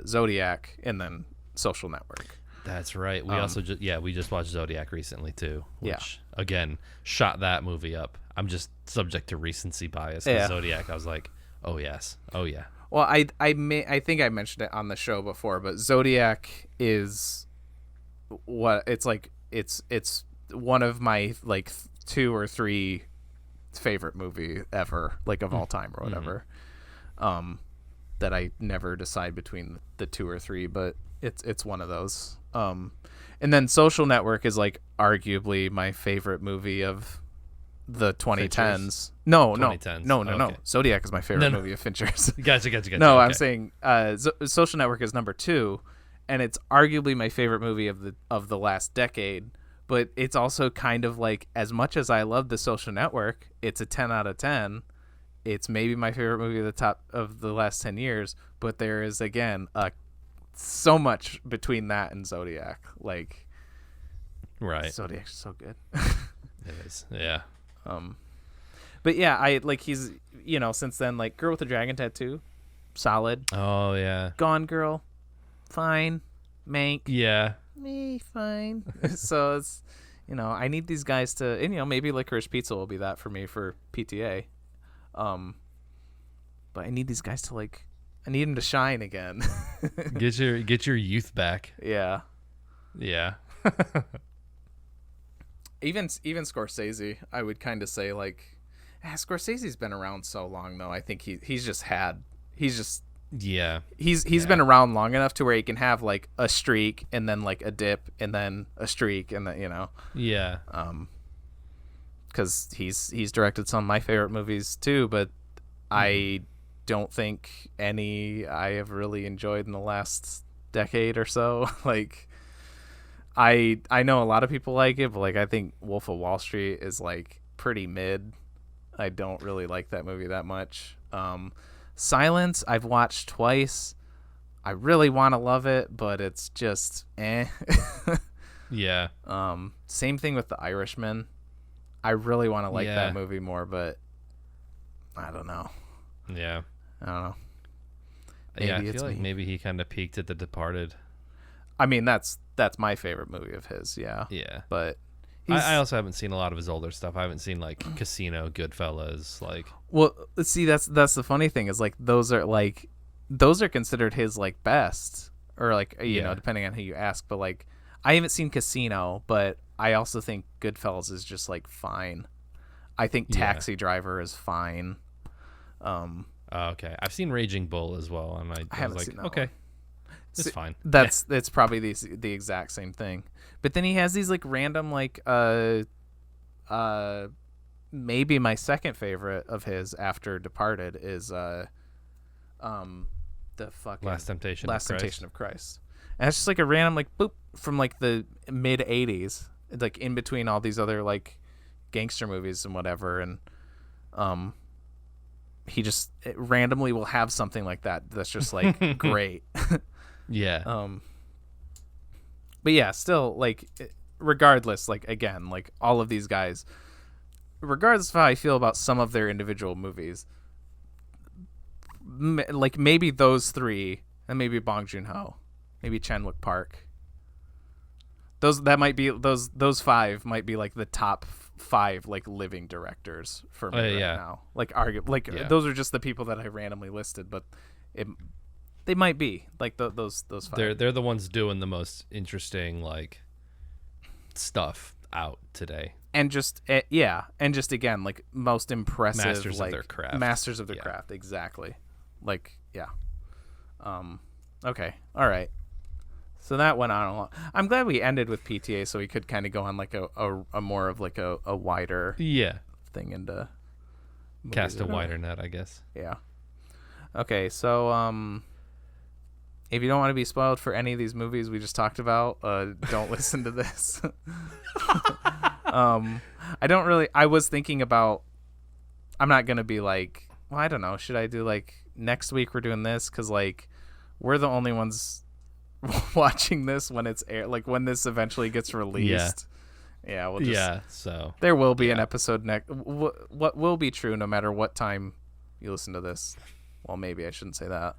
Zodiac and then Social Network. That's right. We also we just watched Zodiac recently too, which Yeah. again shot that movie up. I'm just subject to recency bias. 'Cause Zodiac, I was like, oh yes, oh yeah. Well, I think I mentioned it on the show before, but Zodiac is what it's like. It's one of my like 2 or 3 favorite movie ever, like of all time or whatever. That I never decide between the 2 or 3, but it's one of those. And then Social Network is like arguably my favorite movie of the 2010s. No. 2010s. No. Okay. Zodiac is my favorite movie of Fincher's. Gotcha. No, okay. I'm saying Social Network is number 2, and it's arguably my favorite movie of the last decade. But it's also kind of like, as much as I love The Social Network, it's a 10 out of 10. It's maybe my favorite movie of the top of the last 10 years. But there is again so much between that and Zodiac. Like, right, Zodiac's so good. It is, yeah. But yeah, I like he's since then, like Girl with the Dragon Tattoo, solid. Oh yeah. Gone Girl, fine. Mank, Yeah. fine. So it's, I need these guys to, and maybe Licorice Pizza will be that for me for PTA. But I need these guys to I need them to shine again. Get your youth back. Yeah. Yeah. Even Scorsese, I would kind of say Scorsese's been around so long though. I think he's just Yeah. he's been around long enough to where he can have a streak and then a dip and then a streak and then Yeah. because he's directed some of my favorite movies too, but I don't think any I have really enjoyed in the last decade or so. I know a lot of people like it, but I think Wolf of Wall Street is pretty mid. I don't really like that movie that much. Silence I've watched twice. I really want to love it, but it's just eh. Yeah. Same thing with The Irishman. I really want to like Yeah. that movie more, but I don't know. Yeah. I don't know. Yeah, I Maybe it's feel like me. maybe he kind of peaked at The Departed. I mean, that's my favorite movie of his, yeah. Yeah. But I also haven't seen a lot of his older stuff. I haven't seen Casino, Goodfellas, well, see, that's the funny thing is those are considered his best, or you know, depending on who you ask. But I haven't seen Casino, but I also think Goodfellas is just fine. I think Taxi Driver is fine. Okay. I've seen Raging Bull as well, and I haven't was seen that okay, one. it's fine. It's probably the exact same thing. But then he has these random maybe my second favorite of his after Departed is the fucking Last Temptation of Christ. And it's just a random boop from the mid 80s, in between all these other gangster movies and whatever, and he just randomly will have something like that that's just great. Yeah. But yeah, still regardless, again, all of these guys, regardless of how I feel about some of their individual movies, maybe those three, and maybe Bong Joon-ho, maybe Chan-wook Park, those five might be the top five living directors for me right now. Those are just the people that I randomly listed, but they might be those five. They're the ones doing the most interesting stuff out today. And just again most impressive Masters of their craft. Masters of their craft, exactly. Okay, all right. So that went on a lot. I'm glad we ended with PTA, so we could kind of go on a more of a wider thing into cast a wider net, I guess. Yeah. Okay, so if you don't want to be spoiled for any of these movies we just talked about, don't listen to this. I was thinking about, I'm not going to be I don't know, should I do next week we're doing this? Because we're the only ones watching this when it's when this eventually gets released. Yeah, we'll just, so there will be an episode next. What will be true no matter what time you listen to this. Well, maybe I shouldn't say that.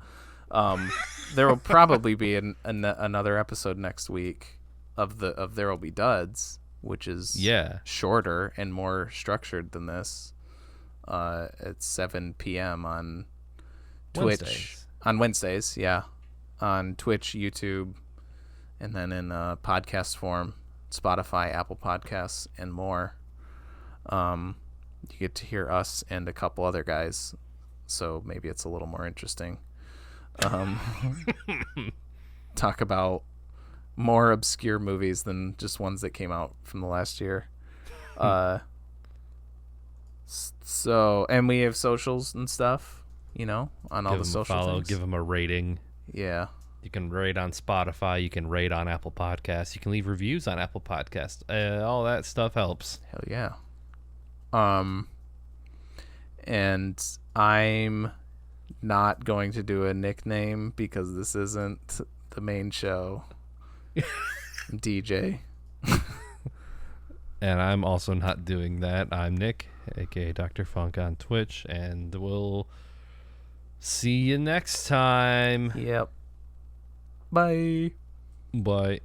There will probably be another episode next week of There Will Be Duds, which is shorter and more structured than this. At 7 p.m. on Twitch on Wednesdays, on Twitch, YouTube, and then in podcast form, Spotify, Apple Podcasts, and more. You get to hear us and a couple other guys, so maybe it's a little more interesting. Talk about more obscure movies than just ones that came out from the last year. So, and we have socials and stuff, on all the social things. Give them a rating. Yeah. You can rate on Spotify. You can rate on Apple Podcasts. You can leave reviews on Apple Podcasts. All that stuff helps. Hell yeah. And I'm not going to do a nickname because this isn't the main show. I'm DJ. And I'm also not doing that. I'm Nick, aka Dr. Funk on Twitch, and we'll see you next time. Yep. Bye. Bye.